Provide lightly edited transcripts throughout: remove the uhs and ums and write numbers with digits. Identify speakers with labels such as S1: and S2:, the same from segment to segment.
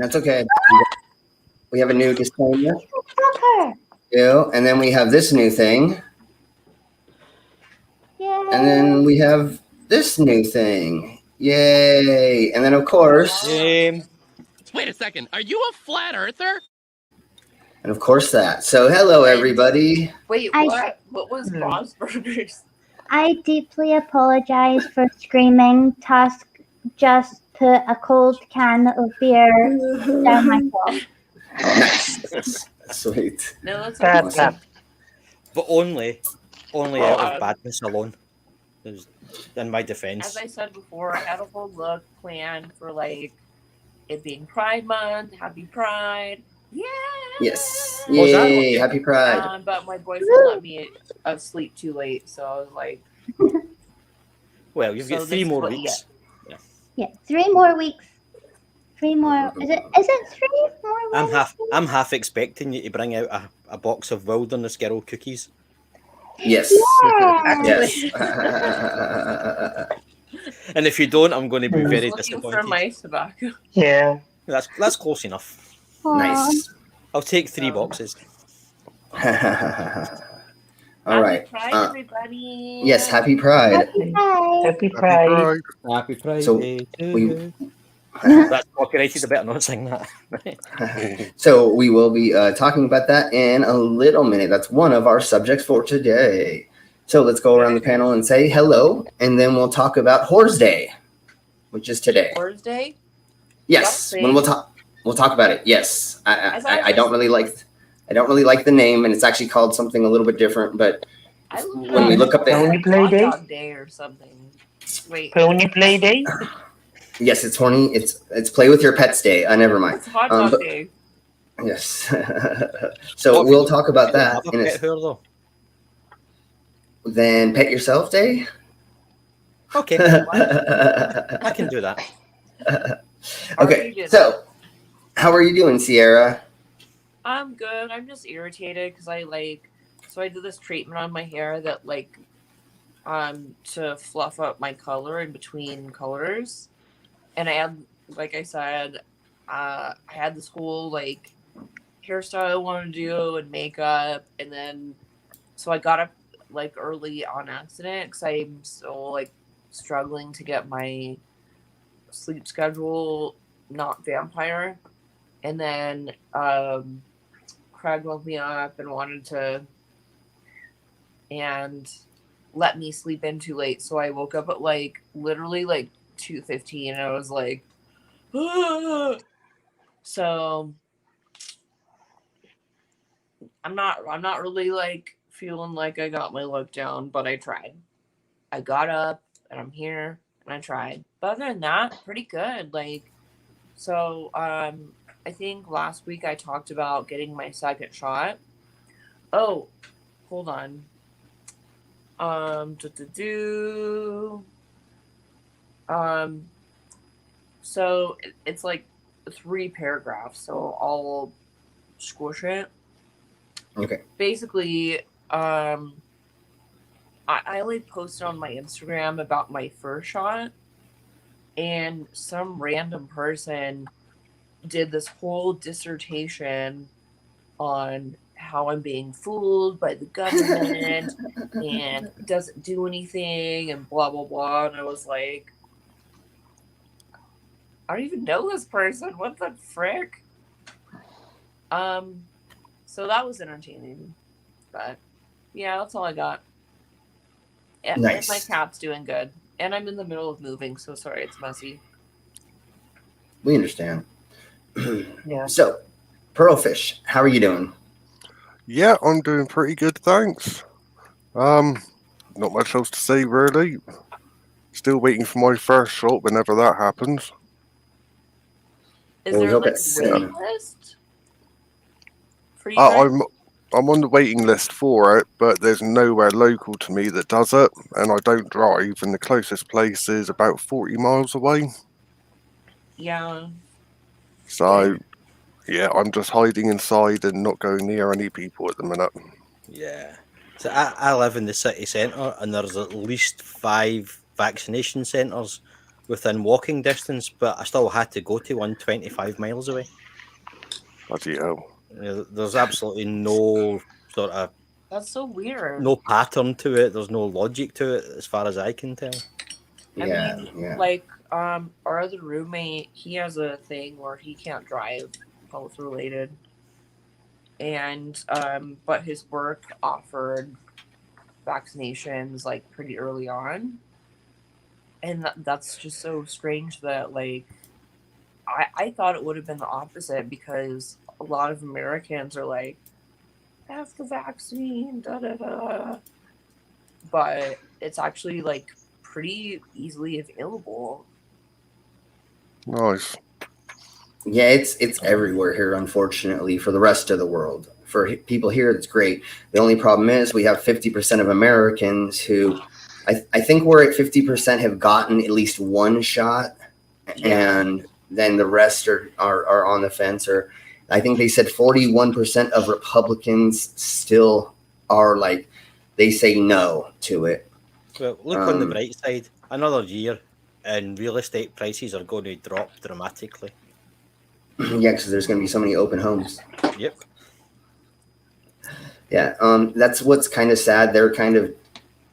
S1: That's okay. We have a new disclaimer.
S2: Stop her.
S1: And then we have this new thing.
S2: Yay.
S1: And then we have this new thing. Yay. And then, of course.
S3: Wait a second. Are you a flat earther?
S1: And of course that. So, hello, everybody.
S4: Wait, what? What was Bob's Burgers?
S2: I deeply apologize for screaming. Tusk just put a cold can of beer down my throat.
S1: Nice. Sweet.
S4: No, that's okay.
S5: But only out of badness alone. In my defense.
S4: As I said before, I had a whole look planned for like it being Pride Month. Happy Pride. Yeah.
S1: Yes. Yay. Happy Pride.
S4: But my boyfriend let me sleep too late, so I was like.
S5: Well, you've got 3 more weeks.
S2: Yeah, 3 more weeks. 3 more. Is it 3 more weeks?
S5: I'm half expecting you to bring out a box of Wilderness Girl cookies.
S1: Yes.
S2: Yeah.
S1: Yes.
S5: And if you don't, I'm going to be very disappointed.
S4: For my tobacco.
S6: Yeah.
S5: That's close enough.
S1: Nice.
S5: I'll take 3 boxes.
S1: All right.
S4: Happy Pride, everybody.
S1: Yes, happy Pride.
S6: Happy Pride.
S3: Happy Pride.
S1: So
S5: that's copyrighted. I better not sing that.
S1: So we will be talking about that in a little minute. That's one of our subjects for today. So let's go around the panel and say hello, and then we'll talk about Whores Day, which is today.
S4: Whores Day?
S1: Yes. When we'll talk about it. Yes. I don't really like the name, and it's actually called something a little bit different. But when we look up the
S6: Pony Play Day?
S4: Day or something. Wait.
S6: Pony Play Day?
S1: Yes, it's horny. It's Play with Your Pets Day. Never mind.
S4: It's Hot Dog Day.
S1: Yes. So we'll talk about that in Then Pet Yourself Day.
S5: Okay. I can do that.
S1: Okay. So, how are you doing, Sierra?
S4: I'm good. I'm just irritated because I did this treatment on my hair that to fluff up my color in between colors. And I had, like I said, I had this whole hairstyle I wanted to do and makeup, and then so I got up early on accident because I'm so struggling to get my sleep schedule not vampire, and then Craig woke me up and wanted to and let me sleep in too late, so I woke up at literally 2:15, and I was like, ah! So I'm not really feeling like I got my look down, but I tried. I got up and I'm here and I tried. But other than that, pretty good. So I think last week I talked about getting my second shot. Oh, hold on. So it's 3 paragraphs, so I'll squish it.
S1: Okay.
S4: Basically, I only posted on my Instagram about my first shot, and some random person did this whole dissertation on how I'm being fooled by the government and it doesn't do anything and blah blah blah, and I was like, I don't even know this person. What the frick? So that was entertaining, but yeah, that's all I got. And
S1: Nice.
S4: my cat's doing good, and I'm in the middle of moving, so sorry it's messy.
S1: We understand.
S6: Yeah.
S1: So, Pearlfish, how are you doing?
S7: Yeah, I'm doing pretty good, thanks. Not much else to say, really. Still waiting for my first shot whenever that happens.
S4: Is
S1: Well, we
S4: there
S1: hope
S4: a
S1: it's
S4: waiting list for you guys?
S7: I'm on the waiting list for it, but there's nowhere local to me that does it, and I don't drive, and the closest place is about 40 miles away.
S4: Yeah.
S7: So, yeah, I'm just hiding inside and not going near any people at the minute.
S5: Yeah. So I live in the city centre, and there's at least 5 vaccination centres within walking distance, but I still had to go to one 25 miles away.
S7: Bloody hell.
S5: There's absolutely no sort of
S4: That's so weird.
S5: no pattern to it. There's no logic to it, as far as I can tell.
S4: I
S1: Yeah,
S4: mean,
S1: yeah.
S4: like, our other roommate, he has a thing where he can't drive, health related. And, but his work offered vaccinations, like, pretty early on. And that's just so strange that, like, I thought it would have been the opposite, because a lot of Americans are like, have the vaccine, da da da. But it's actually, like, pretty easily available.
S7: Nice.
S1: Yeah, it's everywhere here, unfortunately, for the rest of the world. For people here, it's great. The only problem is we have 50% of Americans who, I think we're at 50% have gotten at least one shot,
S4: Yeah.
S1: and then the rest are on the fence. Or I think they said 41% of Republicans still are like, they say no to it.
S5: Well, look on the bright side. Another year, and real estate prices are going to drop dramatically.
S1: Yeah, because there's going to be so many open homes.
S5: Yep.
S1: Yeah, that's what's kind of sad. They're kind of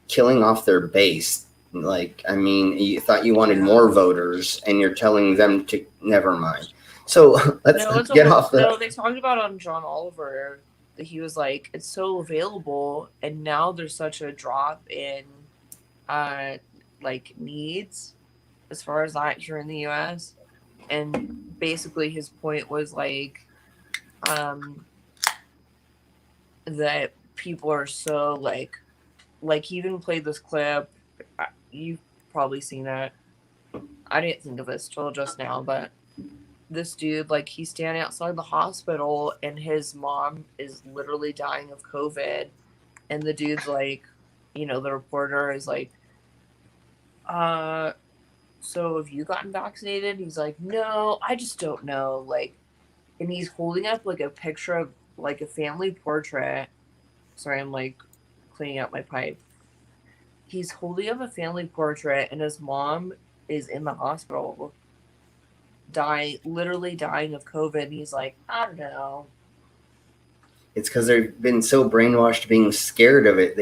S1: killing off their base. Like, I mean, you thought you wanted more voters, and you're telling them to never mind. So let's get off the.
S4: No, they talked about on John Oliver that he was like, it's so available, and now there's such a drop in, like, needs as far as that here in the U.S. And basically his point was like, that people are so like he even played this clip. You've probably seen it. I didn't think of this till just now, but this dude, like, he's standing outside the hospital and his mom is literally dying of COVID, and the dude's like, the reporter is like, so have you gotten vaccinated? He's like, no, I just don't know. Like, and he's holding up like a picture of like a family portrait. Sorry, I'm like cleaning out my pipe. He's holding up a family portrait, and his mom is in the hospital, literally dying of COVID. And he's like, I don't know.
S1: It's because they've been so brainwashed, being scared of it.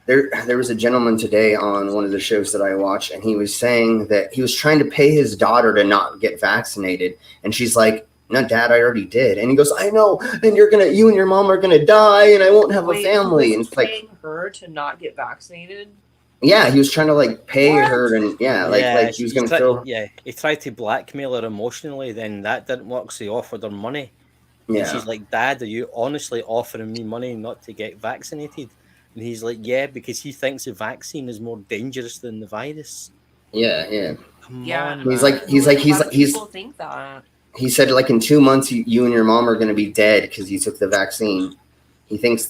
S1: There was a gentleman today on one of the shows that I watch, and he was saying that he was trying to pay his daughter to not get vaccinated, and she's like, "No, Dad, I already did." And he goes, "I know, and you and your mom are gonna die, and I won't have a family."
S4: He
S1: and
S4: was
S1: it's like,
S4: paying her to not get vaccinated.
S1: yeah, he was trying to like pay
S4: What?
S1: her, and like he was gonna throw.
S5: Yeah, he tried to blackmail her emotionally. Then that didn't work, so he offered her money.
S1: Yeah,
S5: And she's like, "Dad, are you honestly offering me money not to get vaccinated?" And he's like, "Yeah, because he thinks the vaccine is more dangerous than the virus."
S1: yeah.
S5: Come
S4: Yeah,
S5: on,
S1: He's
S5: man.
S1: like,
S4: people think that.
S1: He said, like, in 2 months, you and your mom are going to be dead because you took the vaccine. They think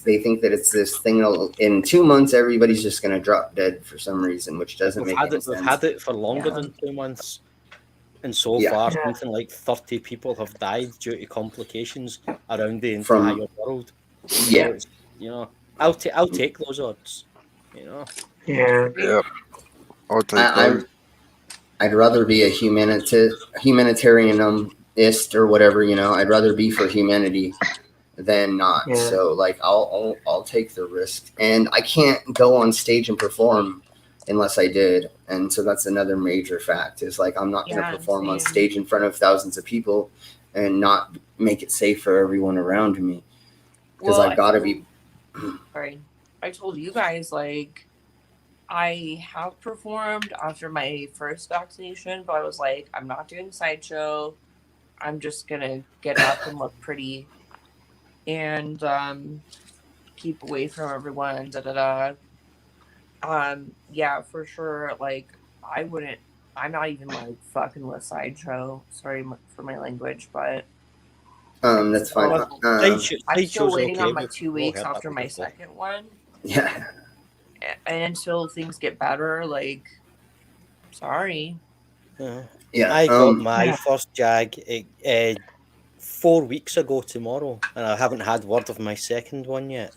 S1: that it's this thing. In 2 months, everybody's just going to drop dead for some reason, which doesn't make any sense.
S5: We've had it for longer than 2 months. And so far, something like 30 people have died due to complications around the entire world.
S1: Yeah.
S5: So I'll take those odds.
S6: Yeah.
S7: Yeah. I'll take those.
S1: I'd rather be a humanitarianist or whatever, I'd rather be for humanity than not.
S6: Yeah.
S1: So like I'll take the risk. And I can't go on stage and perform unless I did. And so that's another major fact, is like I'm not going to perform on stage in front of thousands of people and not make it safe for everyone around me. Because I've got to be.
S4: Sorry, I told you guys, like, I have performed after my first vaccination, but I was like, I'm not doing sideshow. I'm just gonna get up and look pretty and keep away from everyone. Yeah, for sure. Like, I'm not even like fucking with sideshow. Sorry for my language, but
S1: that's fine.
S4: I'm still waiting on my 2 weeks after my second one.
S1: Yeah.
S4: And until things get better, like, sorry.
S1: Yeah.
S5: I got my first jag 4 weeks ago tomorrow, and I haven't had word of my second one yet.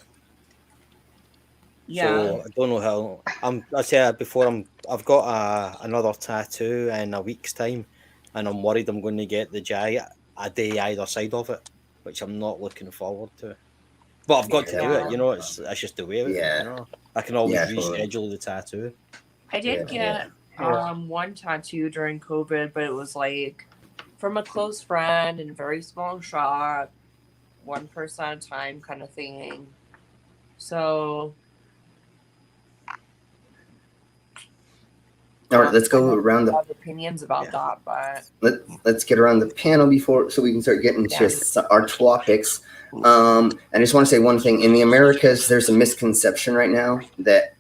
S4: Yeah.
S5: So I don't know how. I said before, I've got another tattoo in a week's time, and I'm worried I'm going to get the J a day either side of it, which I'm not looking forward to. But I've got to do it. You know, it's just the way of it.
S1: Yeah.
S5: You know, I can always
S1: totally.
S5: reschedule the tattoo.
S4: I did get one tattoo during COVID, but it was like from a close friend in a very small shop, one person at a time kind of thing. So
S1: All right, let's go
S4: I
S1: around the.
S4: have opinions about that, but
S1: Let's get around the panel before, so we can start getting to our topics. I just want to say one thing. In the Americas, there's a misconception right now that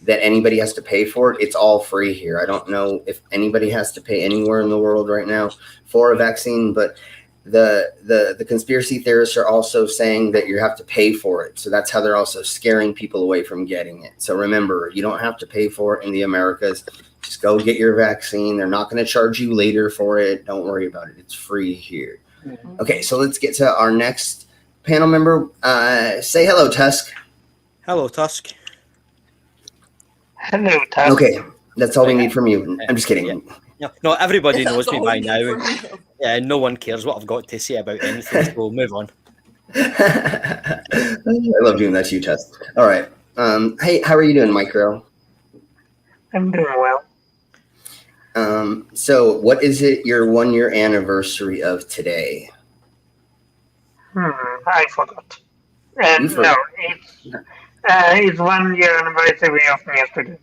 S1: anybody has to pay for it. It's all free here. I don't know if anybody has to pay anywhere in the world right now for a vaccine, but the conspiracy theorists are also saying that you have to pay for it. So that's how they're also scaring people away from getting it. So remember, you don't have to pay for it in the Americas. Just go get your vaccine. They're not going to charge you later for it. Don't worry about it. It's free here. Okay, so let's get to our next panel member. Say hello, Tusk.
S5: Hello, Tusk.
S6: Hello, Tatts.
S1: Okay, that's all we need from you. I'm just kidding.
S5: Yeah. No, everybody knows
S4: That's
S5: me
S4: all
S5: by
S4: we need
S5: now.
S4: from you.
S5: Yeah, no one cares what I've got to say about anything, so move on.
S1: I love doing that to you, Tusk. All right. Hey, how are you doing, Micro?
S6: I'm doing well.
S1: So what is it your 1 year anniversary of today?
S6: I forgot.
S1: You forgot.
S6: No, it's 1 year anniversary of yesterday.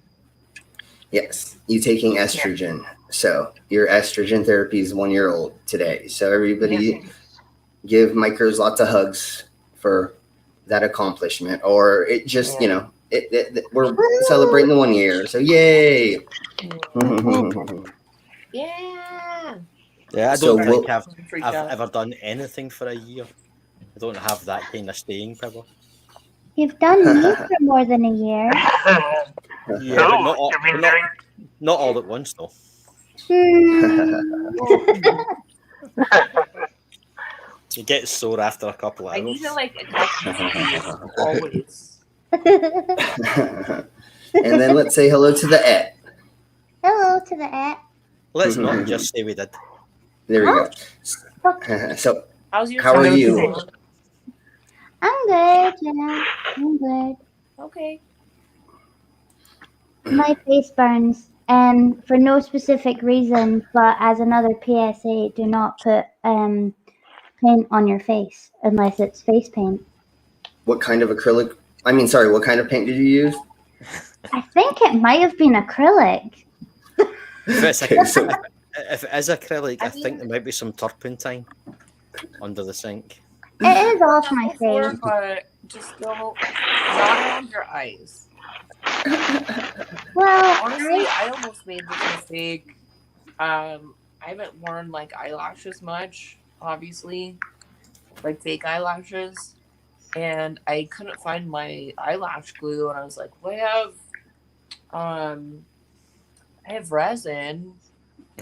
S1: Yes, you taking estrogen. So your estrogen therapy is 1 year old today. So everybody give Micros lots of hugs for that accomplishment. Or it just, we're celebrating the 1 year. So yay.
S4: Yeah.
S5: Yeah, I
S1: So
S5: don't think I've
S4: Freak out.
S5: ever done anything for a year. I don't have that kind of staying power.
S2: You've done me for more than a year.
S5: Yeah, but not all,
S6: you've been
S5: not,
S6: doing
S5: not all at once, though. You get sore after a couple of
S4: I
S5: hours.
S4: need to like attach always.
S1: And then let's say hello to the Et.
S2: Hello to the app.
S5: Let's not just say we did.
S1: There we go. So
S4: How's your
S1: how are
S4: summer
S1: you?
S4: going?
S2: I'm good, yeah. I'm good.
S4: Okay.
S2: My face burns, and for no specific reason, but as another PSA, do not put paint on your face unless it's face paint.
S1: What kind of acrylic? What kind of paint did you use?
S2: I think it might have been acrylic.
S5: If
S1: Okay, so
S5: it is acrylic, I
S4: I
S5: think
S4: mean-
S5: there might be some turpentine under the sink.
S2: It is off my
S4: Before,
S2: face.
S4: but just don't not around your eyes.
S2: Well,
S4: Honestly, I almost made this mistake. I haven't worn like eyelashes much, obviously, like fake eyelashes, and I couldn't find my eyelash glue, and I was like, "Well, I have resin."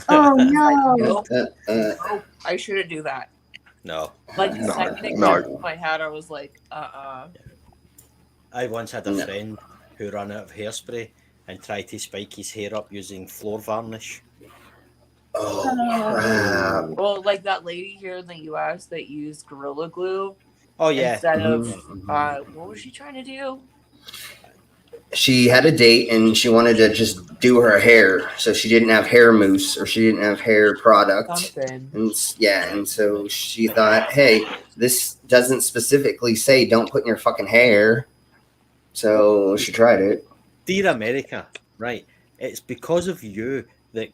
S2: oh
S4: Like,
S2: no.
S4: nope, nope, I shouldn't do that.
S5: No.
S4: Like the
S7: No,
S4: second it
S7: no.
S4: came to my head, I was like,
S5: I once had a
S1: No.
S5: friend who ran out of hairspray and tried to spike his hair up using floor varnish.
S1: oh crap.
S4: Well, like that lady here in the U.S. that used Gorilla Glue
S5: Oh, yeah.
S4: instead of
S1: Mhm.
S4: what was she trying to do?
S1: She had a date and she wanted to just do her hair, so she didn't have hair mousse or she didn't have hair product.
S4: Something.
S1: And so she thought, hey, this doesn't specifically say don't put in your fucking hair. So she tried it.
S5: Dear America, right? It's because of you that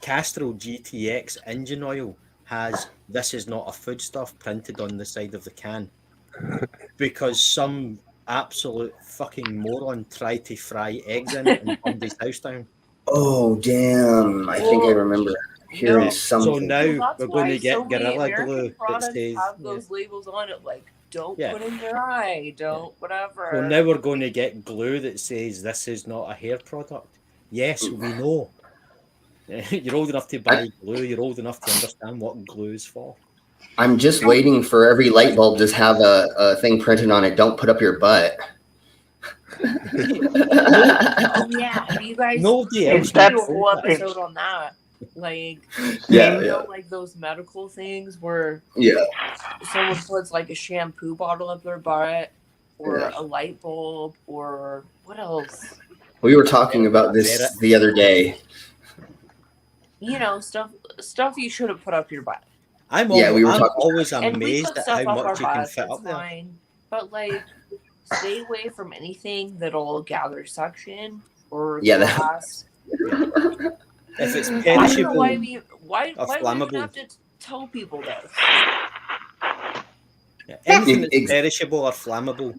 S5: Castrol GTX engine oil has "This is not a foodstuff" printed on the side of the can. Because some absolute fucking moron tried to fry eggs in it and burned his house down.
S1: Oh damn! I think I remember hearing
S4: No.
S1: something.
S5: So now
S4: That's
S5: we're going
S4: why
S5: to get
S4: so many
S5: Gorilla
S4: American
S5: Glue that
S4: products
S5: says.
S4: have those labels on it, like don't
S5: Yeah.
S4: put in your eye, don't whatever.
S5: So now we're going to get glue that says "This is not a hair product." Yes, we know. You're old enough to buy glue. You're old enough to understand what glue is for.
S1: I'm just waiting for every light bulb to have a thing printed on it. Don't put up your butt.
S4: Oh yeah, have you guys?
S5: Nobody
S4: We
S5: else
S4: should do a
S5: knows
S4: whole
S5: that.
S4: episode on that. Like,
S1: Yeah,
S4: you
S1: yeah,
S4: know, like those medical things where
S1: yeah.
S4: someone puts like a shampoo bottle up their butt, or
S1: Yeah.
S4: a light bulb, or what else?
S1: We were talking about this the other day.
S4: You know, stuff you shouldn't put up your butt.
S5: I'm
S1: Yeah, we were
S5: I'm
S1: talking.
S5: always
S4: And we
S5: amazed
S4: put
S5: at
S4: stuff
S5: how
S4: up our
S5: much you can
S4: butts,
S5: fit
S4: it's
S5: up there.
S4: fine. But like, stay away from anything that'll gather suction or
S1: Yeah, that-
S4: glass.
S5: If it's
S4: I don't know
S5: perishable
S4: why
S5: or
S4: why do we even
S5: flammable,
S4: have to tell people this?
S5: yeah, anything that's
S1: Ex-
S5: perishable or flammable,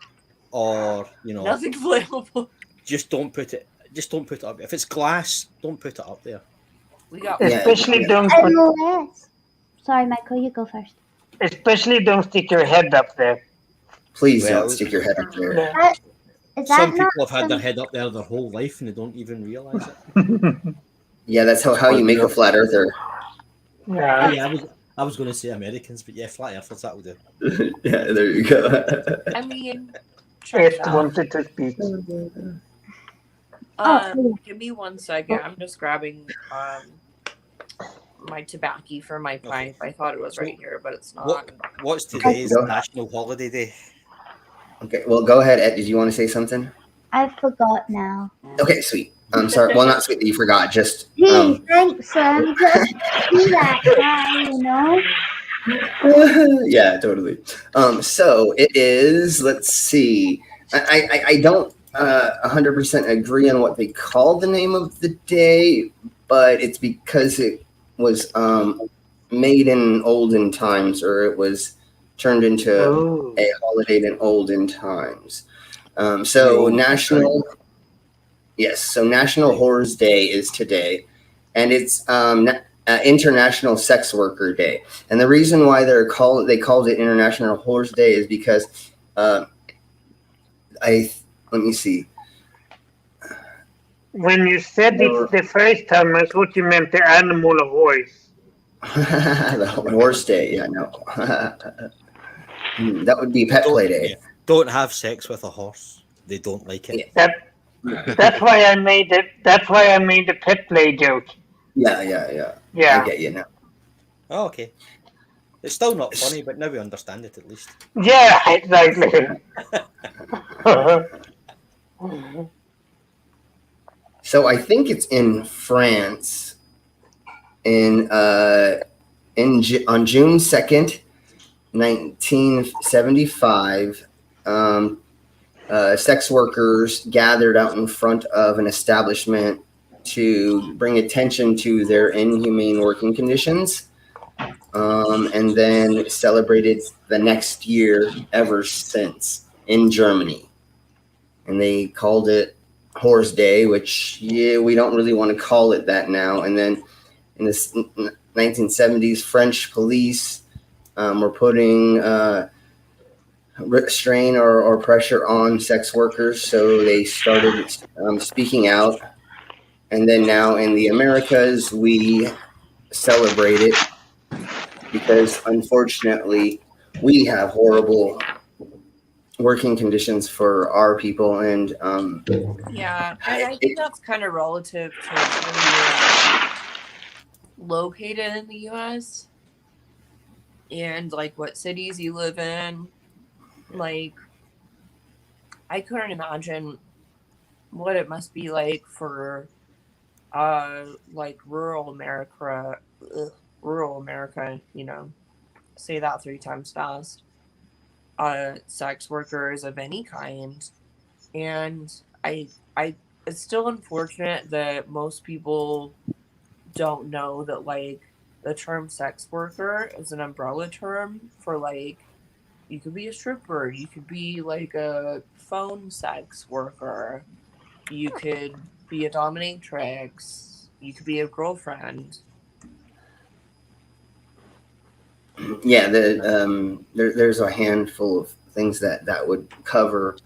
S5: or
S4: Nothing flammable.
S5: just don't put it. Just don't put it up. If it's glass, don't put it up there.
S4: We got
S1: Yeah,
S6: Especially
S1: yeah.
S6: don't put,
S2: Unless. Sorry, Michael, you go first.
S6: especially don't stick your head up there.
S1: Please
S5: Well,
S1: don't stick your head up there.
S6: Yeah.
S2: Is
S5: Some
S2: that not
S5: people have had their
S2: some-
S5: head up there their whole life and they don't even realize it.
S1: Yeah, that's how you make a flat earther.
S5: Oh,
S6: Yeah.
S5: yeah, I was going to say Americans, but yeah, flat earthers, that'll do.
S1: Yeah, there you go.
S4: I mean, check it
S6: Just
S4: out.
S6: wanted to speak.
S2: Oh,
S4: Give me 1 second. I'm just grabbing my tobacco for my pipe. I thought it was right here, but it's not.
S5: What's today's
S1: Go.
S5: National Holiday Day?
S1: Okay, well, go ahead, Ed. Did you want to say something?
S2: I forgot now.
S1: Okay, sweet. I'm sorry. Well, not sweet that you forgot. Just
S2: Gee, thanks, son. Just do that guy, you know?
S1: yeah, totally. So it is. Let's see. I don't 100% agree on what they call the name of the day, but it's because it was made in olden times, or it was turned into
S6: Oh.
S1: a holiday in olden times. So national. Yes, so National Horrors Day is today, and it's International Sex Worker Day. And the reason why they called it International Horrors Day is because let me see.
S6: When you said it the first time, I thought you meant the animal horse.
S1: The Horse Day, yeah, no. That would be Pet Play Day.
S5: Yeah. Don't have sex with a horse. They don't like it.
S6: That's why I made it. That's why I made the pet play joke.
S1: Yeah.
S6: Yeah.
S1: I get you now.
S5: Oh, okay. It's still not funny, but now we understand it at least.
S6: Yeah, exactly.
S1: So I think it's in France on June 2nd, 1975, sex workers gathered out in front of an establishment to bring attention to their inhumane working conditions, and then celebrated the next year ever since in Germany. And they called it Horse Day, which, we don't really want to call it that now. And then in the 1970s, French police were putting strain or pressure on sex workers, so they started speaking out. And then now in the Americas, we celebrate it because, unfortunately, we have horrible working conditions for our people, and
S4: Yeah, and I think that's kind of relative to where you're located in the U.S. and like what cities you live in. Like, I couldn't imagine what it must be like for like rural America, say that 3 times fast. Sex workers of any kind. And I it's still unfortunate that most people don't know that like the term sex worker is an umbrella term for like you could be a stripper, you could be like a phone sex worker, you could be a dominatrix, you could be a girlfriend.
S1: yeah, there's a handful of things that would cover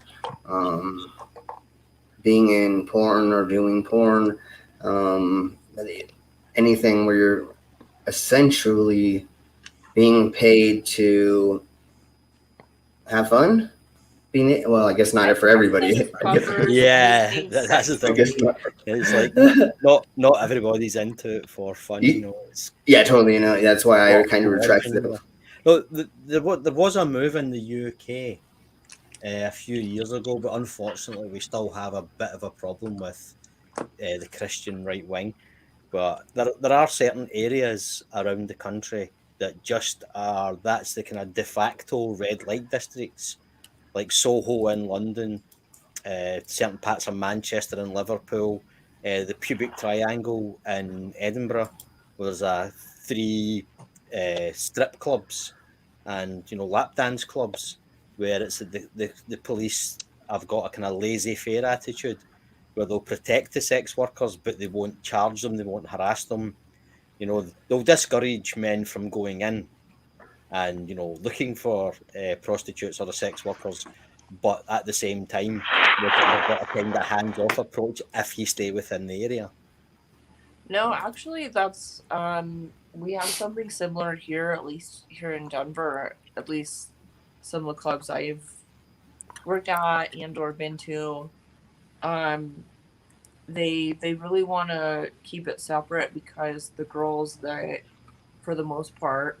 S1: being in porn or doing porn, anything where you're essentially being paid to have fun, being well, I guess not for everybody. I guess,
S5: Yeah,
S4: using
S5: that's the
S4: sex
S1: I
S5: thing.
S1: guess not.
S5: It's like not everybody's into it for fun, you know. It's
S1: Yeah, totally. That's why I
S5: not
S1: kind of retracted
S5: religion.
S1: it.
S5: No, there was a move in the UK a few years ago, but unfortunately, we still have a bit of a problem with the Christian right wing. But there are certain areas around the country that just are that's the kind of de facto red light districts, like Soho in London, certain parts of Manchester and Liverpool, the pubic triangle in Edinburgh, where there's three strip clubs and lap dance clubs where it's the police have got a kind of laissez-faire attitude where they'll protect the sex workers but they won't charge them, they won't harass them. They'll discourage men from going in and looking for prostitutes or the sex workers, but at the same time they've got a kind of hands-off approach if you stay within the area.
S4: No, actually, that's we have something similar here, at least here in Denver. At least some of the clubs I've worked at and or been to, they really want to keep it separate because the girls that, for the most part,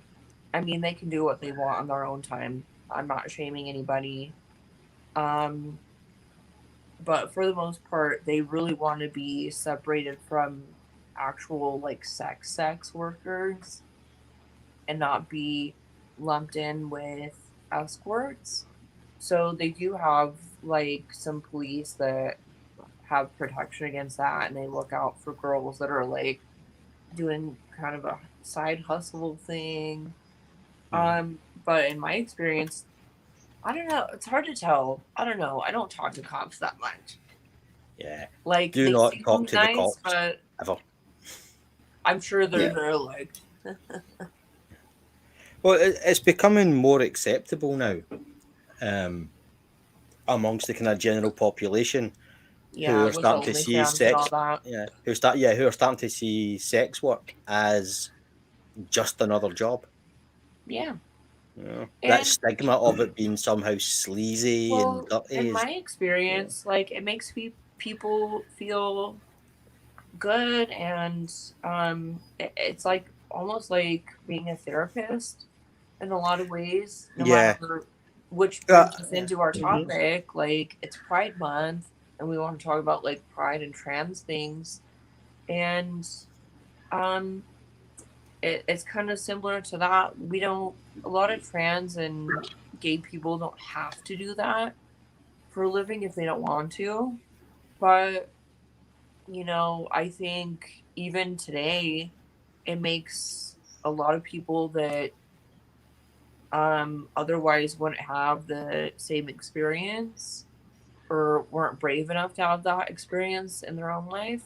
S4: I mean, they can do what they want on their own time. I'm not shaming anybody. But for the most part, they really want to be separated from actual like sex workers and not be lumped in with escorts. So they do have like some police that have protection against that, and they look out for girls that are like doing kind of a side hustle thing. But in my experience, I don't know. It's hard to tell. I don't know. I don't talk to cops that much.
S5: Yeah.
S4: Like
S5: Do
S4: they
S5: not
S4: seem
S5: talk to the
S4: nice,
S5: cops
S4: but
S5: ever.
S4: I'm sure they're
S1: Yeah.
S4: very like.
S5: Well, it's becoming more acceptable now amongst the kind of general population who
S4: Yeah,
S5: are
S4: with the
S5: starting to see
S4: OnlyFans and all
S5: sex.
S4: that.
S5: Yeah, who are starting to see sex work as just another job.
S4: Yeah.
S5: That
S4: And
S5: stigma of it being somehow sleazy and
S4: well,
S5: dirty
S4: in
S5: is
S4: my experience, like it makes people feel good, and it's like almost like being a therapist in a lot of ways. No
S5: yeah.
S4: matter which
S5: Yeah.
S4: brings us into our topic, like it's Pride Month, and we want to talk about like pride and trans things, and um, it's kind of similar to that. We don't, a lot of trans and gay people don't have to do that for a living if they don't want to. But, I think even today, it makes a lot of people that otherwise wouldn't have the same experience or weren't brave enough to have that experience in their own life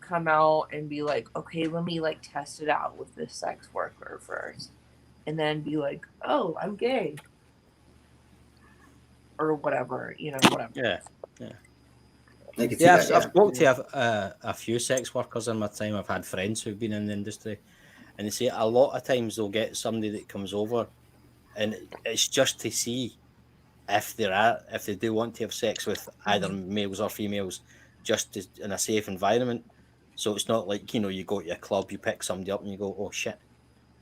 S4: come out and be like, okay, let me like test it out with this sex worker first. And then be like, oh, I'm gay. Or whatever, whatever.
S5: Yeah.
S1: I can see
S5: Yeah,
S1: that.
S5: I've
S1: Yeah.
S5: spoke to a few sex workers in my time. I've had friends who've been in the industry, and they say a lot of times they'll get somebody that comes over, and it's just to see if they do want to have sex with either males or females, just in a safe environment. So it's not like you go to a club, you pick somebody up, and you go, oh shit,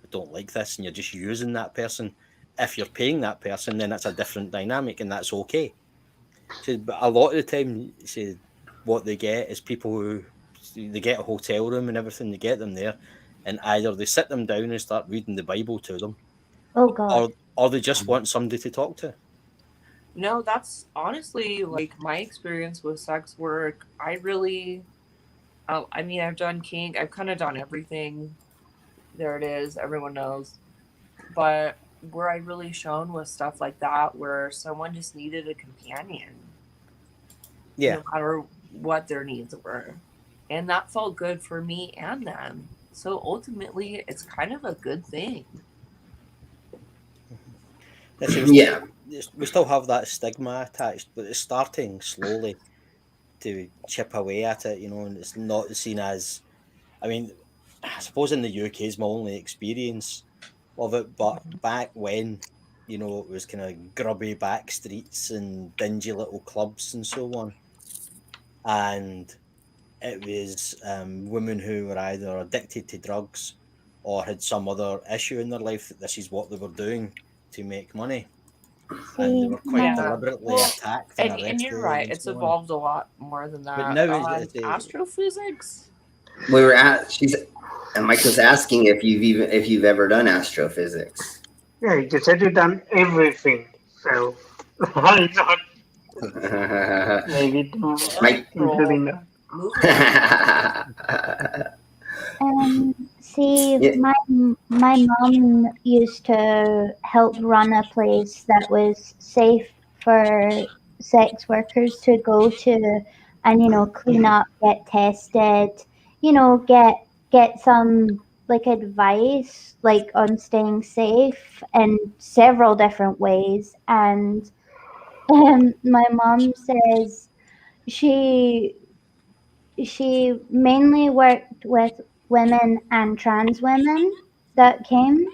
S5: I don't like this, and you're just using that person. If you're paying that person, then that's a different dynamic, and that's okay. So, but a lot of the time, say what they get is people who they get a hotel room and everything. They get them there, and either they sit them down and start reading the Bible to them,
S2: Oh God.
S5: or they just want somebody to talk to.
S4: No, that's honestly like my experience with sex work. I really, I mean, I've done kink, I've kind of done everything. There it is, everyone knows. But where I really shone was stuff like that, where someone just needed a companion,
S5: Yeah,
S4: no matter what their needs were. And that felt good for me and them. So ultimately, it's kind of a good thing.
S1: Yeah.
S5: We still have that stigma attached, but it's starting slowly to chip away at it, and it's not seen as. I mean, I suppose in the UK is my only experience of it, but back when you know, it was kind of grubby back streets and dingy little clubs and so on. And it was women who were either addicted to drugs or had some other issue in their life that this is what they were doing to make money. And they
S2: See,
S5: were quite
S4: Yeah.
S5: deliberately
S4: Well,
S5: attacked
S4: and
S5: arrested
S4: you're right.
S5: and
S4: It's
S5: so on.
S4: evolved a lot more than that.
S5: But now it's
S4: Astrophysics.
S1: We were at and Mike was asking if you've ever done astrophysics.
S6: Yeah, you said you've done everything, so why not? Maybe
S1: Mike.
S6: including that.
S2: See,
S1: Yeah.
S2: my mom used to help run a place that was safe for sex workers to go to, and clean up, get tested, get some like advice like on staying safe in several different ways. And my mom says she mainly worked with women and trans women that came.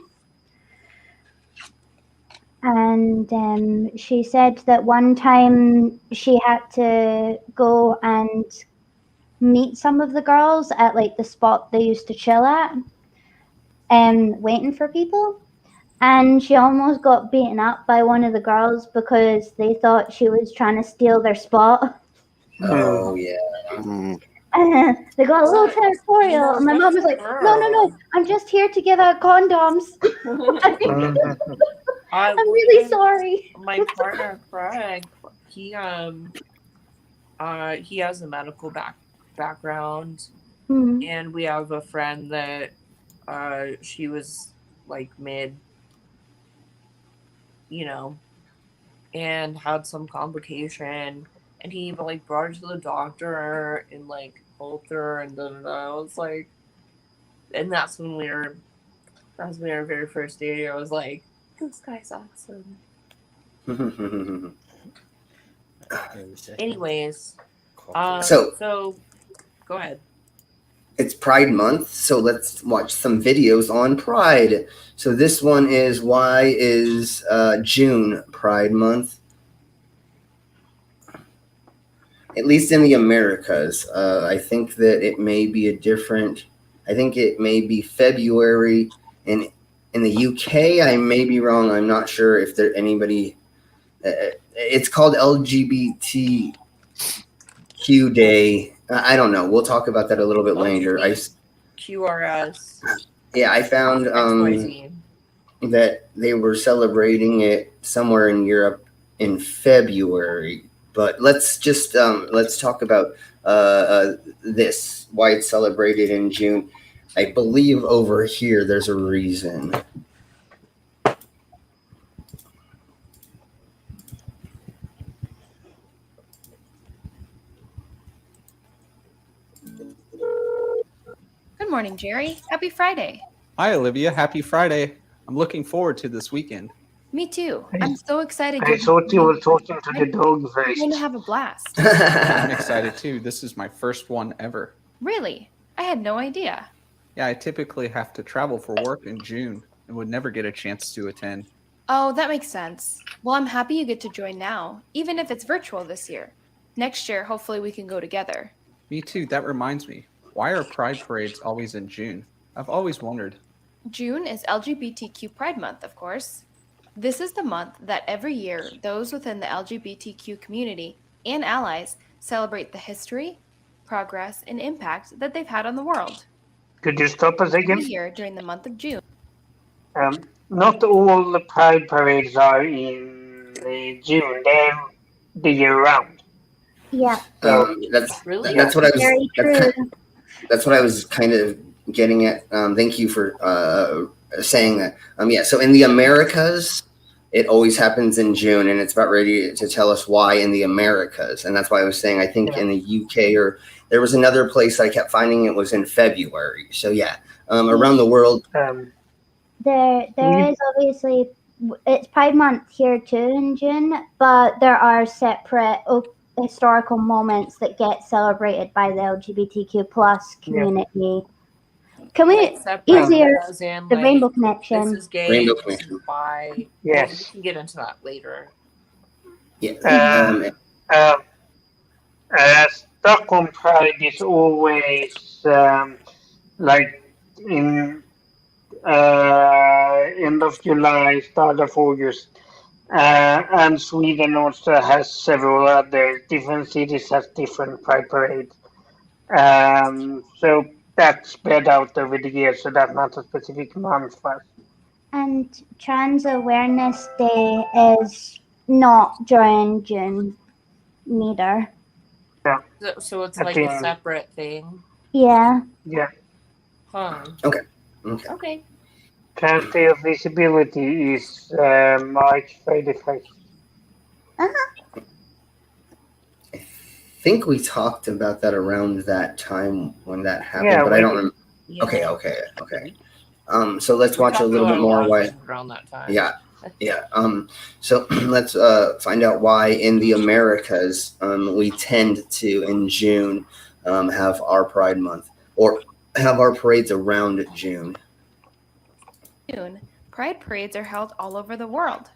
S2: And she said that one time she had to go and meet some of the girls at like the spot they used to chill at and waiting for people. And she almost got beaten up by one of the girls because they thought she was trying to steal their spot.
S1: Oh yeah.
S2: They got a little territorial, and my mom was like, "No, I'm just here to give out condoms. I'm really sorry."
S4: My partner Craig, he has a medical background, and we have a friend that she was like mid, and had some complication, and he even like brought her to the doctor and like helped her, and then I was like, and that's when we were very first dating. I was like, this guy's awesome. Anyways, so go ahead.
S1: It's Pride Month, so let's watch some videos on Pride. So this one is why is June Pride Month? At least in the Americas. I think that it may be I think it may be February. In the UK, I may be wrong. I'm not sure if there anybody. It's called LGBTQ Day. I don't know. We'll talk about that a little bit later.
S4: QRS.
S1: Yeah, I found that they were celebrating it somewhere in Europe in February. But let's just let's talk about this, why it's celebrated in June. I believe over here there's a reason.
S8: Good morning, Jerry. Happy Friday.
S9: Hi, Olivia. Happy Friday. I'm looking forward to this weekend.
S8: Me too. I'm so excited.
S6: I thought you were talking to the dog first.
S8: We're going to have a blast.
S9: I'm excited too. This is my first one ever.
S8: Really? I had no idea.
S9: Yeah, I typically have to travel for work in June and would never get a chance to attend.
S8: Oh, that makes sense. Well, I'm happy you get to join now, even if it's virtual this year. Next year, hopefully we can go together.
S9: Me too. That reminds me. Why are Pride parades always in June? I've always wondered.
S8: June is LGBTQ Pride Month, of course. This is the month that every year those within the LGBTQ community and allies celebrate the history, progress, and impact that they've had on the world.
S6: Could you stop us again?
S8: Every year during the month of June.
S6: Not all the Pride parades are in June. They're the year round.
S2: Yeah.
S1: That's what I was. That's what I was kind of getting at. Thank you for saying that. Yeah. So in the Americas, it always happens in June, and it's about ready to tell us why in the Americas, and that's why I was saying I think in the UK or there was another place I kept finding it was in February. So yeah, around the world.
S2: There is obviously, it's Pride Month here too in June, but there are separate historical moments that get celebrated by the LGBTQ plus community. Can we
S4: Like separate
S2: easier
S4: as in
S2: the
S4: like
S2: Rainbow
S4: this
S2: Connection?
S4: is gay,
S1: Rainbow
S4: this
S1: Connection.
S4: is bi. Well,
S6: Yes.
S4: we can get into that later.
S1: Yeah.
S6: Stockholm Pride is always like in end of July, start of August. And Sweden also has several other different cities has different pride parades. So that's spread out over the year, so that's not a specific month for us.
S2: And Trans Awareness Day is not during June, neither.
S4: So it's
S6: I
S4: like
S6: think-
S4: a separate thing.
S2: Yeah.
S6: Yeah.
S4: Huh.
S1: Okay.
S4: Okay.
S6: Trans Day of Visibility is March 31st.
S1: I think we talked about that around that time when that happened,
S6: Yeah,
S1: but I don't remember.
S4: Yeah.
S1: Okay. So let's
S4: We
S1: watch a
S4: talked
S1: little
S4: about
S1: bit
S4: a
S1: more
S4: lot of
S1: why.
S4: things around that time.
S1: Yeah. So let's find out why in the Americas we tend to in June have our Pride Month or have our parades around June.
S8: June, Pride parades are held all over the world.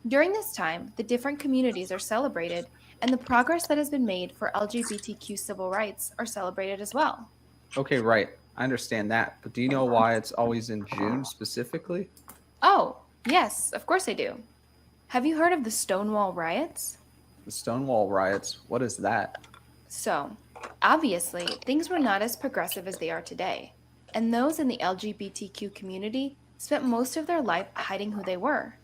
S8: During this time, the different communities are celebrated, and the progress that has been made for LGBTQ civil rights are celebrated as well.
S9: Okay, right. I understand that. But do you know why it's always in June specifically?
S8: Oh, yes, of course I do. Have you heard of the Stonewall riots?
S9: The Stonewall riots, what is that?
S8: So, obviously, things were not as progressive as they are today, and those in the LGBTQ community spent most of their life hiding who they were.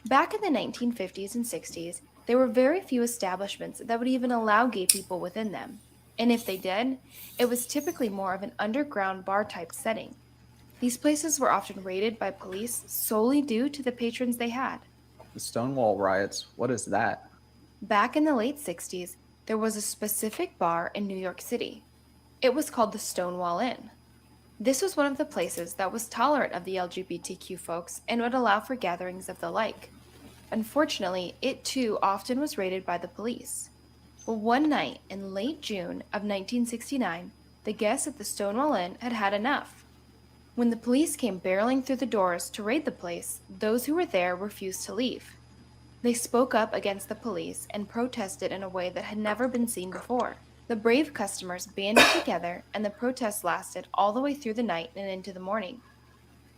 S8: Back in the 1950s and 60s, there were very few establishments that would even allow gay people within them. And if they did, it was typically more of an underground bar type setting. These places were often raided by police solely due to the patrons they had.
S9: The Stonewall riots, what is that?
S8: Back in the late 60s, there was a specific bar in New York City. It was called the Stonewall Inn. This was one of the places that was tolerant of the LGBTQ folks and would allow for gatherings of the like. Unfortunately, it too often was raided by the police. Well, one night in late June of 1969, the guests at the Stonewall Inn had had enough. When the police came barreling through the doors to raid the place, those who were there refused to leave. They spoke up against the police and protested in a way that had never been seen before. The brave customers banded together, and the protests lasted all the way through the night and into the morning.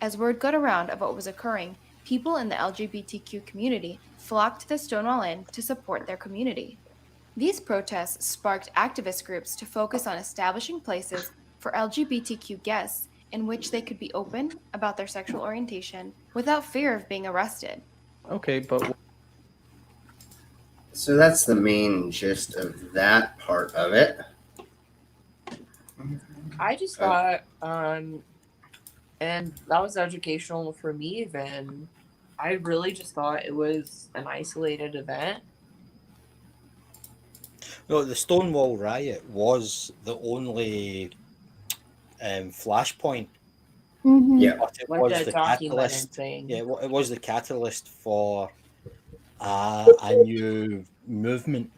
S8: As word got around of what was occurring, people in the LGBTQ community flocked to the Stonewall Inn to support their community. These protests sparked activist groups to focus on establishing places for LGBTQ guests in which they could be open about their sexual orientation without fear of being arrested.
S9: Okay, but
S1: So that's the main gist of that part of it.
S4: I just thought, and that was educational for me even. I really just thought it was an isolated event.
S5: No, the Stonewall riot was the only flashpoint.
S1: Yeah.
S5: But it
S4: Like
S5: was
S4: a
S5: the
S4: documented
S5: catalyst.
S4: thing.
S5: Yeah, it was the catalyst for a new movement,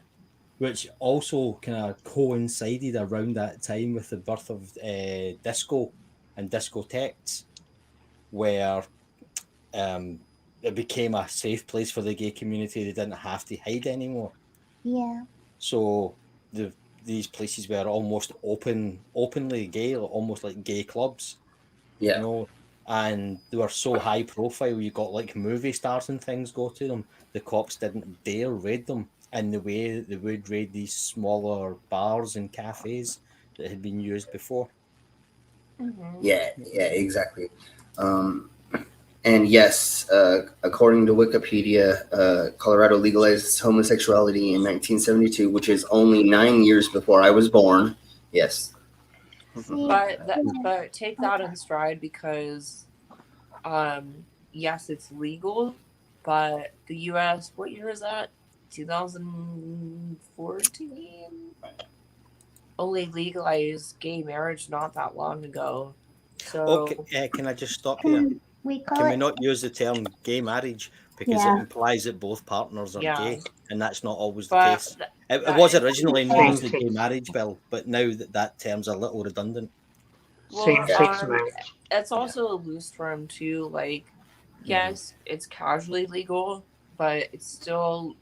S5: which also kind of coincided around that time with the birth of disco and discotheques, where it became a safe place for the gay community. They didn't have to hide anymore.
S2: Yeah.
S5: So these places were almost openly gay, almost like gay clubs.
S1: Yeah.
S5: You know, and they were so high profile. You got like movie stars and things go to them. The cops didn't dare raid them in the way they would raid these smaller bars and cafes that had been used before.
S1: Yeah, exactly. And yes, according to Wikipedia, Colorado legalized homosexuality in 1972, which is only 9 years before I was born. Yes.
S4: But take that in stride because, yes, it's legal, but the U.S. What year is that? 2014. Only legalized gay marriage not that long ago. So
S5: Okay, can I just stop here?
S2: Can we
S5: Can we
S2: it?
S5: not use the term gay marriage because
S2: Yeah.
S5: it implies that both partners are
S4: Yeah.
S5: gay, and that's not always the
S4: But
S5: case. It was originally known as the
S6: Thank you.
S5: gay marriage bill, but now that term's a little redundant.
S4: Well,
S6: same-sex marriage.
S4: it's also a loose term too. Like, yes, it's casually legal, but it's still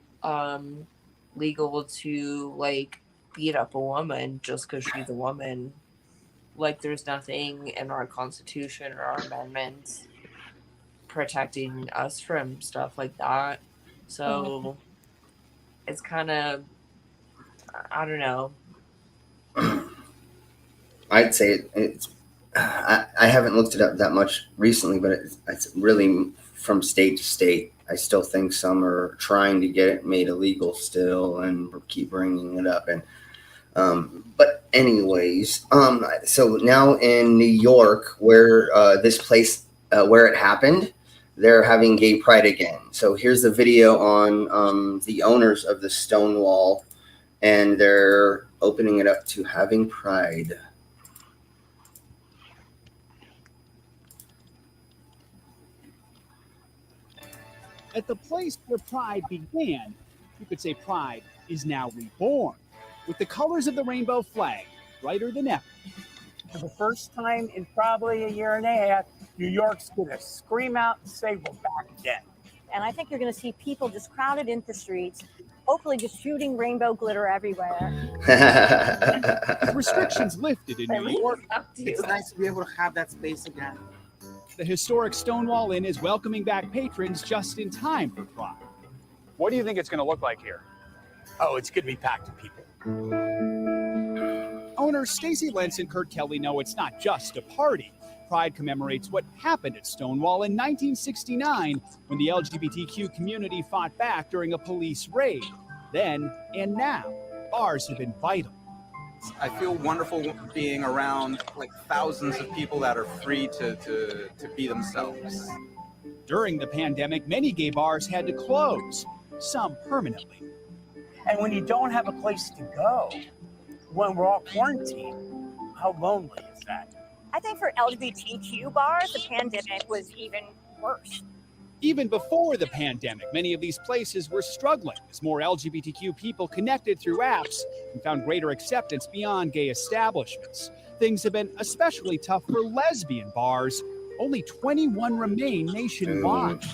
S4: legal to like beat up a woman just because she's a woman. Like, there's nothing in our Constitution or our amendments protecting us from stuff like that. So it's kind of, I don't know.
S1: I'd say it's. I haven't looked it up that much recently, but it's really from state to state. I still think some are trying to get it made illegal still, and keep bringing it up. And but anyways, so now in New York, where this place where it happened, they're having gay pride again. So here's the video on the owners of the Stonewall, and they're opening it up to having pride.
S10: At the place where Pride began, you could say Pride is now reborn, with the colors of the rainbow flag brighter than ever.
S11: For the first time in probably a year and a half, New York's going to scream out and say we're back again.
S12: And I think you're going to see people just crowded into streets, hopefully just shooting rainbow glitter everywhere.
S10: Restrictions lifted in New York.
S13: It's nice to be able to have that space again.
S10: The historic Stonewall Inn is welcoming back patrons just in time for Pride.
S11: What do you think it's going to look like here? Oh, it's going to be packed with people.
S10: Owners Stacy Lentz and Kurt Kelly know it's not just a party. Pride commemorates what happened at Stonewall in 1969 when the LGBTQ community fought back during a police raid. Then and now, bars have been vital.
S13: I feel wonderful being around like thousands of people that are free to be themselves.
S10: During the pandemic, many gay bars had to close, some permanently.
S11: And when you don't have a place to go, when we're all quarantined, how lonely is that?
S12: I think for LGBTQ bars, the pandemic was even worse.
S10: Even before the pandemic, many of these places were struggling as more LGBTQ people connected through apps and found greater acceptance beyond gay establishments. Things have been especially tough for lesbian bars. Only 21 remain nationwide.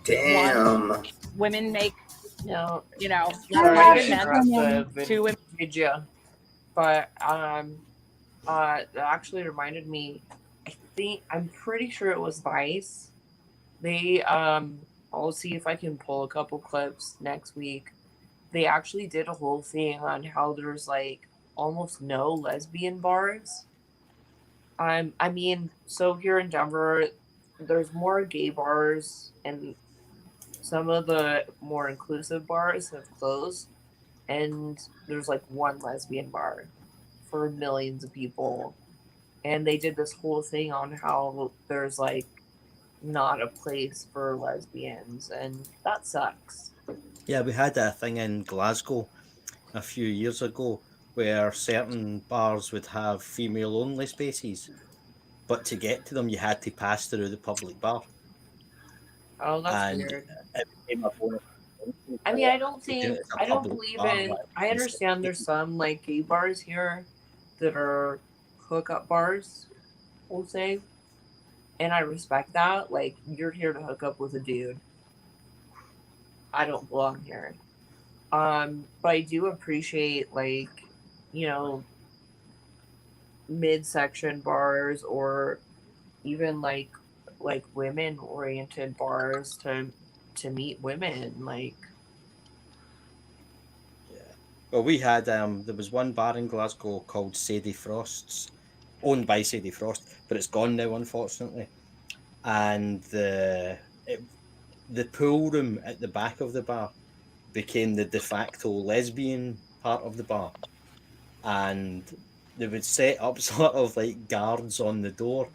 S1: Damn.
S12: Women make,
S4: No,
S12: you know,
S4: sorry,
S12: men.
S4: two women. Yeah, but that actually reminded me. I'm pretty sure it was Vice. They I'll see if I can pull a couple clips next week. They actually did a whole thing on how there's like almost no lesbian bars. I mean, so here in Denver, there's more gay bars, and some of the more inclusive bars have closed, and there's like one lesbian bar for millions of people. And they did this whole thing on how there's like not a place for lesbians, and that sucks.
S5: Yeah, we had a thing in Glasgow a few years ago where certain bars would have female-only spaces, but to get to them, you had to pass through the public bar.
S4: Oh, that's
S5: And
S4: weird.
S5: it became a bonus.
S4: I mean, I
S5: It's a
S4: don't
S5: public
S4: believe
S5: bar,
S4: in.
S5: like,
S4: I understand there's some like gay bars here that are hookup bars, we'll say, and I respect that. Like, you're here to hook up with a dude. I don't belong here. But I do appreciate, like, you know, midsection bars, or even like women oriented bars to meet women. Like,
S5: well, we had there was one bar in Glasgow called Sadie Frost's, owned by Sadie Frost, but it's gone now, unfortunately. And the pool room at the back of the bar became the de facto lesbian part of the bar, and they would set up sort of like guards on the door.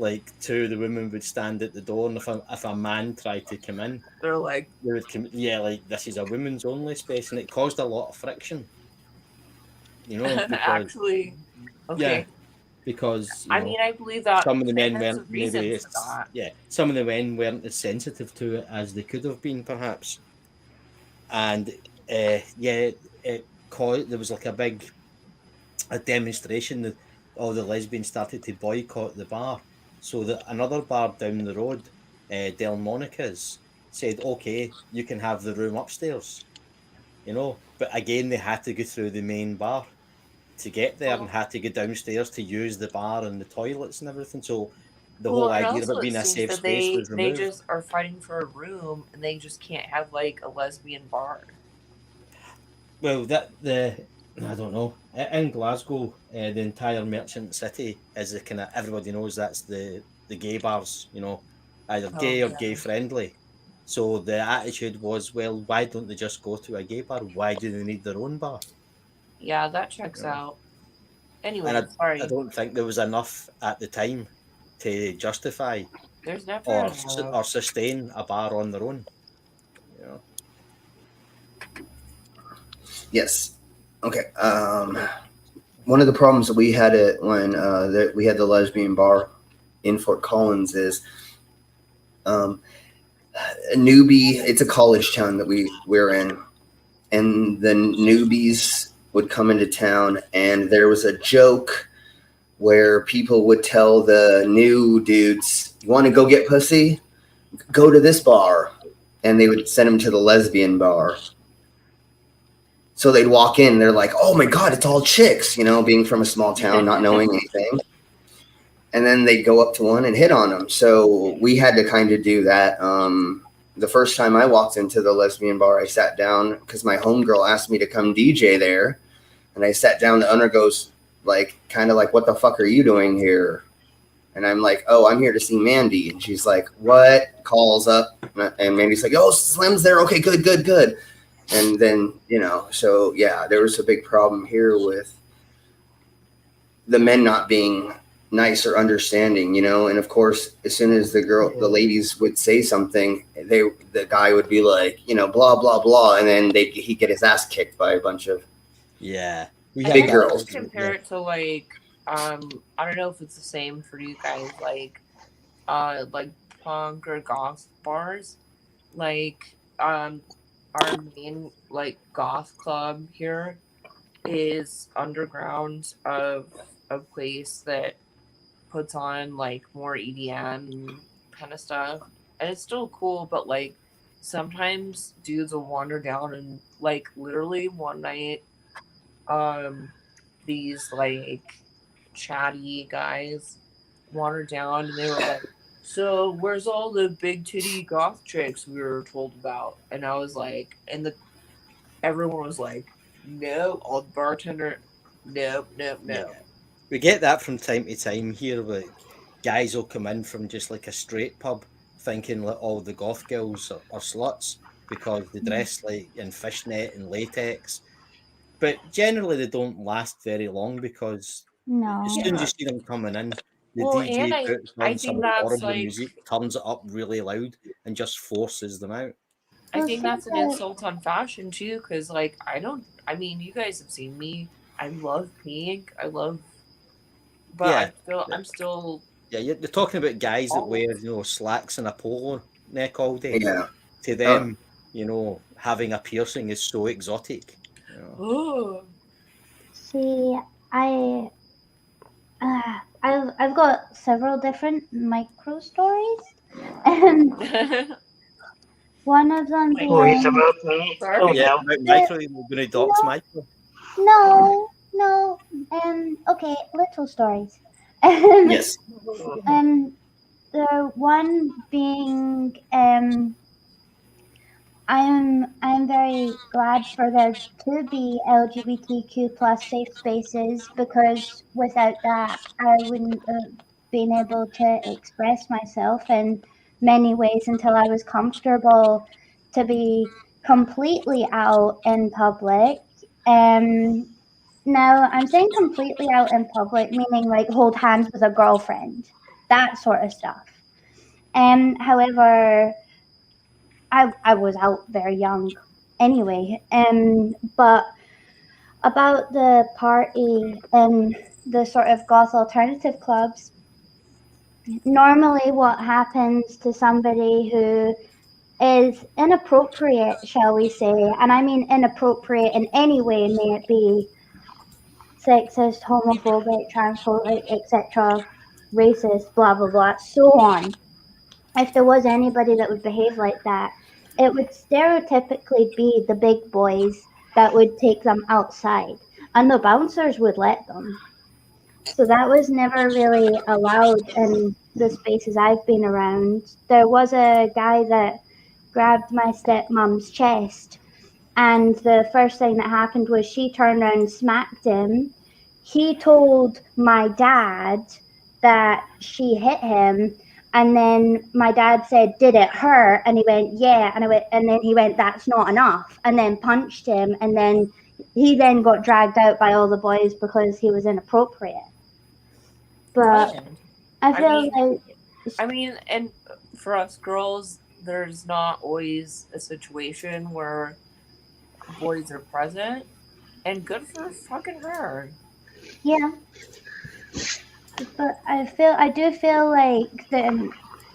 S5: Like, two of the women would stand at the door, and if a man tried to come in,
S4: they're like,
S5: they would come, yeah, like, this is a women's only space, and it caused a lot of friction. You know, because,
S4: actually, okay.
S5: Yeah, because
S4: I mean, I believe that
S5: some of the men
S4: there's a
S5: weren't
S4: reason
S5: maybe,
S4: for that.
S5: yeah, some of the men weren't as sensitive to it as they could have been, perhaps. And yeah, it caused, there was like a demonstration all the lesbians started to boycott the bar. So that another bar down the road, Delmonica's, said, okay, you can have the room upstairs, you know. But again, they had to go through the main bar to get there and had to go downstairs to use the bar and the toilets and everything. So the
S4: Well,
S5: whole
S4: and
S5: idea of
S4: also
S5: it
S4: it
S5: being a
S4: seems
S5: safe
S4: that
S5: space was
S4: they
S5: removed.
S4: just are fighting for a room and they just can't have like a lesbian bar.
S5: Well, I don't know. In Glasgow, the entire merchant city is the kind of, everybody knows that's the gay bars, you know, either gay or gay friendly. So the attitude was, well, why don't they just go to a gay bar? Why do they need their own bar?
S4: Yeah, that checks
S5: Yeah.
S4: out. Anyway,
S5: And
S4: sorry.
S5: I don't think there was enough at the time to justify
S4: There's never
S5: or
S4: enough.
S5: sustain a bar on their own. You know.
S1: Yes. Okay. One of the problems that we had it when we had the lesbian bar in Fort Collins is Newbie. It's a college town that we're in, and the newbies would come into town, and there was a joke where people would tell the new dudes, "You want to go get pussy? Go to this bar," and they would send them to the lesbian bar. So they'd walk in, and they're like, "Oh my god, it's all chicks," you know, being from a small town, not knowing anything. And then they'd go up to one and hit on them. So we had to kind of do that. The first time I walked into the lesbian bar, I sat down because my homegirl asked me to come DJ there. And I sat down. The owner goes, like, kind of like, "What the fuck are you doing here?" And I'm like, "Oh, I'm here to see Mandy." And she's like, "What?" Calls up. And Mandy's like, "Oh, Slim's there. Okay, good, good, good." And then, you know, so yeah, there was a big problem here with the men not being nice or understanding, you know. And of course, as soon as the ladies would say something, the guy would be like, you know, blah blah blah, and then he'd get his ass kicked by a bunch of big girls.
S4: Compare it to like I don't know if it's the same for you guys, like punk or goth bars. Like our main like goth club here is underground of a place that puts on like more EDM kind of stuff, and it's still cool, but like sometimes dudes will wander down and like literally one night these like chatty guys wandered down and they were like, "So where's all the big titty goth chicks we were told about?" And I was like, and everyone was like, "No." All the bartender, nope.
S5: Yeah. We get that from time to time here, but guys will come in from just like a straight pub thinking that all the goth girls are sluts because they dress like in fishnet and latex. But generally they don't last very long because as soon as you see them coming in, the
S4: Well,
S5: DJ
S4: and
S5: puts
S4: I
S5: on some
S4: think that's
S5: horrible
S4: like
S5: music, turns it up really loud, and just forces them out.
S4: I think that's an insult on fashion too, because like I mean, you guys have seen me. I love pink. But I'm still.
S5: Yeah, you're talking about guys that wear, you know, slacks and a polo neck all day.
S1: Yeah.
S5: To them, you know, having a piercing is so exotic. You know?
S4: Oh.
S2: See, I've got several different micro stories, and one of them being.
S6: Oh, it's about me. Oh,
S5: yeah,
S6: no.
S5: about micro, you're going to dox micro.
S2: No. Okay, little stories.
S1: Yes.
S2: The one being, I'm very glad for there to be LGBTQ plus safe spaces, because without that, I wouldn't have been able to express myself in many ways until I was comfortable to be completely out in public. Now, I'm saying completely out in public, meaning like hold hands with a girlfriend, that sort of stuff. However, I was out very young anyway. But about the party and the sort of goth alternative clubs, normally what happens to somebody who is inappropriate, shall we say, and I mean inappropriate in any way may it be, sexist, homophobic, transphobic, etc., racist, blah blah blah, so on. If there was anybody that would behave like that, it would stereotypically be the big boys that would take them outside, and the bouncers would let them. So that was never really allowed in the spaces I've been around. There was a guy that grabbed my stepmom's chest, and the first thing that happened was she turned around and smacked him. He told my dad that she hit him, and then my dad said, "Did it hurt?" And he went, "Yeah." And then he went, "That's not enough," and then punched him, and then he then got dragged out by all the boys because he was inappropriate. But I feel
S4: I mean, and for us girls, there's not always a situation where boys are present, and good for fucking her.
S2: Yeah. But I do feel like that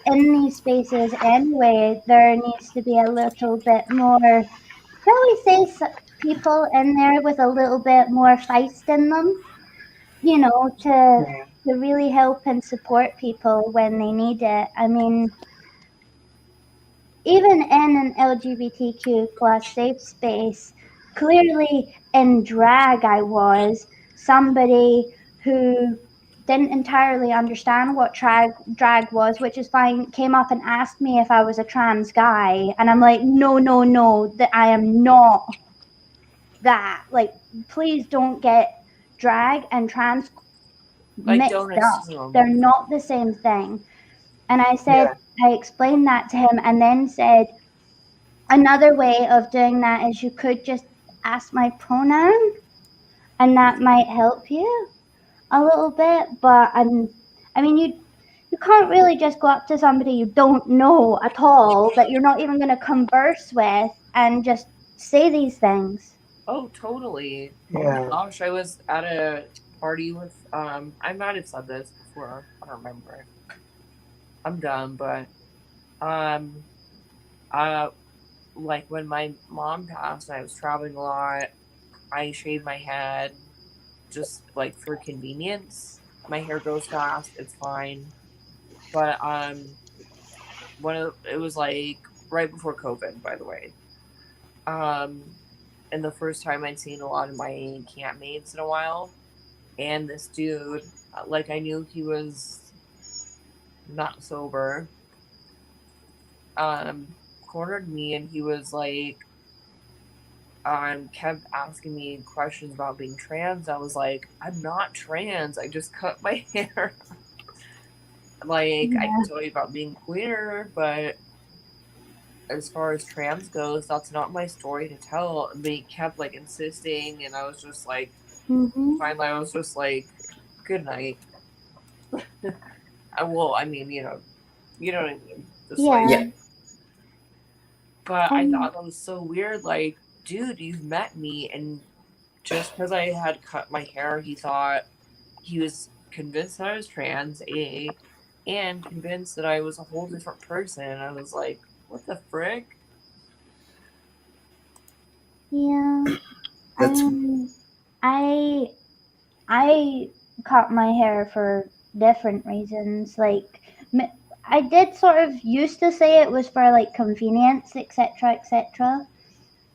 S2: in these spaces anyway, there needs to be a little bit more, shall we say, people in there with a little bit more feist in them, you know, to really help and support people when they need it. I mean, even in an LGBTQ plus safe space, clearly in drag I was somebody who didn't entirely understand what drag was, which is fine, came up and asked me if I was a trans guy. And I'm like, no, that I am not that. Like, please don't get drag and trans mixed
S4: don't
S2: up.
S4: assume.
S2: They're not the same thing. And I said, I explained that to him and then said, another way of doing that is you could just ask my pronoun and that might help you a little bit. But I mean, you can't really just go up to somebody you don't know at all, that you're not even going to converse with, and just say these things.
S4: Oh, totally.
S6: Yeah.
S4: Oh my gosh, I was at a party with I might have said this before. I don't remember. I'm dumb, but like when my mom passed and I was traveling a lot, I shaved my head just like for convenience. My hair grows fast, it's fine. But it was like right before COVID, by the way. And the first time I'd seen a lot of my campmates in a while. And this dude, like I knew he was not sober, cornered me and he was like, kept asking me questions about being trans. I was like, I'm not trans. I just cut my hair. Like, I can tell you about being queer, but as far as trans goes, that's not my story to tell. And they kept like insisting, and I was just like, finally, I was just like, good night. I mean, you know what I mean. Just like, but I thought that was so weird. Like, dude, you've met me, and just because I had cut my hair, he thought he was convinced that I was trans, and convinced that I was a whole different person. I was like, what the frick?
S2: Yeah. I cut my hair for different reasons. Like, I did sort of used to say it was for like convenience, etc., etc.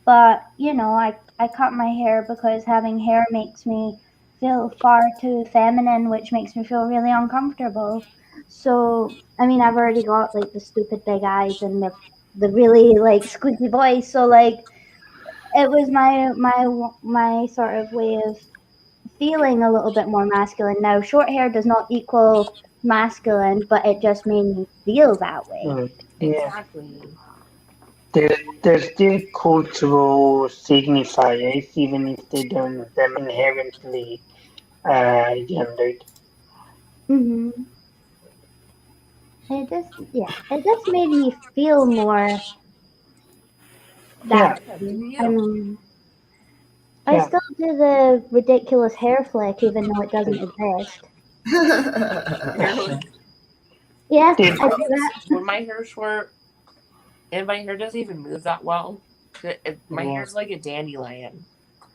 S2: But you know, I cut my hair because having hair makes me feel far too feminine, which makes me feel really uncomfortable. So, I mean, I've already got like the stupid big eyes and the really like squeaky voice. So like, it was my sort of way of feeling a little bit more masculine. Now, short hair does not equal masculine, but it just made me feel that way.
S4: Exactly.
S6: There's still cultural signifiers, even if they don't them inherently gendered.
S2: It just made me feel more that way. I mean, I still do the ridiculous hair flick, even though it doesn't exist. Yeah, I do that.
S4: When my hair's short, and my hair doesn't even move that well. My hair's like a dandelion.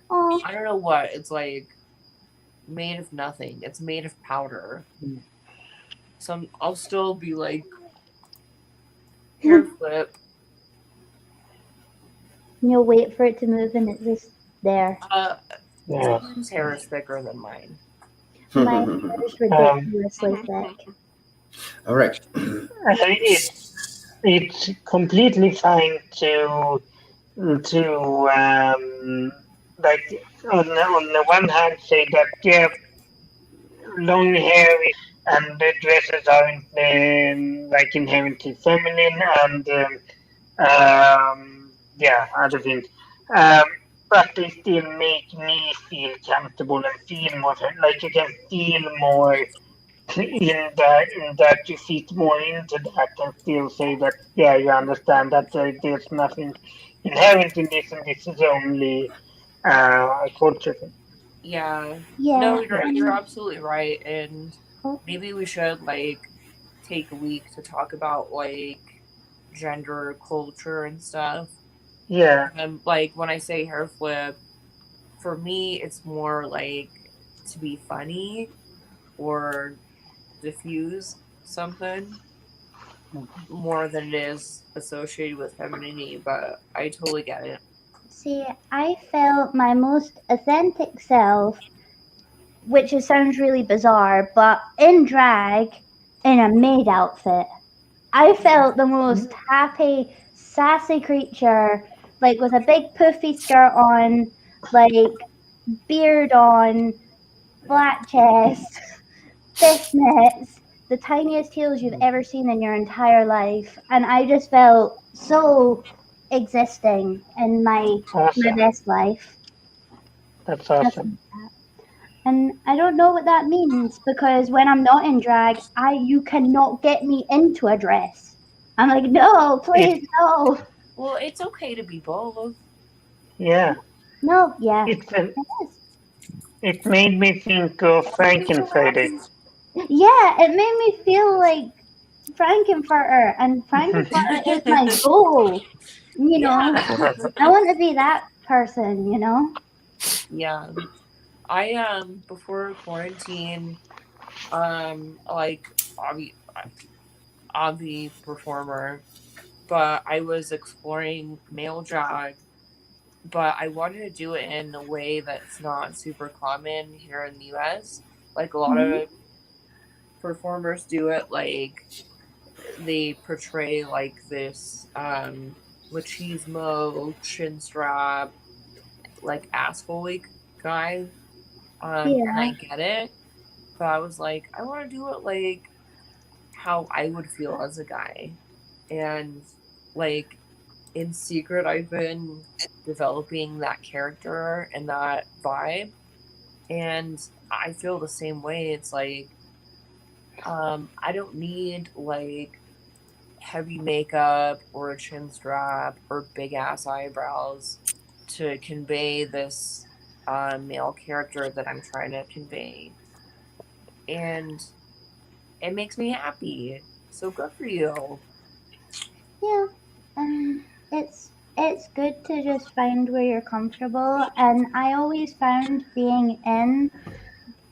S2: Oh.
S4: I don't know what. It's like, made of nothing. It's made of powder. So I'll still be like hair flip.
S2: You'll wait for it to move and it's just there.
S6: Yeah.
S4: Whose hair is thicker than mine?
S2: My hair is ridiculously thick.
S1: All right.
S6: It's completely fine to like on the one hand say that long hair and the dresses aren't like inherently feminine and other things. But they still make me feel comfortable and feel more like you can feel more in that you fit more into that and still say that you understand that there's nothing inherent in this and this is only a culture thing.
S4: Yeah.
S2: Yeah.
S4: No, you're absolutely right, and maybe we should like take a week to talk about like gender culture and stuff.
S6: Yeah.
S4: Like when I say hair flip, for me it's more like to be funny or diffuse something more than it is associated with femininity, but I totally get it.
S2: See, I felt my most authentic self, which sounds really bizarre, but in drag, in a maid outfit. I felt the most happy, sassy creature, like with a big poofy skirt on, like beard on, flat chest, fishnets, the tiniest heels you've ever seen in your entire life. And I just felt so existing in my best life.
S6: That's awesome.
S2: And I don't know what that means because when I'm not in drag, you cannot get me into a dress. I'm like, no, please, no.
S4: Well, it's okay to be both.
S6: Yeah.
S2: No, yeah.
S6: It made me think of Frankenfriday.
S2: Yeah, it made me feel like Frankenfurter, and Frankenfurter is my goal. You know, I want to be that person, you know?
S4: Yeah. I before quarantine, like obvi performer, but I was exploring male drag, but I wanted to do it in a way that's not super common here in the US. Like a lot of performers do it, like they portray like this machismo chin strap like assholey guy. And I get it, but I was like, I want to do it like how I would feel as a guy. And like in secret, I've been developing that character and that vibe. And I feel the same way. It's like, I don't need like heavy makeup or a chin strap or big ass eyebrows to convey this male character that I'm trying to convey. And it makes me happy. So good for you.
S2: Yeah, and it's good to just find where you're comfortable. And I always found being in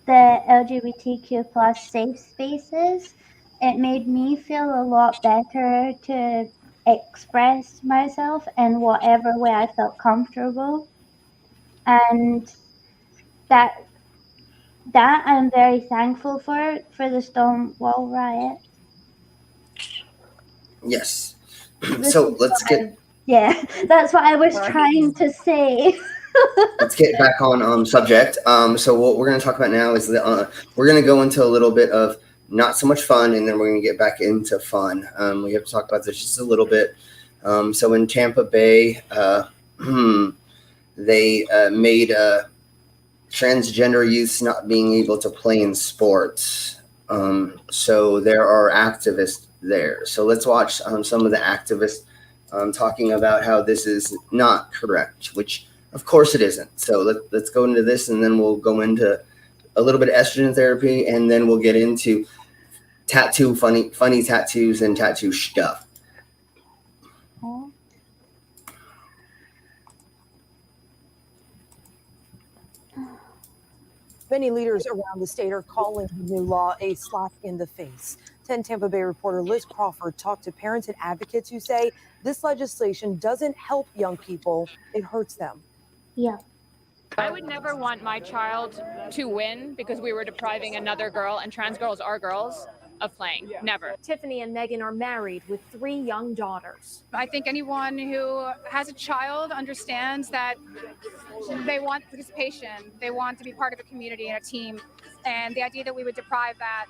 S2: the LGBTQ plus safe spaces, it made me feel a lot better to express myself in whatever way I felt comfortable. And that I'm very thankful for the Stonewall riot.
S1: Yes. So let's get
S2: that's what I was trying to say.
S1: let's get back on subject. So what we're going to talk about now is we're going to go into a little bit of not so much fun, and then we're going to get back into fun. We have to talk about this just a little bit. So in Tampa Bay, they made transgender youths not being able to play in sports. So there are activists there. So let's watch some of the activists talking about how this is not correct, which of course it isn't. So let's go into this, and then we'll go into a little bit of estrogen therapy, and then we'll get into funny tattoos and tattoo stuff.
S12: Many leaders around the state are calling the new law a slap in the face. 10 Tampa Bay reporter Liz Crawford talked to parents and advocates who say this legislation doesn't help young people, it hurts them.
S2: Yeah.
S14: I would never want my child to win because we were depriving another girl, and trans girls are girls, of playing. Never.
S12: Tiffany and Megan are married with 3 young daughters.
S14: I think anyone who has a child understands that they want participation, they want to be part of a community and a team, and the idea that we would deprive that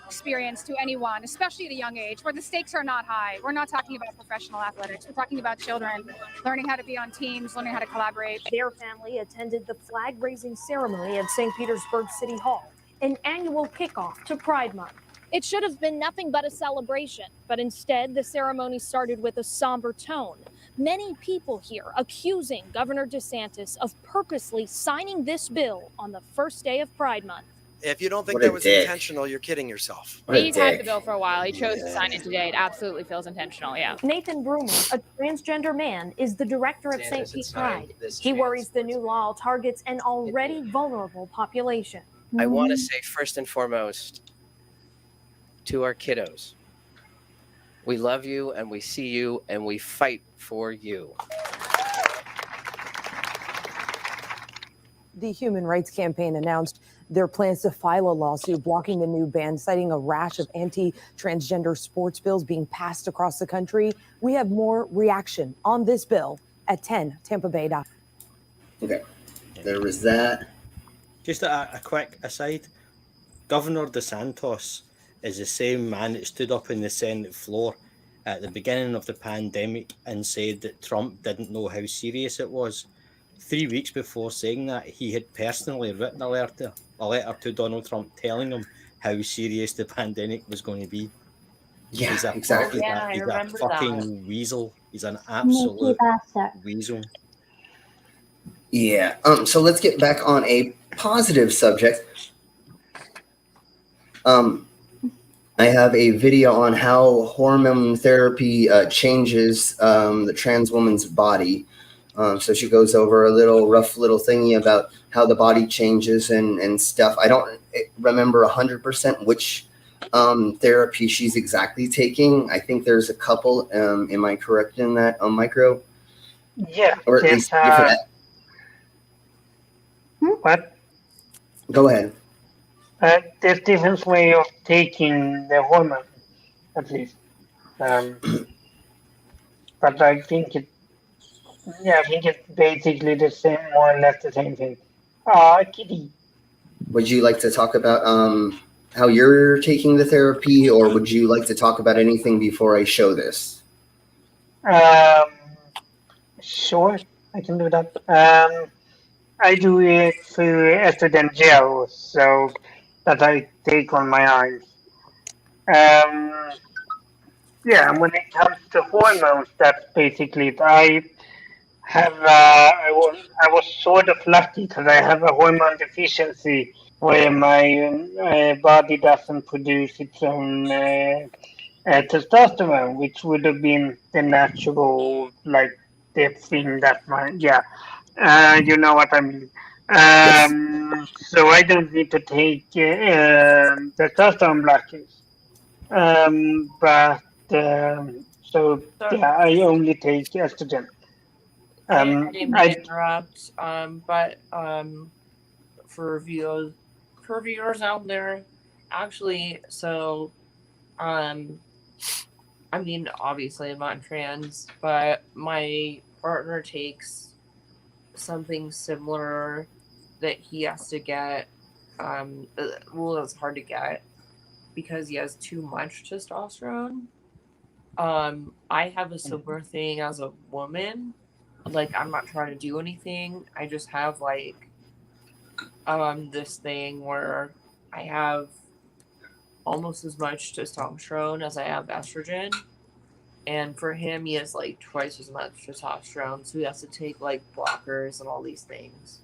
S14: experience to anyone, especially at a young age, where the stakes are not high. We're not talking about professional athletics. We're talking about children learning how to be on teams, learning how to collaborate.
S12: Their family attended the flag-raising ceremony at St. Petersburg City Hall, an annual kickoff to Pride Month.
S15: It should have been nothing but a celebration, but instead the ceremony started with a somber tone. Many people here accusing Governor DeSantis of purposely signing this bill on the first day of Pride Month.
S16: If you don't think
S1: What a
S16: that was
S1: dick.
S16: intentional, you're kidding yourself.
S1: What a
S14: He's had the
S1: dick.
S14: bill for a while. He chose to sign it today. It absolutely feels intentional, yeah.
S12: Nathan Broomer, a transgender man, is the director of St. Pete Pride. He worries the new law targets an already vulnerable population.
S17: I want to say first and foremost to our kiddos, we love you and we see you and we fight for you.
S12: The Human Rights Campaign announced their plans to file a lawsuit blocking the new ban, citing a rash of anti-transgender sports bills being passed across the country. We have more reaction on this bill at 10 Tampa Bay.
S1: Okay, there was that.
S5: Just a quick aside. Governor DeSantis is the same man that stood up in the Senate floor at the beginning of the pandemic and said that Trump didn't know how serious it was. 3 weeks before saying that, he had personally written a letter to Donald Trump telling him how serious the pandemic was going to be.
S1: Yeah,
S5: He's a
S1: exactly.
S5: He's a fucking weasel. He's an
S2: Sneaky
S5: absolute
S2: bastard.
S5: weasel.
S1: Yeah. So let's get back on a positive subject. I have a video on how hormone therapy changes the trans woman's body. So she goes over a rough little thingy about how the body changes and stuff. I don't remember 100% which therapy she's exactly taking. I think there's a couple. Am I correct in that, Micro?
S6: Yeah,
S1: Or at
S6: there's
S1: least different.
S6: what?
S1: Go ahead.
S6: There's different way of taking the hormone, at least. But I think I think it's basically the same, more or less the same thing. Kitty.
S1: Would you like to talk about how you're taking the therapy, or would you like to talk about anything before I show this?
S6: Sure, I can do that. I do it through estrogen gel, so that I take on my eyes. Yeah, when it comes to hormones, that's basically it. I was sort of lucky because I have a hormone deficiency where my body doesn't produce its own testosterone, which would have been the natural, like, the thing that you know what I mean. So I don't need to take testosterone blockers. So yeah, I only take estrogen.
S4: I didn't mean to interrupt, but for viewers out there, actually, so I mean, obviously I'm not trans, but my partner takes something similar that he has to get. Well, it's hard to get because he has too much testosterone. I have a similar thing as a woman. Like, I'm not trying to do anything. I just have like this thing where I have almost as much testosterone as I have estrogen. And for him, he has like twice as much testosterone, so he has to take like blockers and all these things.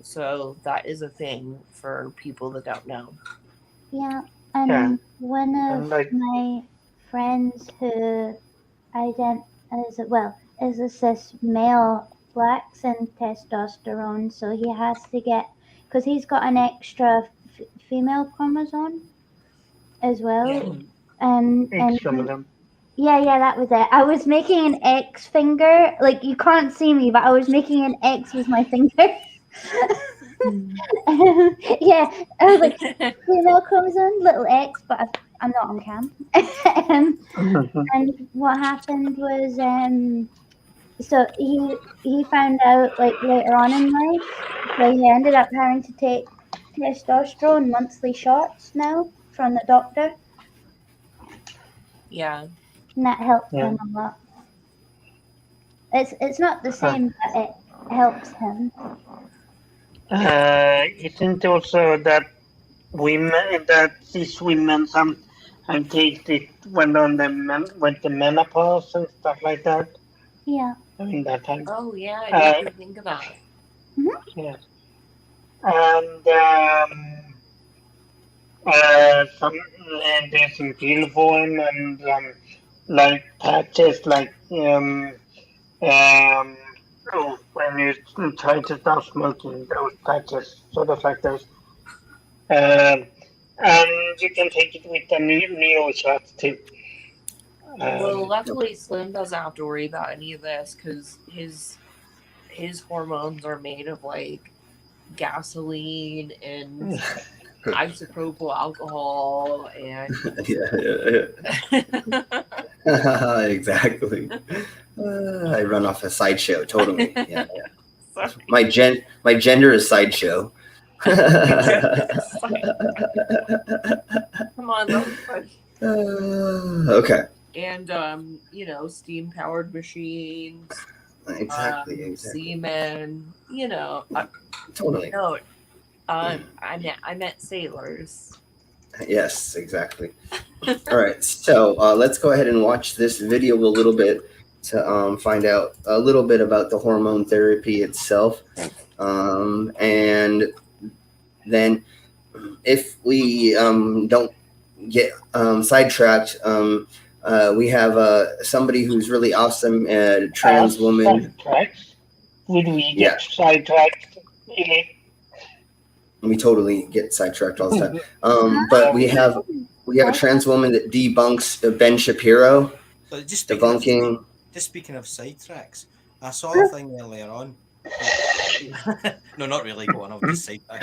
S4: So that is a thing for people that don't know.
S2: Yeah,
S6: Yeah.
S2: one of my friends who is a cis male lacks in testosterone, so he has to get because he's got an extra female chromosome as well. And
S6: Some of them.
S2: yeah, that was it. I was making an X finger. Like, you can't see me, but I was making an X with my finger. Yeah, I was like, female chromosome, little X, but I'm not on cam. And what happened was, so he found out like later on in life, so he ended up having to take testosterone monthly shots now from the doctor.
S4: Yeah.
S2: And that helped
S6: Yeah.
S2: him a lot. It's not the same, but it helps him.
S6: Isn't also that these women sometimes take it when with the menopause and stuff like that?
S2: Yeah.
S6: I mean that time.
S4: Oh yeah, I didn't even think of that.
S6: Yeah. And there's some pill form and like patches like when you try to stop smoking, those patches, sort of like those. And you can take it with the neo shots too.
S4: Well, luckily Slim doesn't have to worry about any of this because his hormones are made of like gasoline and isopropyl alcohol and
S1: Exactly. I run off a sideshow totally. Yeah. My gender is sideshow.
S4: Come on, that was fun.
S1: Okay.
S4: And steam powered machines.
S1: Exactly.
S4: Seamen.
S1: Totally.
S4: No, I meant sailors.
S1: Yes, exactly. All right, so let's go ahead and watch this video a little bit to find out a little bit about the hormone therapy itself. And then if we don't get sidetracked, we have somebody who's really awesome, a trans woman.
S6: Would we get sidetracked?
S1: We totally get sidetracked all the time. But we have a trans woman that debunks Ben Shapiro.
S5: So just
S1: debunking.
S5: Speaking of sidetracks, I saw a thing earlier on. No, not really. Go on, I'll just say that.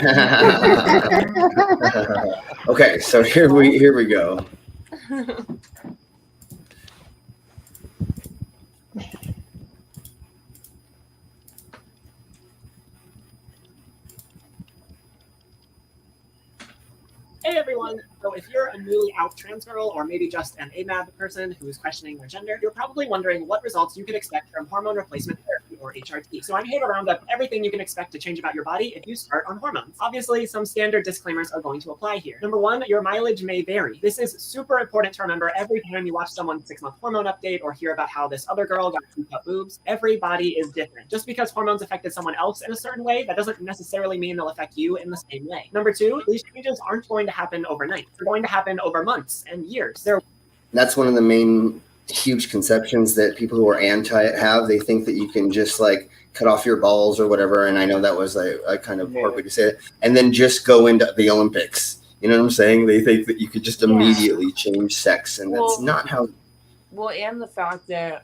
S1: Okay, so here we go.
S18: Hey everyone! So if you're a newly out trans girl or maybe just an AMAB person who's questioning their gender, you're probably wondering what results you could expect from hormone replacement therapy or HRT. So I'm here to round up everything you can expect to change about your body if you start on hormones. Obviously, some standard disclaimers are going to apply here. Number one, your mileage may vary. This is super important to remember every time you watch someone's 6-month hormone update or hear about how this other girl got 2-cut boobs. Every body is different. Just because hormones affected someone else in a certain way, that doesn't necessarily mean they'll affect you in the same way. Number two, these changes aren't going to happen overnight. They're going to happen over months and years.
S1: That's one of the main huge conceptions that people who are anti it have. They think that you can just like cut off your balls or whatever. And I know that was a kind of hard way to say it. And then just go into the Olympics. You know what I'm saying? They think that you could just immediately change sex, and that's not how.
S4: Well, and the fact that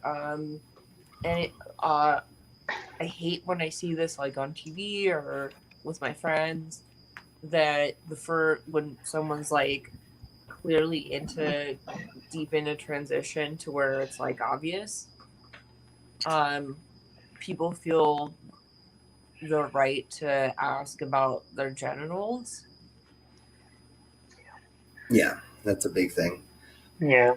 S4: I hate when I see this like on TV or with my friends, that when someone's like clearly deep into transition to where it's like obvious, people feel the right to ask about their genitals.
S1: Yeah, that's a big thing.
S6: Yeah.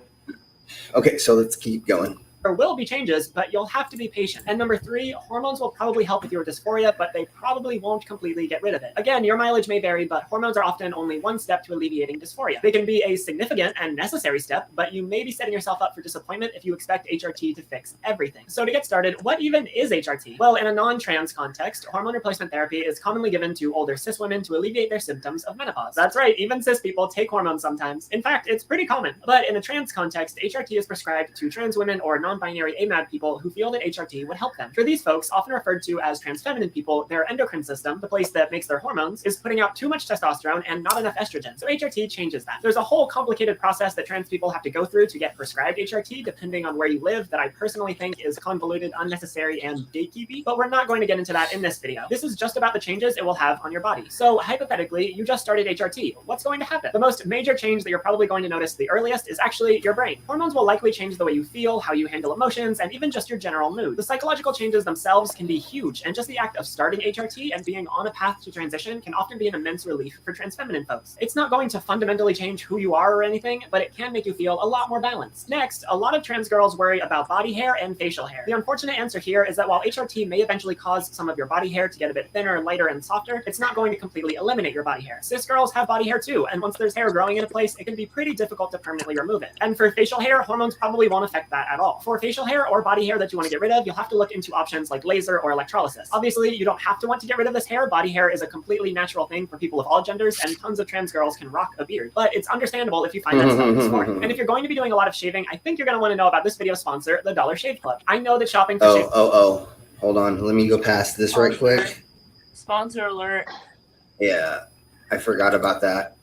S1: Okay, so let's keep going.
S18: There will be changes, but you'll have to be patient. And number three, hormones will probably help with your dysphoria, but they probably won't completely get rid of it. Again, your mileage may vary, but hormones are often only one step to alleviating dysphoria. They can be a significant and necessary step, but you may be setting yourself up for disappointment if you expect HRT to fix everything. So to get started, what even is HRT? Well, in a non-trans context, hormone replacement therapy is commonly given to older cis women to alleviate their symptoms of menopause. That's right, even cis people take hormones sometimes. In fact, it's pretty common. But in a trans context, HRT is prescribed to trans women or non non-binary AMAB people who feel that HRT would help them. For these folks, often referred to as trans feminine people, their endocrine system, the place that makes their hormones, is putting out too much testosterone and not enough estrogen. So HRT changes that. There's a whole complicated process that trans people have to go through to get prescribed HRT, depending on where you live, that I personally think is convoluted, unnecessary, and gatekeepy. But we're not going to get into that in this video. This is just about the changes it will have on your body. So hypothetically, you just started HRT. What's going to happen? The most major change that you're probably going to notice the earliest is actually your brain. Hormones will likely change the way you feel, how you handle emotions, and even just your general mood. The psychological changes themselves can be huge, and just the act of starting HRT and being on a path to transition can often be an immense relief for trans feminine folks. It's not going to fundamentally change who you are or anything, but it can make you feel a lot more balanced. Next, a lot of trans girls worry about body hair and facial hair. The unfortunate answer here is that while HRT may eventually cause some of your body hair to get a bit thinner, lighter, and softer, it's not going to completely eliminate your body hair. Cis girls have body hair too, and once there's hair growing in a place, it can be pretty difficult to permanently remove it. And for facial hair, hormones probably won't affect that at all. For facial hair or body hair that you want to get rid of, you'll have to look into options like laser or electrolysis. Obviously, you don't have to want to get rid of this hair. Body hair is a completely natural thing for people of all genders, and tons of trans girls can rock a beard. But it's understandable if you find that stuff useful. And if you're going to be doing a lot of shaving, I think you're going to want to know about this video sponsor, the Dollar Shave Club. I know that shopping for shaving...
S1: Hold on. Let me go past this right quick.
S4: Sponsor alert.
S1: Yeah, I forgot about that.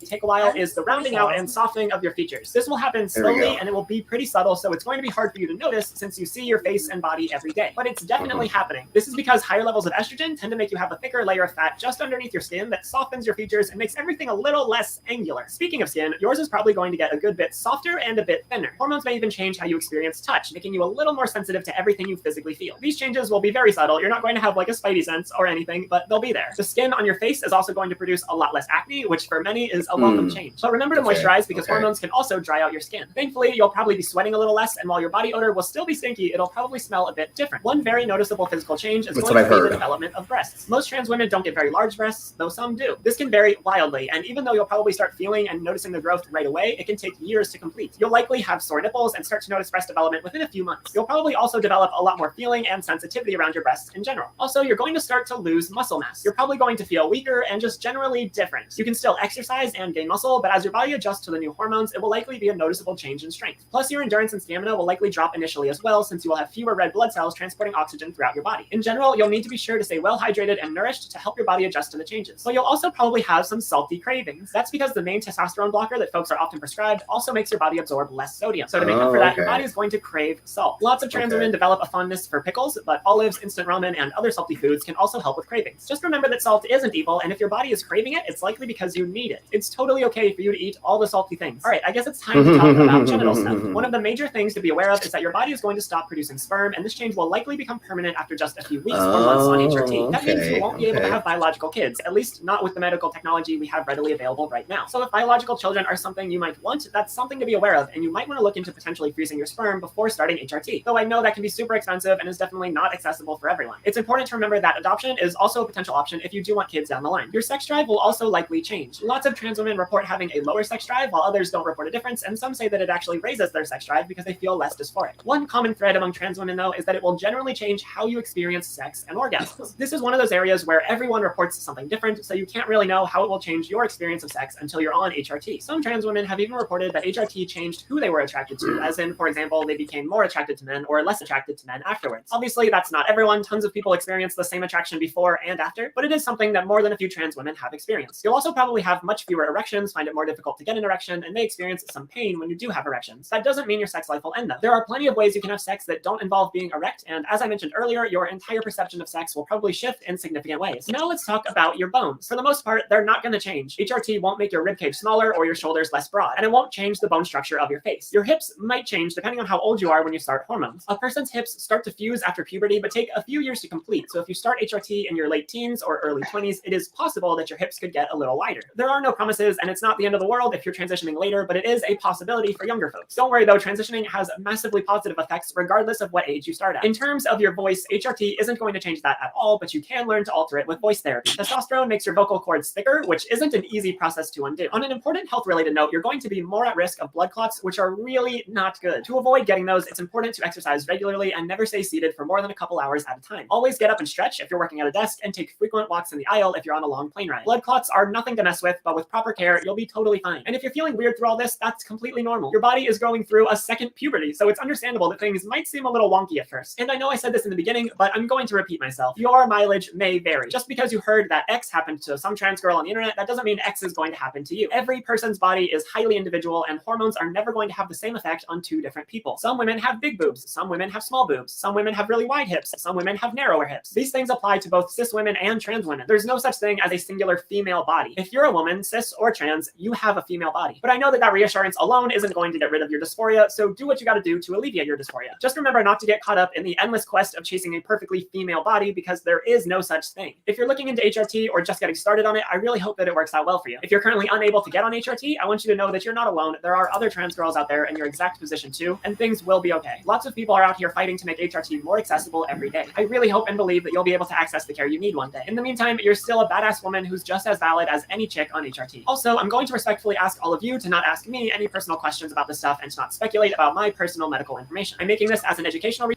S18: Take a while is the rounding out and softening of your features. This will happen slowly and it will be pretty subtle, so it's going to be hard for you to notice since you see your face and body every day. But it's definitely happening. This is because higher levels of estrogen tend to make you have a thicker layer of fat just underneath your skin that softens your features and makes everything a little less angular. Speaking of skin, yours is probably going to get a good bit softer and a bit thinner. Hormones may even change how you experience touch, making you a little more sensitive to everything you physically feel. These changes will be very subtle. You're not going to have like a spidey sense or anything, but they'll be there. The skin on your face is also going to produce a lot less acne, which for many is a welcome change. But remember to moisturize because hormones can also dry out your skin. Thankfully, you'll probably be sweating a little less, and while your body odor will still be stinky, it'll probably smell a bit different. One very noticeable physical change is going to be the development of breasts. Most trans women don't get very large breasts, though some do. This can vary wildly, and even though you'll probably start feeling and noticing the growth right away, it can take years to complete. You'll likely have sore nipples and start to notice breast development within a few months. You'll probably also develop a lot more feeling and sensitivity around your breasts in general. Also, you're going to start to lose muscle mass. You're probably going to feel weaker and just generally different. You can still exercise and gain muscle, but as your body adjusts to the new hormones, it will likely be a noticeable change in strength. Plus, your endurance and stamina will likely drop initially as well, since you will have fewer red blood cells transporting oxygen throughout your body. In general, you'll need to be sure to stay well hydrated and nourished to help your body adjust to the changes. So you'll also probably have some salty cravings. That's because the main testosterone blocker that folks are often prescribed also makes your body absorb less sodium. So to make up for that, your body is going to crave salt. Lots of trans women develop a fondness for pickles, but olives, instant ramen, and other salty foods can also help with cravings. Just remember that salt isn't evil, and if your body is craving it, it's likely because you need it. It's totally okay for you to eat all the salty things. All right, I guess it's time to talk about genital stuff. One of the major things to be aware of is that your body is going to stop producing sperm, and this change will likely become permanent after just a few weeks or months on HRT. That means you won't be able to have biological kids, at least not with the medical technology we have readily available right now. So if biological children are something you might want, that's something to be aware of, and you might want to look into potentially freezing your sperm before starting HRT. Though I know that can be super expensive and is definitely not accessible for everyone. It's important to remember that adoption is also a potential option if you do want kids down the line. Your sex drive will also likely change. Lots of trans women report having a lower sex drive, while others don't report a difference, and some say that it actually raises their sex drive because they feel less dysphoric. One common thread among trans women, though, is that it will generally change how you experience sex and orgasms. This is one of those areas where everyone reports something different, so you can't really know how it will change your experience of sex until you're on HRT. Some trans women have even reported that HRT changed who they were attracted to, as in, for example, they became more attracted to men or less attracted to men afterwards. Obviously, that's not everyone. Tons of people experience the same attraction before and after, but it is something that more than a few trans women have experienced. You'll also probably have much fewer erections, find it more difficult to get an erection, and may experience some pain when you do have erections. That doesn't mean your sex life will end, though. There are plenty of ways you can have sex that don't involve being erect, and as I mentioned earlier, your entire perception of sex will probably shift in significant ways. Now let's talk about your bones. For the most part, they're not going to change. HRT won't make your ribcage smaller or your shoulders less broad, and it won't change the bone structure of your face. Your hips might change depending on how old you are when you start hormones. A person's hips start to fuse after puberty, but take a few years to complete. So if you start HRT in your late teens or early 20s, it is possible that your hips could get a little wider. There are no promises, and it's not the end of the world if you're transitioning later, but it is a possibility for younger folks. Don't worry though, transitioning has massively positive effects regardless of what age you start at. In terms of your voice, HRT isn't going to change that at all, but you can learn to alter it with voice therapy. Testosterone makes your vocal cords thicker, which isn't an easy process to undo. On an important health-related note, you're going to be more at risk of blood clots, which are really not good. To avoid getting those, it's important to exercise regularly and never stay seated for more than a couple hours at a time. Always get up and stretch if you're working at a desk, and take frequent walks in the aisle if you're on a long plane ride. Blood clots are nothing to mess with, but with proper proper care, you'll be totally fine. And if you're feeling weird through all this, that's completely normal. Your body is going through a second puberty, so it's understandable that things might seem a little wonky at first. And I know I said this in the beginning, but I'm going to repeat myself. Your mileage may vary. Just because you heard that X happened to some trans girl on the internet, that doesn't mean X is going to happen to you. Every person's body is highly individual, and hormones are never going to have the same effect on two different people. Some women have big boobs, some women have small boobs, some women have really wide hips, some women have narrower hips. These things apply to both cis women and trans women. There's no such thing as a singular female body. If you're a woman, cis or trans, you have a female body. But I know that that reassurance alone isn't going to get rid of your dysphoria, so do what you gotta do to alleviate your dysphoria. Just remember not to get caught up in the endless quest of chasing a perfectly female body, because there is no such thing. If you're looking into HRT or just getting started on it, I really hope that it works out well for you. If you're currently unable to get on HRT, I want you to know that you're not alone. There are other trans girls out there in your exact position too, and things will be okay. Lots of people are out here fighting to make HRT more accessible every day. I really hope and believe that you'll be able to access the care you need one day. In the meantime, you're still a badass woman who's just as valid as any chick on HRT. Also, I'm going to respectfully ask all of you to not ask me any personal questions about this stuff and to not speculate about my personal medical information. I'm making this as an educational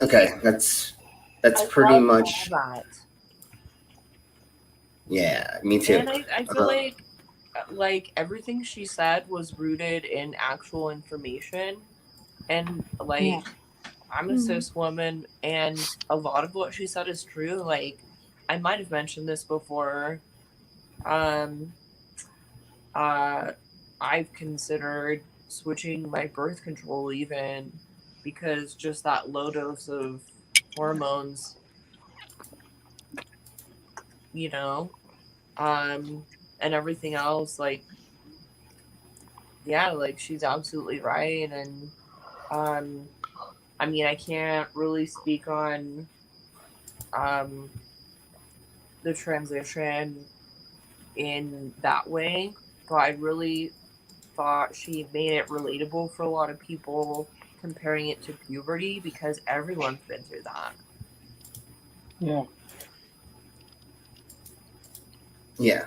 S1: Okay, that's pretty much.
S4: That.
S1: Yeah, me too.
S4: And I feel like everything she said was rooted in actual information, and like I'm a cis woman, and a lot of what she said is true. Like I might have mentioned this before. I've considered switching my birth control even because just that low dose of hormones, you know, and everything else, like, yeah, like she's absolutely right. And I mean, I can't really speak on the transition in that way, but I really thought she made it relatable for a lot of people, comparing it to puberty, because everyone's been through that.
S6: Yeah.
S1: Yeah.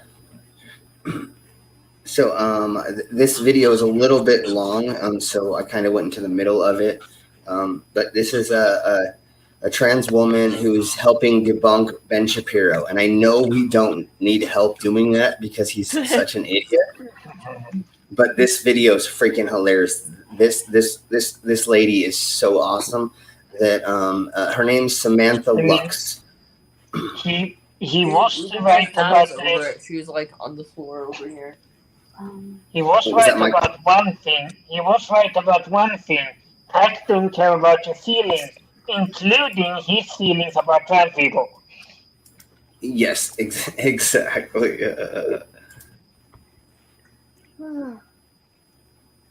S1: So this video is a little bit long, so I kind of went into the middle of it. But this is a trans woman who's helping debunk Ben Shapiro, and I know we don't need help doing that because he's such an idiot. But this video is freaking hilarious. This lady is so awesome that her name's Samantha Lux.
S6: He was right about this.
S4: She's like on the floor over here.
S6: He was right about one thing. He was right about one thing. Tatts don't care about your feelings, including his feelings about trans people.
S1: Yes, exactly.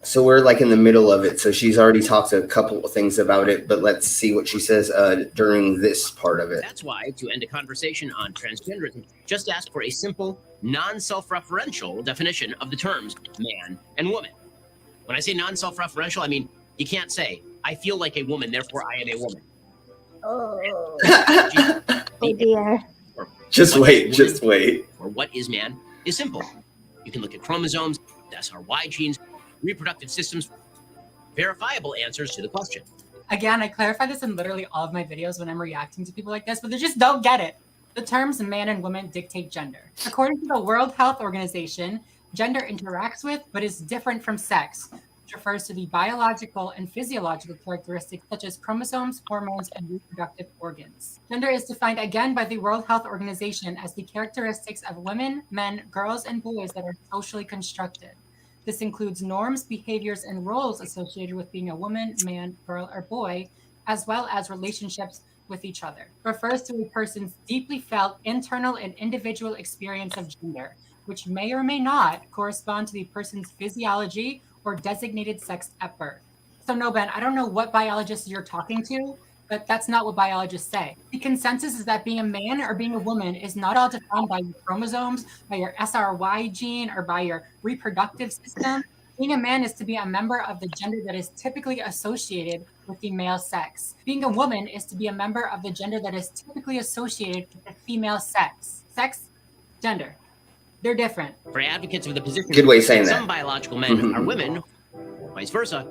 S1: So we're like in the middle of it. So she's already talked a couple of things about it, but let's see what she says during this part of it.
S3: That's why, to end a conversation on transgenderism, just ask for a simple, non-self-referential definition of the terms man and woman. When I say non-self-referential, I mean you can't say, I feel like a woman, therefore I am a woman.
S2: Oh, oh dear.
S1: Just wait.
S3: Or what is man is simple. You can look at chromosomes, SRY genes, reproductive systems, verifiable answers to the question.
S19: Again, I clarify this in literally all of my videos when I'm reacting to people like this, but they just don't get it. The terms man and woman dictate gender. According to the World Health Organization, gender interacts with but is different from sex, which refers to the biological and physiological characteristics such as chromosomes, hormones, and reproductive organs. Gender is defined again by the World Health Organization as the characteristics of women, men, girls, and boys that are socially constructed. This includes norms, behaviors, and roles associated with being a woman, man, girl, or boy, as well as relationships with each other. Refers to a person's deeply felt internal and individual experience of gender, which may or may not correspond to the person's physiology or designated sex at birth. So no, Ben, I don't know what biologists you're talking to, but that's not what biologists say. The consensus is that being a man or being a woman is not all defined by your chromosomes, by your SRY gene, or by your reproductive system. Being a man is to be a member of the gender that is typically associated with the male sex. Being a woman is to be a member of the gender that is typically associated with the female sex. Sex, gender. They're different.
S3: For advocates of the position,
S1: Good way of saying that.
S3: Some biological men are women, or vice versa.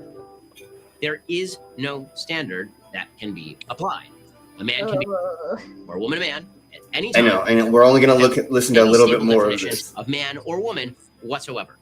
S3: There is no standard that can be applied. A man can be, or a woman a man, at any
S1: I
S3: time.
S1: know, and we're only going to listen to a
S3: Any
S1: little bit
S3: stable
S1: more of
S3: definition
S1: this.
S3: of man or woman whatsoever.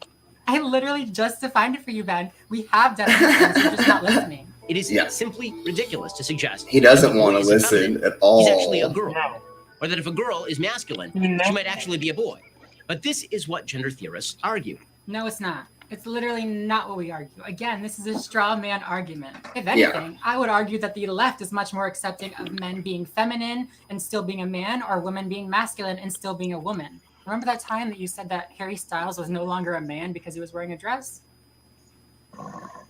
S19: I literally just defined it for you, Ben. We have definitions. You're just not listening.
S3: It is
S1: Yeah.
S3: simply ridiculous to suggest
S1: He
S3: that if
S1: doesn't
S3: a boy
S1: want to
S3: is
S1: listen
S3: effeminate,
S1: at all.
S3: he's actually a girl.
S6: No.
S3: Or that if a girl is masculine, she might actually be a boy. But this is what gender theorists argue.
S19: No, it's not. It's literally not what we argue. Again, this is a straw man argument. If
S1: Yeah.
S19: anything, I would argue that the left is much more accepting of men being feminine and still being a man, or women being masculine and still being a woman. Remember that time that you said that Harry Styles was no longer a man because he was wearing a dress?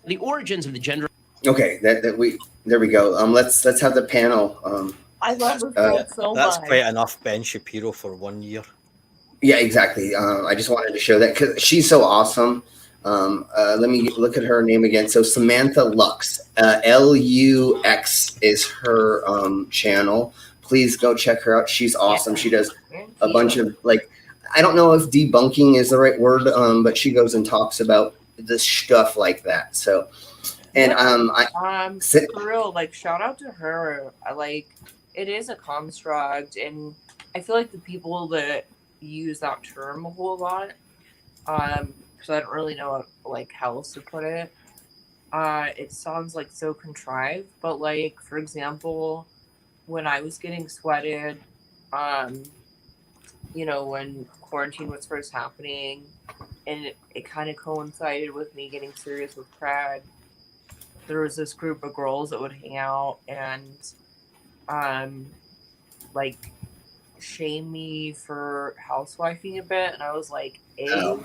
S3: The origins of the gender.
S1: Okay, there we go. Let's have the panel.
S4: I love this girl so
S5: That's
S4: much.
S5: quite enough Ben Shapiro for 1 year.
S1: Yeah, exactly. I just wanted to show that because she's so awesome. Let me look at her name again. So Samantha Lux, Lux is her channel. Please go check her out. She's awesome. She does a bunch of I don't know if debunking is the right word, but she goes and talks about this stuff like that. So, and
S4: for real, shout out to her. It is a construct, and I feel like the people that use that term a whole lot, because I don't really know how else to put it. It sounds so contrived, but for example, when I was getting sweated, when quarantine was first happening, and it kind of coincided with me getting serious with Craig, there was this group of girls that would hang out and shame me for housewifing a bit, and I was like, I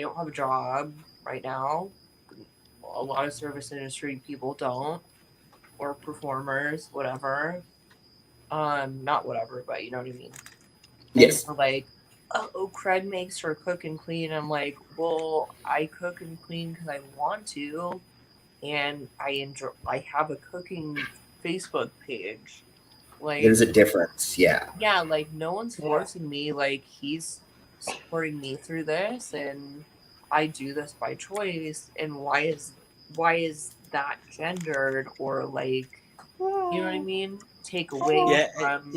S4: don't have a job right now. A lot of service industry people don't, or performers, whatever. Not whatever, but you know what I mean.
S1: Yes.
S4: And they're oh, Craig makes her cook and clean. I'm like, well, I cook and clean because I want to, and I have a cooking Facebook page.
S1: There's a difference. Yeah.
S4: Yeah, no one's forcing me. He's supporting me through this, and I do this by choice. And why is that gendered, or you know what I mean? Take away from.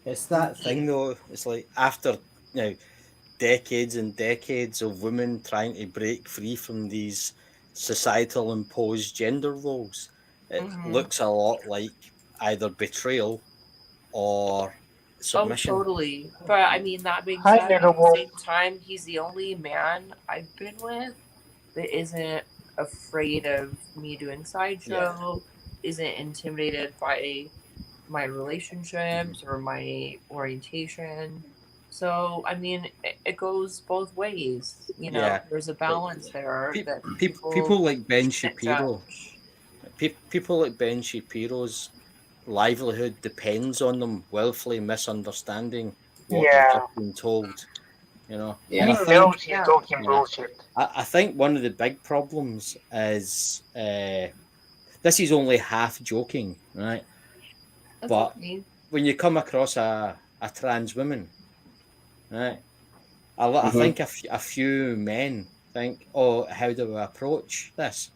S5: It's that thing though. It's after decades and decades of women trying to break free from these societal imposed gender roles, it looks a lot like either betrayal or submission.
S4: Oh, totally. But I mean, that being said, at the same time, he's the only man I've been with that isn't afraid of me doing sideshow, isn't intimidated by my relationships or my orientation. So, I mean, it goes both ways. There's a balance there. That
S5: People like Ben
S4: can't
S5: Shapiro.
S4: judge.
S5: People like Ben Shapiro's livelihood depends on them willfully misunderstanding what they've just been told. And
S6: He knows he's talking bullshit.
S5: I think one of the big problems is this is only half joking, right? But when you come across a trans woman, right, I think a few men think, oh, how do I approach this?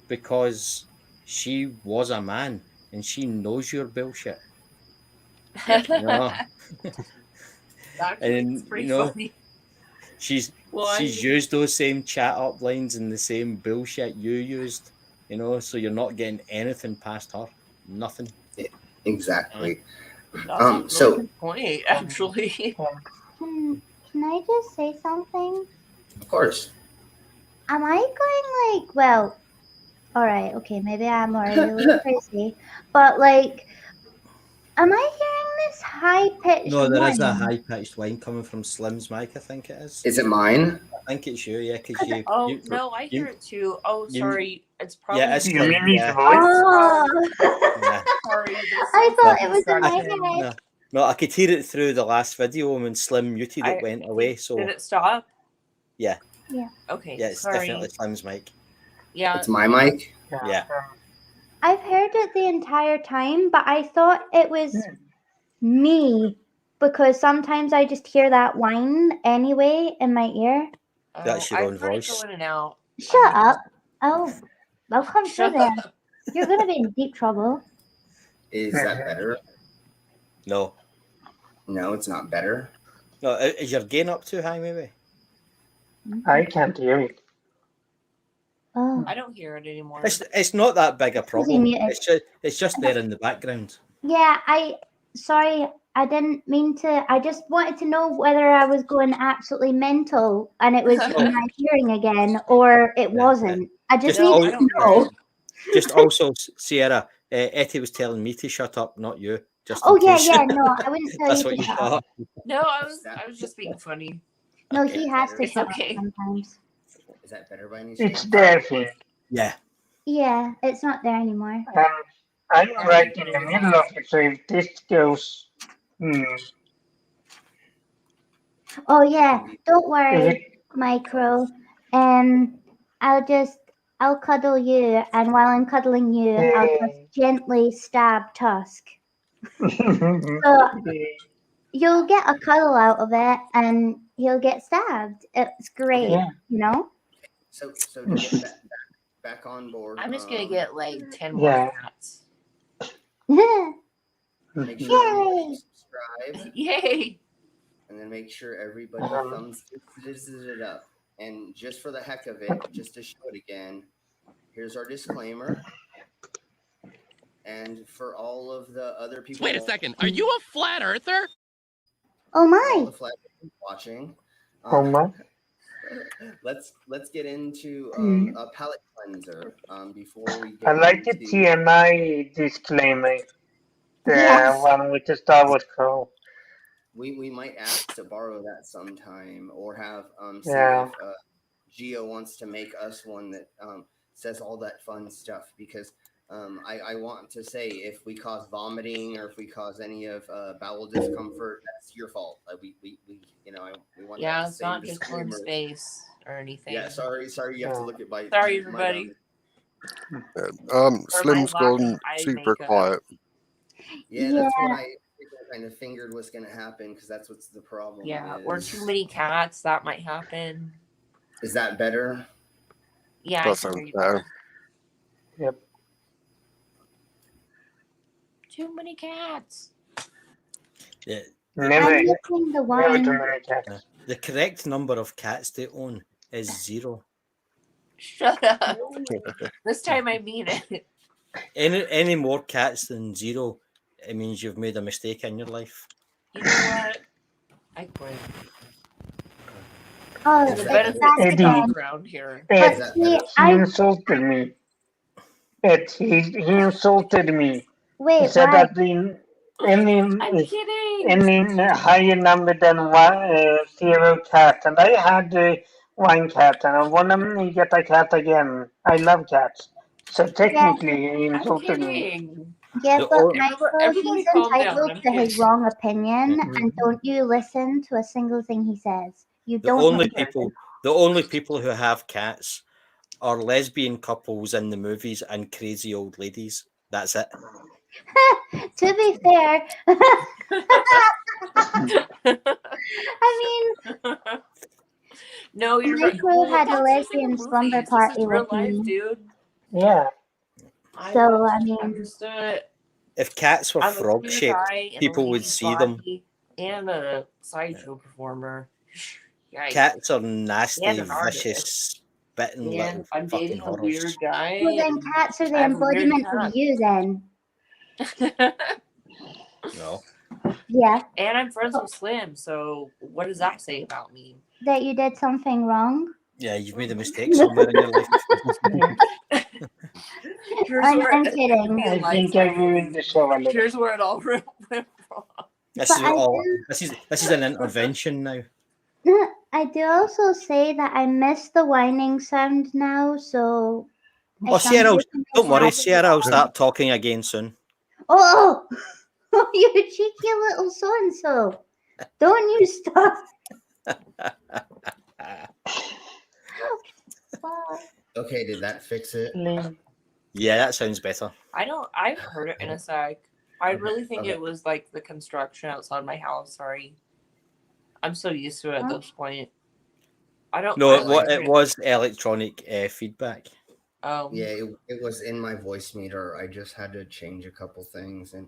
S5: Because she was a man and she knows your bullshit.
S4: It's pretty funny.
S5: She's used those same chat up lines and the same bullshit you used, so you're not getting anything past her. Nothing.
S1: Yeah, exactly.
S4: That's a really good point, actually.
S2: Can I just say something?
S1: Of course.
S2: Am I going well, alright, okay, maybe I'm already a little crazy, but am I hearing this high-pitched
S5: No, there is a
S2: whine?
S5: high-pitched whine coming from Slim's mic, I think it is.
S1: Is it mine?
S5: I think it's you, yeah, because you...
S4: Oh, no, I hear it too. Oh, sorry. It's probably...
S5: Yeah, it's
S4: Slim,
S2: Oh.
S4: Sorry.
S2: I thought it was in my head.
S5: No, I could hear it through the last video when Slim muted it went away, so...
S4: Did it stop?
S5: Yeah.
S2: Yeah.
S4: Okay,
S5: Yeah, it's
S4: sorry.
S5: definitely Slim's mic.
S4: Yeah.
S1: It's my mic?
S5: Yeah.
S2: I've heard it the entire time, but I thought it was me because sometimes I just hear that whine anyway in my ear.
S5: That's your own
S4: I've heard it
S5: voice.
S4: go in and out.
S2: Shut up. I'll come through there. You're going to be in deep trouble.
S1: Is that better?
S5: No.
S1: No, it's not better.
S5: No, is your gain up too high, maybe?
S6: I can't hear it.
S2: Oh.
S4: I don't hear it anymore.
S5: It's not that big a problem.
S2: muted.
S5: It's just there in the background.
S2: Yeah, sorry, I didn't mean to. I just wanted to know whether I was going absolutely mental and it was in my hearing again, or it wasn't. I just needed to know.
S5: Just also, Sierra, Etty was telling me to shut up, not you. Just
S2: Oh
S5: in
S2: yeah,
S5: case.
S2: yeah. No, I wouldn't tell
S5: That's
S2: you
S5: what
S2: to
S5: you
S2: shut up.
S5: thought.
S4: No, I was just being funny.
S2: No, he has to
S4: It's
S2: shut
S4: okay.
S2: up sometimes.
S1: Is that better by any
S6: It's
S1: chance?
S6: there, thing.
S5: Yeah.
S2: Yeah, it's not there anymore.
S6: I'm right in the middle of it, so if this goes,
S2: Oh yeah, don't worry, Micro. I'll cuddle you, and while I'm cuddling you, I'll just gently stab Tusk. So you'll get a cuddle out of it, and he'll get stabbed. It's great,
S6: Yeah.
S2: you know.
S1: So to get back on board.
S4: I'm just gonna get like 10
S6: Yeah.
S4: more cats.
S1: Make sure everybody subscribe.
S4: Yay!
S1: And then make sure everybody thumbs it up. And just for the heck of it, just to show it again, here's our disclaimer. And for all of the other people.
S20: Wait a second. Are you a flat earther?
S2: Oh
S1: for all
S2: my!
S1: the flat earthers watching.
S6: Oh my.
S1: Let's get into a palate cleanser before we
S6: I
S1: get
S6: like the
S1: into
S6: TMI disclaimer. The
S2: Yes.
S6: one with the Star Wars crow.
S1: we might ask to borrow that sometime or have see
S6: Yeah.
S1: if Gio wants to make us one that says all that fun stuff because I want to say if we cause vomiting or if we cause any of bowel discomfort, that's your fault. We we want
S4: Yeah,
S1: that
S4: it's
S1: same
S4: not just one
S1: disclaimer.
S4: space or anything.
S1: Yeah, sorry, you have to look at my.
S4: Sorry,
S1: my,
S4: everybody.
S7: Slim's
S4: my lack
S7: gone
S4: of eye
S7: super
S4: makeup.
S7: quiet.
S1: Yeah, that's what I kind of figured was going to happen because that's what's the problem.
S4: Yeah,
S1: is.
S4: or too many cats, that might happen.
S1: Is that better?
S4: Yeah,
S7: That
S4: I can
S7: sounds
S4: hear you
S7: better.
S4: better.
S6: Yep.
S4: Too many cats.
S5: Yeah.
S6: Never,
S2: I'm missing the
S6: never too
S2: wine.
S6: many cats.
S5: The correct number of cats they own is 0.
S4: Shut up. This time I mean it.
S5: Any more cats than 0, it means you've made a mistake in your life.
S4: You know what? I quit.
S2: Oh,
S4: There's a
S2: it's
S4: benefit
S2: that
S4: to
S6: Eddie.
S2: again.
S4: around here.
S6: Ed,
S2: But see,
S6: he insulted me. Ed, he insulted me. He
S2: wait,
S6: said
S2: why?
S6: that in any
S4: I'm kidding.
S6: any higher number than 0 cat, and I had 1 cat, and I want to get a cat again. I love cats, so technically he
S4: I'm
S6: insulted me.
S4: kidding.
S2: Yeah,
S5: The
S2: but
S5: o-
S2: Michael,
S4: Everybody
S2: he's
S4: calm down.
S2: entitled
S4: I'm
S2: to his
S4: kidding.
S2: wrong opinion, and don't you listen to a single thing he says. You
S5: The
S2: don't
S5: only
S2: know.
S5: people who have cats are lesbian couples in the movies and crazy old ladies. That's it.
S2: To be fair, I mean,
S4: No, you're right.
S2: Michael had a
S4: That's just in the
S2: lesbian slumber
S4: movies.
S2: party
S4: This is real
S2: with
S4: life,
S2: me.
S4: dude.
S6: Yeah.
S2: So, I
S4: I'm
S2: mean,
S4: just a
S5: If cats were
S4: I'm a
S5: frog
S4: queer
S5: shaped,
S4: guy in a
S5: people would
S4: lady's
S5: see them.
S4: body and a sideshow performer. Yikes.
S5: Cats are nasty,
S4: And an artist.
S5: vicious, spitting little
S4: And I'm
S5: fucking
S4: dating a
S5: horrors.
S4: weird guy.
S2: well, then
S4: and
S2: cats are the
S4: I have a weird
S2: embodiment
S4: cat.
S2: of you, then.
S5: No.
S2: Yeah,
S4: And I'm friends with Slim, so what does that say about me?
S2: that you did something wrong.
S5: Yeah, you've made a mistake somewhere in your life.
S2: I'm kidding.
S6: I think I ruined the show a little.
S4: Here's where it all went wrong.
S5: This
S2: But
S5: is
S2: I
S5: all.
S2: do-
S5: This is an intervention now.
S2: I do also say that I miss the whining sound now, so. I
S5: Oh,
S2: can't
S5: Sierra,
S2: listen to
S5: don't worry.
S2: it.
S5: Sierra will start talking again soon.
S2: Oh, you cheeky little so and so! Don't you stop!
S1: Okay, did that fix it?
S5: Yeah, that sounds better.
S4: I've heard it in a sec. I really think it was like the construction outside my house. Sorry. I'm so used to it at this point. I don't
S5: No,
S4: mind
S5: it was electronic feedback.
S4: Oh.
S1: Yeah, it was in my voice meter. I just had to change a couple things, and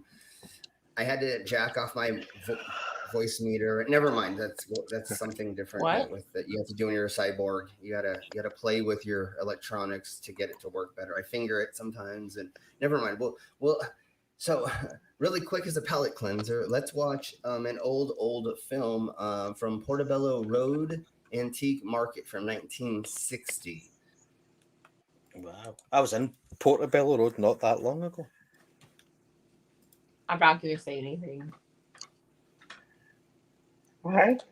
S1: I had to jack off my voice meter. Never mind. That's something different.
S4: What?
S1: With that you have to do when you're a cyborg. You gotta play with your electronics to get it to work better. I finger it sometimes, and never mind. Well. So, really quick as a palate cleanser, let's watch an old film from Portobello Road Antique Market from 1960.
S5: Wow. I was in Portobello Road not that long ago.
S4: I'm not going to say anything.
S6: What?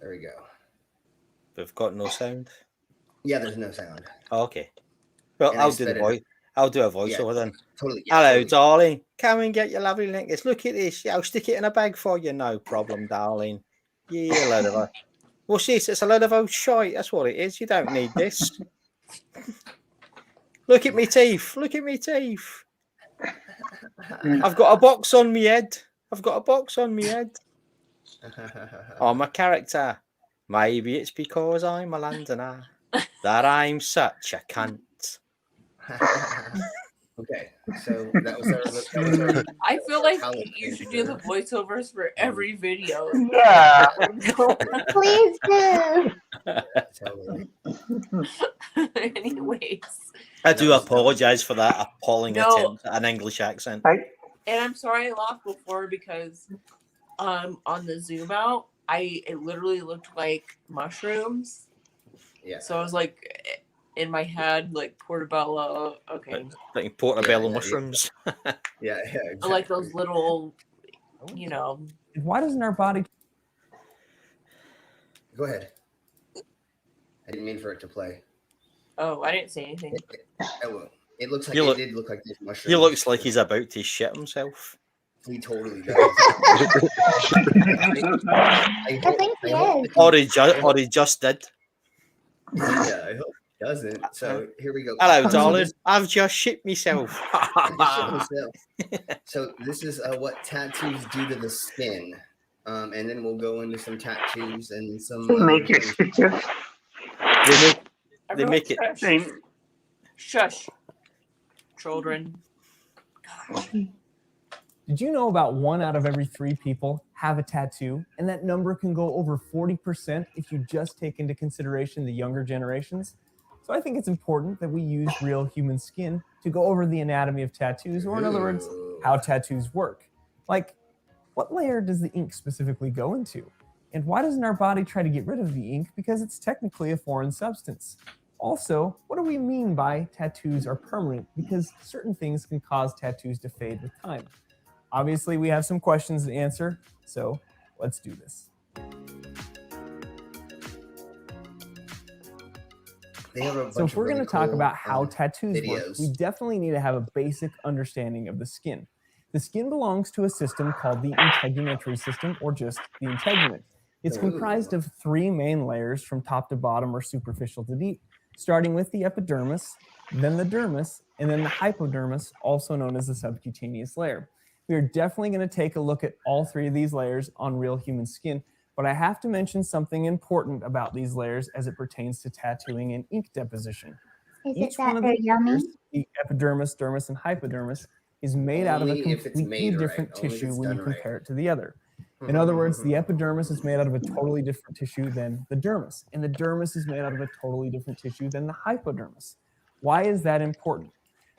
S1: There we go.
S5: We've got no sound.
S1: Yeah, there's no sound.
S5: Oh, okay. Well,
S1: And
S5: I'll do the voice. I'll do a voiceover then.
S1: Totally.
S5: Hello, darling. Come and get your lovely linkers. Look at this. I'll stick it in a bag for you. No problem, darling. Yeah, load of a. What's this? It's a load of old shite. That's what it is. You don't need this. Look at me teeth. Look at me teeth. I've got a box on me head. I've got a box on me head. I'm a character. Maybe it's because I'm a Londoner that I'm such a cunt.
S1: Okay, so that was our
S4: I feel like you should do the voiceovers for every video.
S6: Yeah.
S2: Please do.
S4: Anyways.
S5: I do apologise for that appalling
S4: No.
S5: attempt at an English accent.
S4: And I'm sorry I laughed before because on the zoom out, it literally looked like mushrooms.
S1: Yeah.
S4: So I was like in my head, like Portobello. Okay.
S5: Like Portobello
S1: Yeah,
S5: mushrooms.
S1: Yeah, exactly.
S4: Like those little, you know.
S21: Why doesn't our body?
S1: Go ahead. I didn't mean for it to play.
S4: Oh, I didn't say anything.
S1: It looks like
S5: You
S1: it
S5: look-
S1: did look like these mushrooms.
S5: He looks like he's about to shit himself.
S1: He totally does.
S2: I think he is.
S5: Or he just did.
S1: Yeah, I hope he doesn't. So here we go.
S5: Hello, darling. I've just shit myself.
S1: So this is what tattoos do to the skin. And then we'll go into some tattoos and some.
S6: Make it sticker.
S5: They make it.
S4: Shush. Children.
S21: Did you know about 1 out of every 3 people have a tattoo, and that number can go over 40% if you just take into consideration the younger generations? So I think it's important that we use real human skin to go over the anatomy of tattoos, or in other words, how tattoos work. Like, what layer does the ink specifically go into? And why doesn't our body try to get rid of the ink? Because it's technically a foreign substance. Also, what do we mean by tattoos are permanent? Because certain things can cause tattoos to fade with time. Obviously, we have some questions to answer, so let's do this. So if we're going to talk about how tattoos work, we definitely need to have a basic understanding of the skin. The skin belongs to a system called the integumentary system, or just the integument. It's comprised of 3 main layers from top to bottom, or superficial to deep, starting with the epidermis, then the dermis, and then the hypodermis, also known as the subcutaneous layer. We are definitely going to take a look at all 3 of these layers on real human skin, but I have to mention something important about these layers as it pertains to tattooing and ink deposition.
S2: Is
S21: Each
S2: it
S21: one
S2: that
S21: of
S2: they're
S21: these
S2: yummy?
S21: layers, the epidermis, dermis, and hypodermis, is made out of a
S1: Only if it's
S21: completely
S1: made
S21: different
S1: right. Only if
S21: tissue
S1: it's
S21: when you
S1: done right.
S21: compare it to the other. In other words, the epidermis is made out of a totally different tissue than the dermis, and the dermis is made out of a totally different tissue than the hypodermis. Why is that important?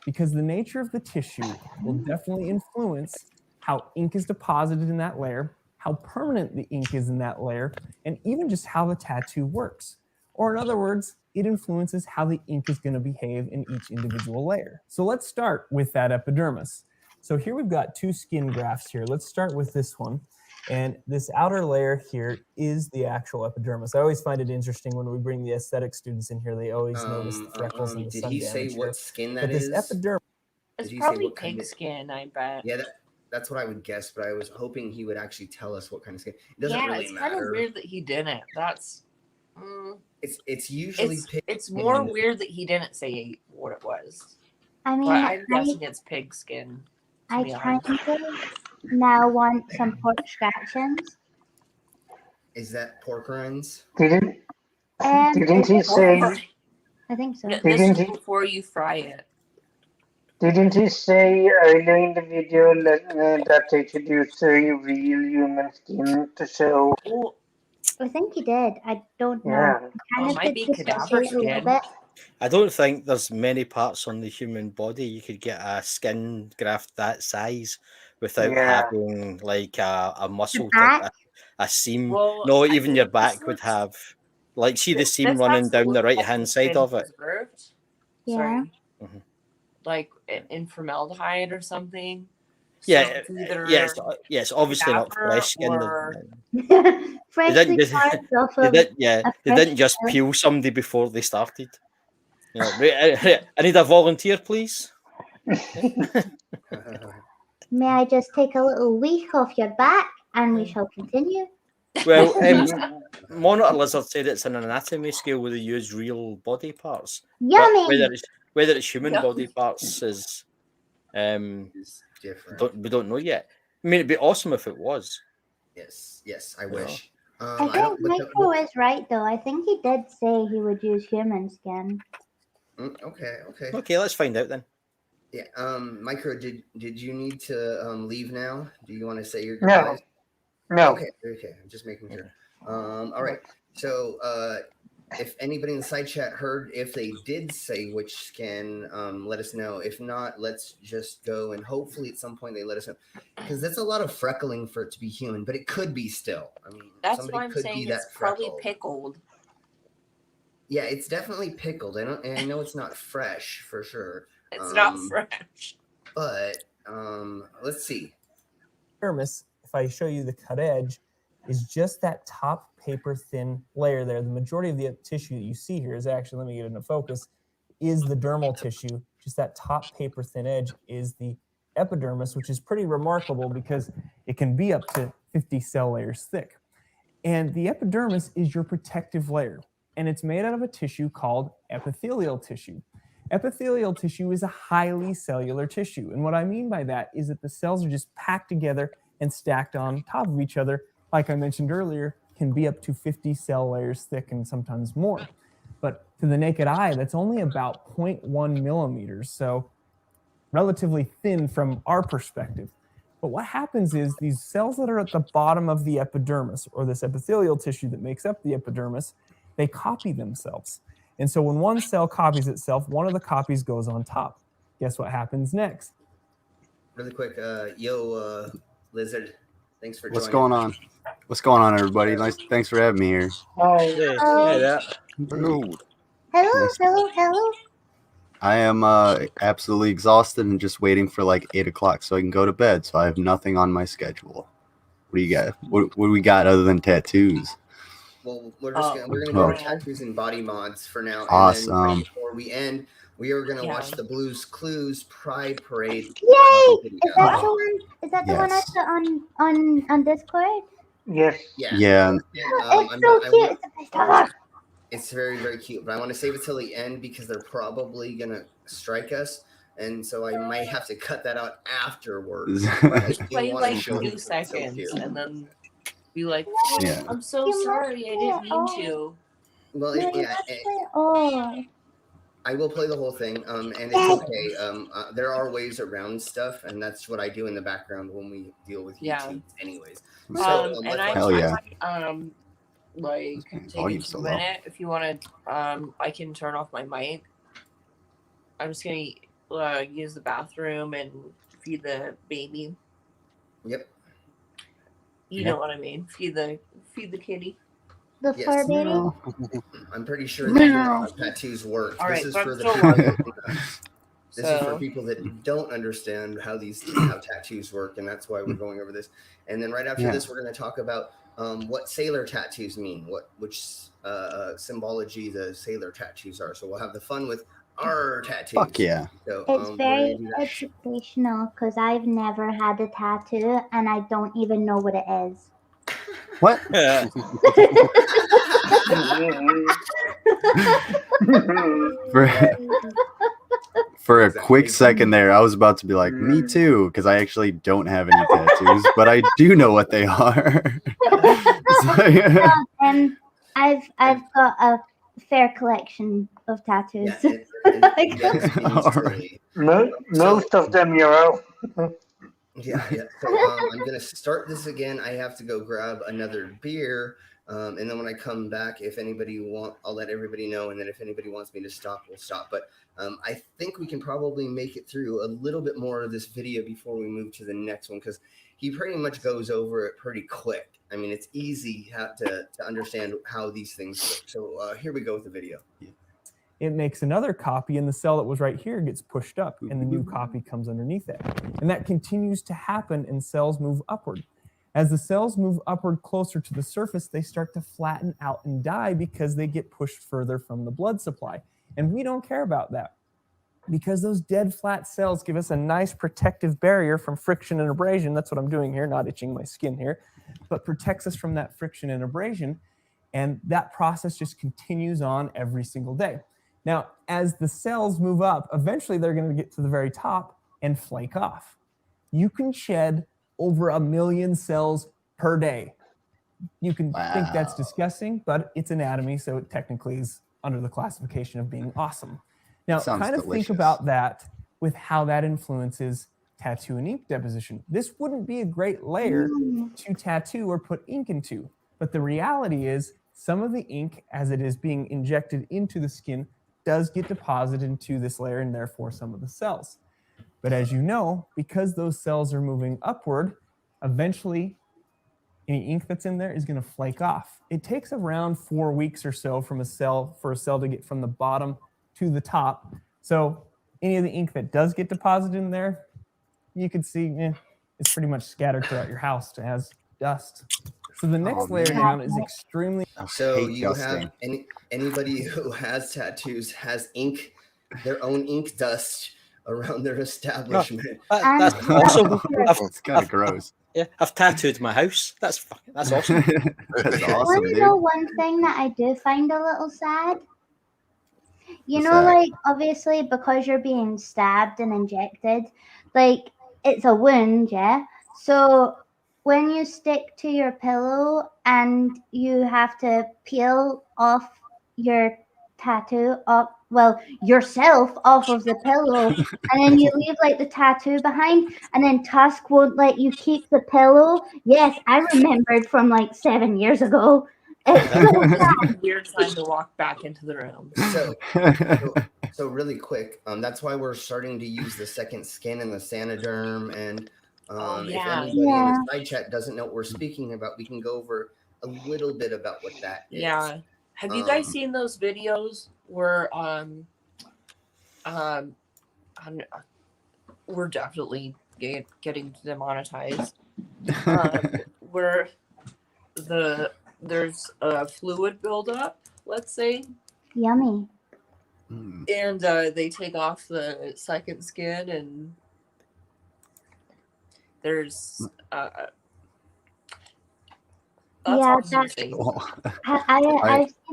S21: Because the nature of the tissue will definitely influence how ink is deposited in that layer, how permanent the ink is in that layer, and even just how the tattoo works. Or in other words, it influences how the ink is going to behave in each individual layer. So let's start with that epidermis. So here we've got 2 skin grafts here. Let's start with this one. And this outer layer here is the actual epidermis. I always find it interesting when we bring the aesthetic students in here. They always notice the freckles and the
S1: Did
S21: sun
S1: he
S21: damage
S1: say
S21: here.
S1: what skin
S21: But
S1: that
S21: this
S1: is?
S21: epidermis.
S4: It's
S1: Did he say
S4: probably
S1: what kind
S4: pig
S1: of-
S4: skin, I bet.
S1: Yeah, that's what I would guess, but I was hoping he would actually tell us what kind of skin. It doesn't
S4: Yeah,
S1: really
S4: it's kind of
S1: matter.
S4: weird that he didn't. That's.
S1: It's usually pig.
S4: It's more weird that he didn't say what it was.
S2: I mean,
S4: But I'm guessing it's pig skin. to
S2: I
S4: be
S2: kind
S4: honest.
S2: of now want some pork scratchings.
S1: Is that pork rinds?
S6: Didn't
S2: Is
S6: he
S2: it
S6: say?
S2: pork? I think so.
S4: This is before you fry it.
S6: Didn't he say earlier in the video that they could use real human skin to show?
S2: I think he did. I don't know.
S6: Yeah.
S2: Kind
S4: It
S2: of
S4: might be
S2: did
S4: cadaver
S2: dissociate a little
S4: skin.
S2: bit.
S5: I don't think there's many parts on the human body you could get a skin graft that size without
S6: Yeah.
S5: having like a muscle,
S2: back?
S5: a seam.
S4: Well,
S5: No,
S4: I
S5: even your
S4: think this
S5: back would
S4: looks-
S5: have, like, see the seam
S4: This
S5: running
S4: has to
S5: down the
S4: look
S5: right
S4: like
S5: hand
S4: it's
S5: side
S4: been
S5: of it.
S4: preserved.
S2: Yeah.
S4: Sorry.
S5: Mhm.
S4: Like in formaldehyde or something.
S5: Yeah,
S4: So it's either
S5: it's obviously not
S4: cadaver
S5: fresh skin.
S4: or
S5: They
S2: Freshly
S5: didn't,
S2: carved off
S5: they
S2: of
S5: didn't, yeah,
S2: a
S5: they
S2: fresh
S5: didn't just
S2: shell.
S5: peel somebody before they started. You know, I need a volunteer, please.
S2: May I just take a little week off your back and we shall continue?
S5: Well, Monitor Lizard said it's an anatomy scale where they use real body parts. But
S2: Yummy!
S5: whether it's human
S2: Yum.
S5: body parts is
S1: different.
S5: we don't know yet. I mean, it'd be awesome if it was.
S1: Yes, I
S5: Yeah.
S1: wish.
S2: I
S1: I
S2: think
S1: don't. But
S2: Michael is right though. I think he did say he would use human skin.
S1: Okay.
S5: Okay, let's find out then.
S1: Yeah. Micro, did you need to leave now? Do you want to say your
S6: No.
S1: goodbyes?
S6: No.
S1: Okay. I'm just making sure. All right. So, if anybody in the side chat heard, if they did say which skin, let us know. If not, let's just go and hopefully at some point they let us know, because that's a lot of freckling for it to be human, but it could be still. I mean,
S4: that's
S1: somebody
S4: why I'm
S1: could
S4: saying
S1: be
S4: it's
S1: that
S4: probably
S1: freckled.
S4: pickled.
S1: Yeah, it's definitely pickled. I know it's not fresh for sure.
S4: It's not fresh.
S1: But let's see.
S21: Dermis, if I show you the cut edge, is just that top paper thin layer there. The majority of the tissue that you see here is actually, let me get into focus, is the dermal tissue. Just that top paper thin edge is the epidermis, which is pretty remarkable because it can be up to 50 cell layers thick. And the epidermis is your protective layer, and it's made out of a tissue called epithelial tissue. Epithelial tissue is a highly cellular tissue, and what I mean by that is that the cells are just packed together and stacked on top of each other. Like I mentioned earlier, can be up to 50 cell layers thick and sometimes more. But to the naked eye, that's only about 0.1 millimeters, so relatively thin from our perspective. But what happens is these cells that are at the bottom of the epidermis, or this epithelial tissue that makes up the epidermis, they copy themselves. And so when one cell copies itself, one of the copies goes on top. Guess what happens next?
S1: Really quick, Lizard, thanks for joining.
S8: What's going on? What's going on, everybody? Thanks for having me here.
S6: Hi.
S8: Hello.
S2: Hello.
S8: I am absolutely exhausted and just waiting for like 8 o'clock so I can go to bed. So I have nothing on my schedule. What do you got? What do we got other than tattoos?
S1: Well, we're gonna go over tattoos and body mods for now. And
S8: Awesome.
S1: then right before we end, we are gonna watch the Blues Clues Pride Parade.
S2: Yay!
S1: video.
S2: Is that the one? Is that the one I
S8: Yes.
S2: put on Discord?
S6: Yes.
S8: Yeah.
S2: It's so cute. It's the best ever.
S1: It's very, very cute, but I want to save it till the end because they're probably gonna strike us, and so I might have to cut that out afterwards. But I do
S4: Play
S1: want to
S4: like
S1: show
S4: 2
S1: you it's so
S4: seconds
S1: cute.
S4: and then be like,
S8: Yeah.
S4: I'm so sorry, I didn't mean to.
S1: Well,
S2: Oh.
S1: I will play the whole thing, and it's okay. There are ways around stuff, and that's what I do in the background when we deal with YouTube, anyways. So,
S4: And
S1: let's
S4: I
S1: watch
S4: might, like take
S8: volume
S4: a
S8: so low.
S4: minute if you want to. I can turn off my mic. I'm just gonna use the bathroom and feed the baby.
S1: Yep.
S4: You know what I mean. Feed the kitty.
S2: The fur baby.
S1: I'm pretty sure that's how tattoos work.
S4: All
S1: This
S4: right,
S1: is
S4: so
S1: for
S4: I'm
S1: the
S4: still
S1: people. This is for
S4: So-
S1: people that don't understand how tattoos work, and that's why we're going over this. And then right after
S8: Yeah.
S1: this, we're going to talk about what sailor tattoos mean, which symbology the sailor tattoos are. So we'll have the fun with our tattoos.
S8: Fuck yeah.
S1: So,
S2: It's
S1: we're
S2: very
S1: gonna do that.
S2: educational because I've never had a tattoo and I don't even know what it is.
S8: What? For a quick second there, I was about to be like, me too, because I actually don't have any tattoos, but I do know what they are.
S2: And I've got a fair collection of tattoos.
S6: Most of them, Euro.
S1: Yeah. So I'm gonna start this again. I have to go grab another beer, and then when I come back, if anybody I'll let everybody know, and then if anybody wants me to stop, we'll stop. But I think we can probably make it through a little bit more of this video before we move to the next one, because he pretty much goes over it pretty quick. I mean, it's easy to understand how these things work. So here we go with the video.
S21: It makes another copy, and the cell that was right here gets pushed up, and the new copy comes underneath it. And that continues to happen, and cells move upward. As the cells move upward closer to the surface, they start to flatten out and die because they get pushed further from the blood supply. And we don't care about that, because those dead flat cells give us a nice protective barrier from friction and abrasion. That's what I'm doing here, not itching my skin here, but protects us from that friction and abrasion. And that process just continues on every single day. Now, as the cells move up, eventually they're going to get to the very top and flake off. You can shed over 1 million cells per day. You can think that's disgusting, but it's anatomy, so it technically is under the classification of being awesome. Now, kind of think about that with how that influences tattoo and ink deposition. This wouldn't be a great layer to tattoo or put ink into, but the reality is some of the ink, as it is being injected into the skin, does get deposited into this layer and therefore some of the cells. But as you know, because those cells are moving upward, eventually any ink that's in there is going to flake off. It takes around 4 weeks or so for a cell to get from the bottom to the top. So any of the ink that does get deposited in there, you can see it's pretty much scattered throughout your house as dust. So the next layer down is extremely...
S1: So you have anybody who has tattoos has ink, their own ink dust around their establishment.
S5: That's awesome.
S8: It's kind of gross.
S5: Yeah, I've tattooed my house. That's awesome.
S8: That's
S2: I
S8: awesome,
S2: want to
S8: dude.
S2: know one thing that I do find a little sad. You
S8: What's
S2: know,
S8: that?
S2: like, obviously, because you're being stabbed and injected, like, it's a wound, yeah? So when you stick to your pillow and you have to peel off your tattoo off, well, yourself off of the pillow, and then you leave like the tattoo behind, and then Tusk won't let you keep the pillow. Yes, I remembered from like 7 years ago. It's so sad.
S4: Weird time to walk back into the room.
S1: So really quick, that's why we're starting to use the second skin and the Sanoderm. And if anybody in the side chat doesn't know what we're speaking about, we can go over a little bit about what that is.
S4: Yeah. Have you guys seen those videos where we're definitely getting demonetized? Where there's a fluid buildup, let's say.
S2: Yummy.
S4: And they take off the second skin, and there's
S2: I've seen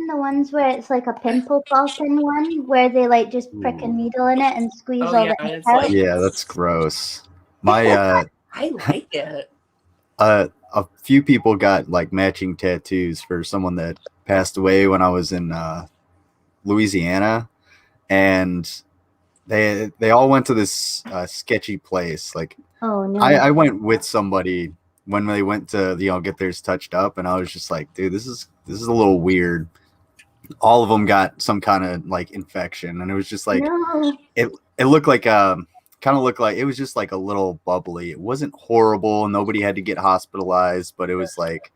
S2: the ones where it's like a pimple popping one, where they like just prick a needle in it and squeeze all the ink out.
S8: Yeah, that's gross. My
S4: I like it.
S8: a few people got like matching tattoos for someone that passed away when I was in Louisiana, and they all went to this sketchy place. Like,
S2: oh no,
S8: I went with somebody when they went to get theirs touched up, and I was just like, dude, this is a little weird. All of them got some kind of like infection, and it was just like it looked like kind of looked like it was just like a little bubbly. It wasn't horrible. Nobody had to get hospitalized, but it was like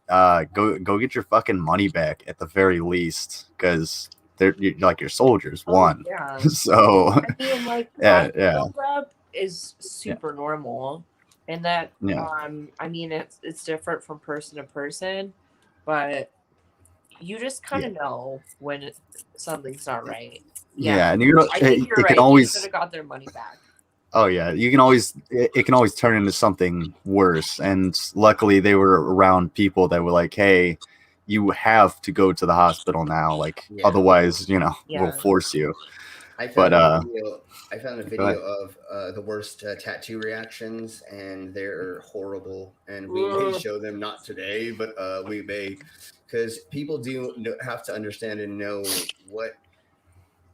S8: go get your fucking money back at the very least, because they're like your soldiers won.
S4: Yeah.
S8: So
S4: I mean, like, buildup is super normal, and that I mean it's different from person to person, but you just kind of know when something's not right.
S8: Yeah, and
S4: I think you're right.
S8: Can always
S4: They should have got their money back.
S8: Oh yeah, you can always it can always turn into something worse. And luckily they were around people that were like, hey, you have to go to the hospital now, like otherwise, we'll force you.
S1: I found a video I found a
S8: Go
S1: video
S8: ahead.
S1: of the worst tattoo reactions, and they're horrible. And we may show them not today, but we may, because people have to understand and know what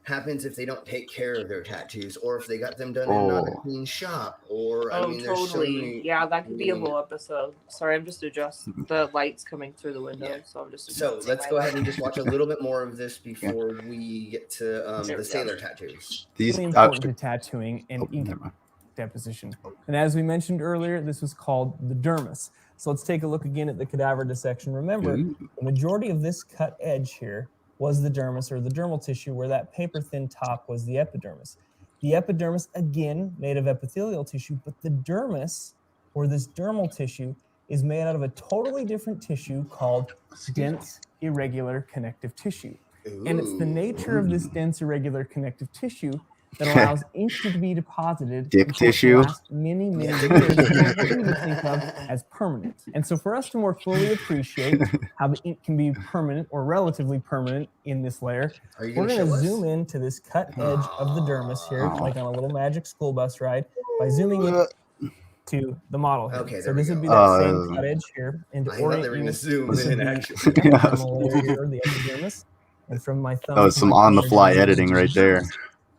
S1: happens if they don't take care of their tattoos, or if they got them done in not a
S8: Oh,
S1: clean shop, or I
S4: Oh,
S1: mean, there's so
S4: totally.
S1: many.
S4: Yeah, that could be a
S1: I mean,
S4: whole episode. Sorry, I'm just adjust the lights coming through the window,
S1: Yeah.
S4: so I'm just
S1: So
S4: adjusting
S1: let's
S4: my
S1: go ahead
S4: light.
S1: and just watch a little bit more of this before we get to
S4: There
S1: the
S4: we go.
S1: sailor tattoos.
S8: these.
S21: Really important to tattooing and
S8: Oh,
S21: ink
S8: never mind.
S21: deposition. And as we mentioned earlier, this was called the dermis. So let's take a look again at the cadaver dissection. Remember,
S8: Ooh.
S21: the majority of this cut edge here was the dermis, or the dermal tissue, where that paper-thin top was the epidermis. The epidermis, again, made of epithelial tissue, but the dermis, or this dermal tissue, is made out of a totally different tissue called dense irregular connective tissue. And it's the nature of this dense irregular connective tissue that allows ink to be deposited
S8: Dick
S21: and for it to
S8: tissue.
S21: last many, many years, what we would think of as permanent. And so for us to more fully appreciate how the ink can be permanent or relatively permanent in this layer,
S1: Are you
S21: we're
S1: gonna
S21: going to
S1: show us?
S21: zoom in to this cut edge of the dermis here,
S8: Oh.
S21: like on a little magic school bus ride, by zooming in to the model here.
S1: Okay,
S21: So
S1: there we
S21: this would
S1: go.
S21: be that same cut edge here. And to
S1: I thought they
S21: orient
S1: were
S21: you,
S1: gonna zoom
S21: this would
S1: in,
S21: be
S1: actually.
S21: the epidermal layer here, the epidermis. And from my thumb
S8: That was
S21: to
S8: some
S21: my
S8: on-the-fly
S21: finger,
S8: editing right there.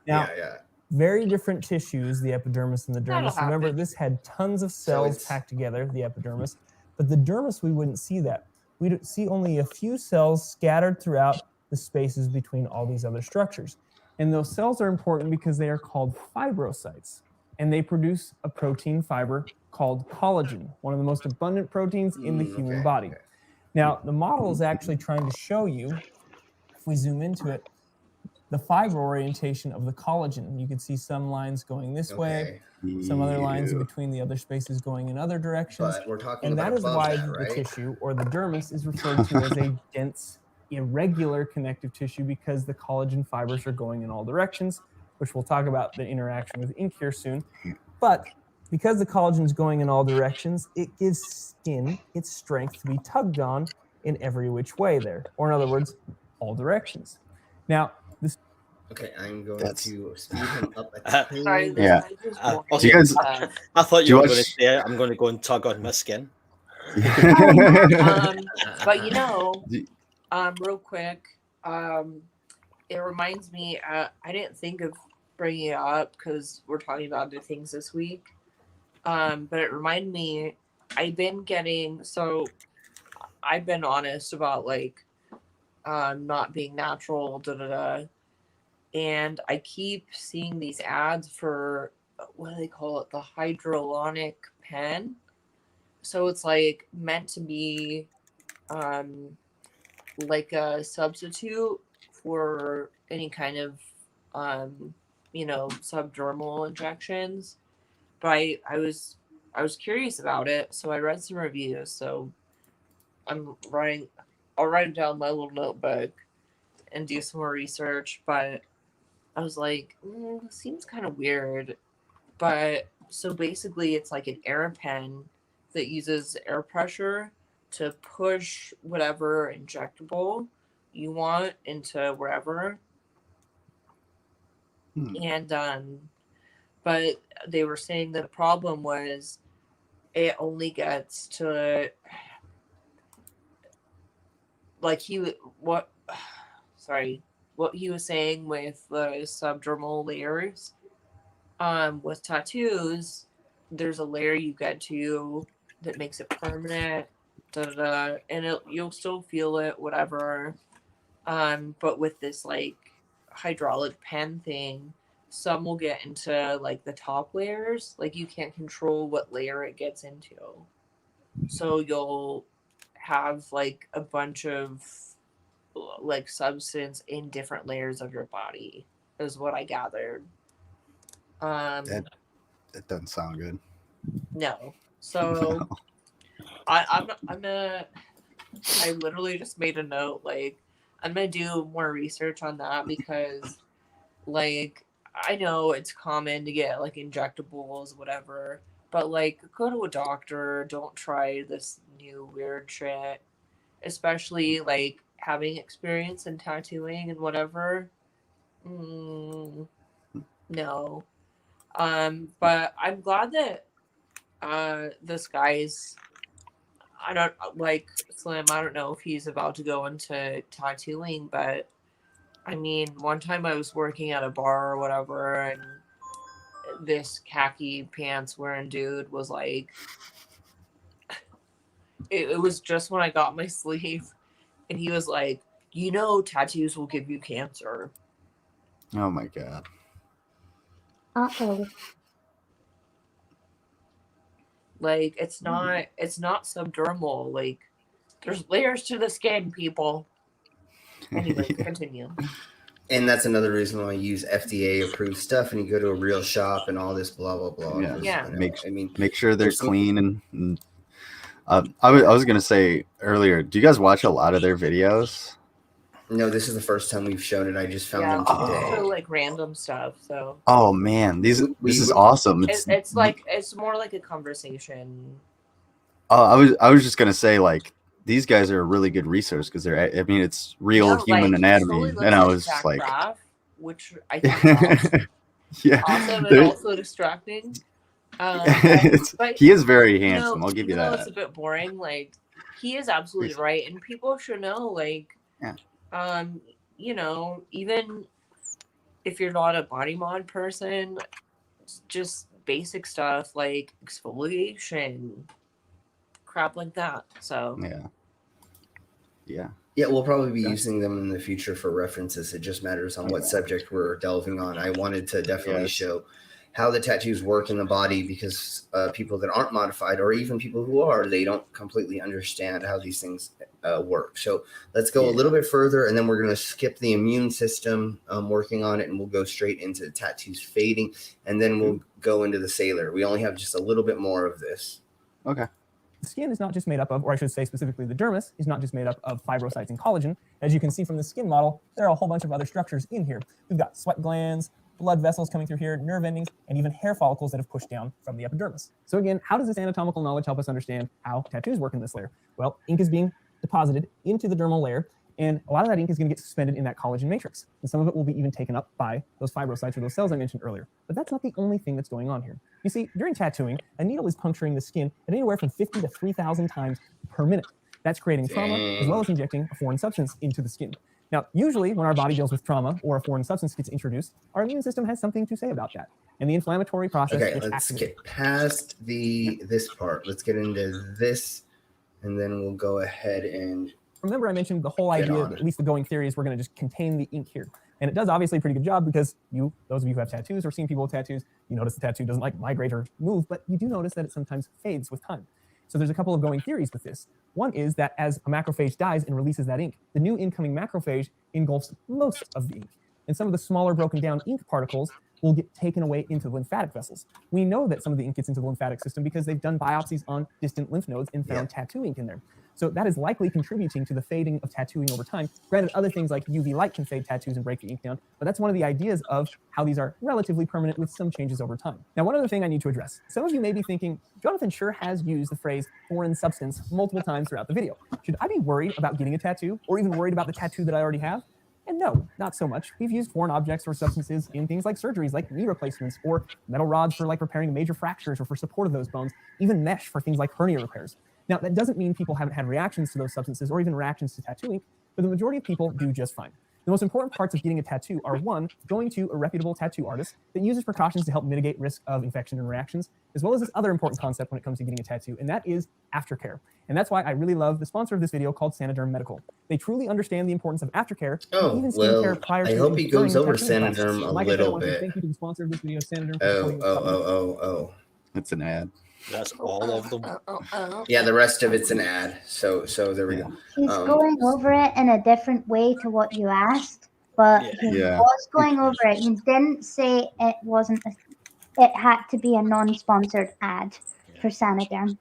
S21: now,
S1: Yeah.
S21: very different tissues, the epidermis and the
S4: That'll
S21: dermis. Remember,
S4: happen.
S21: this had tons of cells
S1: it's-
S21: packed together, the epidermis, but the dermis, we wouldn't see that. We'd see only a few cells scattered throughout the spaces between all these other structures. And those cells are important because they are called fibrocytes, and they produce a protein fiber called collagen, one of the most abundant proteins in the human body. Now, the model is actually trying to show you, if we zoom into it, the fiber orientation of the collagen. You can see some lines going this way, some other lines in between the other spaces going in other directions.
S1: But we're talking
S21: And
S1: about
S21: that is
S1: above
S21: why
S1: that,
S21: the
S1: right?
S21: tissue, or the dermis, is referred to as a dense, irregular connective tissue, because the collagen fibers are going in all directions, which we'll talk about the interaction with ink here soon. But because the collagen is going in all directions, it gives skin its strength to be tugged on in every which way there, or in other words, all directions. Now, this.
S1: Okay, I'm going
S5: That's-
S1: to speed him up a
S4: Sorry,
S1: tiny
S4: this
S8: Yeah.
S4: mic is
S5: Also,
S4: boring.
S8: Do you guys-
S5: I thought
S8: do
S5: you
S8: you
S5: were going to
S8: watch-
S5: say, I'm going to go and tug on my skin.
S4: But you know,
S8: Do-
S4: real quick, it reminds me. I didn't think of bringing it up because we're talking about new things this week. But it reminded me. I've been honest about like not being natural, and I keep seeing these ads for what do they call it? The hydrolonic pen. So it's like meant to be like a substitute for any kind of subdermal injections. But I was curious about it, so I read some reviews. So I'll write it down in my little notebook and do some more research. But I was like, this seems kind of weird. But so basically, it's like an air pen that uses air pressure to push whatever injectable you want into wherever. And but they were saying that the problem was it only gets to like what he was saying with the subdermal layers. With tattoos, there's a layer you get to that makes it permanent, and you'll still feel it, whatever. But with this like hydraulic pen thing, some will get into like the top layers. Like you can't control what layer it gets into, so you'll have like a bunch of like substance in different layers of your body, is what I gathered.
S8: That doesn't sound good.
S4: No. So I literally just made a note, like I'm gonna do more research on that because like I know it's common to get like injectables, whatever, but like go to a doctor, don't try this new weird shit. Especially like having experience in tattooing and whatever. No. But I'm glad that this guy's, I don't like Slim. I don't know if he's about to go into tattooing, but I mean, one time I was working at a bar or whatever, and this khaki pants wearing dude was like, it was just when I got my sleeve, and he was like, you know, tattoos will give you cancer.
S8: Oh my god.
S2: Uh-oh.
S4: Like, it's not subdermal. Like, there's layers to the skin, people. Anyway, continue.
S1: And that's another reason why I use FDA approved stuff, and you go to a real shop and all this blah blah blah.
S8: Yeah.
S1: 'cause,
S4: Yeah.
S1: you know, I mean,
S8: Make sure they're
S1: there's some-
S8: clean and I was gonna say earlier, do you guys watch a lot of their videos?
S1: No, this is the first time we've shown it. I just found
S4: Yeah,
S1: them
S4: we
S1: today.
S4: also like random stuff. So
S8: Oh man, this is awesome.
S4: it's like it's more like a conversation.
S8: I was just gonna say, like, these guys are a really good resource because I mean it's real
S4: Yeah,
S8: human
S4: like,
S8: anatomy,
S4: solely looks
S8: and I
S4: like
S8: was
S4: Zach
S8: like,
S4: Braff, which I think is awesome.
S8: yeah,
S4: Awesome and
S8: there-
S4: also distracting. But
S8: he is very
S4: you know,
S8: handsome. I'll give you
S4: even though
S8: that.
S4: it's a bit boring, like he is absolutely right, and people should know, like,
S8: Yeah.
S4: you know, even if you're not a body mod person, just basic stuff like exfoliation, crap like that. So
S8: Yeah.
S1: Yeah, we'll probably be using them in the future for references. It just matters on what subject we're delving on. I wanted to definitely
S8: Yes.
S1: show how the tattoos work in the body, because people that aren't modified, or even people who are, they don't completely understand how these things work. So let's go a little bit further, and then we're going to skip the immune system, working on it, and we'll go straight into the tattoos fading, and then we'll go into the sailor. We only have just a little bit more of this.
S8: Okay.
S21: The skin is not just made up of, or I should say specifically the dermis, is not just made up of fibrocytes and collagen. As you can see from the skin model, there are a whole bunch of other structures in here. We've got sweat glands, blood vessels coming through here, nerve endings, and even hair follicles that have pushed down from the epidermis. So again, how does this anatomical knowledge help us understand how tattoos work in this layer? Well, ink is being deposited into the dermal layer, and a lot of that ink is going to get suspended in that collagen matrix. And some of it will be even taken up by those fibrocytes or those cells I mentioned earlier. But that's not the only thing that's going on here. You see, during tattooing, a needle is puncturing the skin at anywhere from 50 to 3,000 times per minute. That's creating trauma, as well as injecting a foreign substance into the skin. Now, usually when our body deals with trauma or a foreign substance gets introduced, our immune system has something to say about that. And the inflammatory process
S1: Okay,
S21: gets
S1: let's
S21: activated.
S1: get past this part. Let's get into this, and then we'll go ahead and
S21: Remember I mentioned the whole
S1: Get
S21: idea,
S1: on.
S21: at least the going theory, is we're going to just contain the ink here. And it does obviously a pretty good job, because those of you who have tattoos or seen people with tattoos, you notice the tattoo doesn't like migrate or move, but you do notice that it sometimes fades with time. So there's a couple of going theories with this. One is that as a macrophage dies and releases that ink, the new incoming macrophage engulfs most of the ink. And some of the smaller broken down ink particles will get taken away into the lymphatic vessels. We know that some of the ink gets into the lymphatic system because they've done biopsies on distant lymph nodes and found tattoo ink in there. So that is likely contributing to the fading of tattooing over time. Granted, other things like UV light can fade tattoos and break the ink down, but that's one of the ideas of how these are relatively permanent with some changes over time. Now, one other thing I need to address. Some of you may be thinking, Jonathan sure has used the phrase foreign substance multiple times throughout the video. Should I be worried about getting a tattoo, or even worried about the tattoo that I already have? And no, not so much. We've used foreign objects or substances in things like surgeries, like knee replacements, or metal rods for like repairing major fractures or for support of those bones, even mesh for things like hernia repairs. Now, that doesn't mean people haven't had reactions to those substances or even reactions to tattooing, but the majority of people do just fine. The most important parts of getting a tattoo are, one, going to a reputable tattoo artist that uses precautions to help mitigate risk of infection and reactions, as well as this other important concept when it comes to getting a tattoo, and that is aftercare. And that's why I really love the sponsor of this video called Sanoderm Medical. They truly understand the importance of aftercare, and even skincare prior to
S1: I hope
S21: and
S1: he
S21: during
S1: goes
S21: the
S1: over
S21: tattooing process.
S1: Sanoderm a
S21: Like I said, I
S1: little
S21: want to say
S1: bit.
S21: thank you to the sponsor of this video, Sanoderm, for supporting this company.
S1: Oh.
S5: It's an ad.
S21: That's all of them.
S1: Yeah, the rest of it's an ad. So there we go.
S2: He's going over it in a different way to what you asked, but he was going over it. He didn't say it wasn't. It had to be a non-sponsored ad for Sanoderm.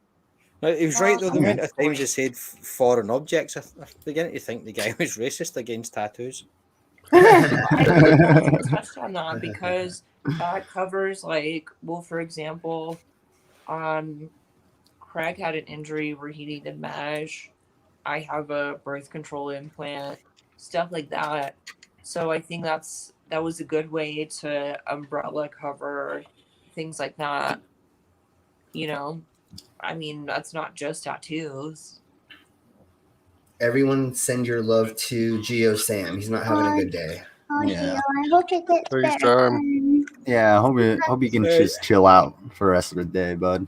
S5: No, he was right though. The
S2: Okay.
S5: amount of times he said foreign objects, I'm beginning to think the guy was racist against tattoos.
S4: I touched on that because that covers, like, well, for example, Craig had an injury where he needed mesh. I have a birth control implant, stuff like that. So I think that's that was a good way to umbrella cover things like that. You know, I mean, that's not just tattoos.
S1: Everyone send your love to Geo Sam. He's not having a good day.
S2: Oh,
S8: Yeah.
S2: Gio, I hope it gets
S7: Please,
S2: better.
S7: Sam.
S8: Yeah, hope you can just chill out for the rest of the day, bud.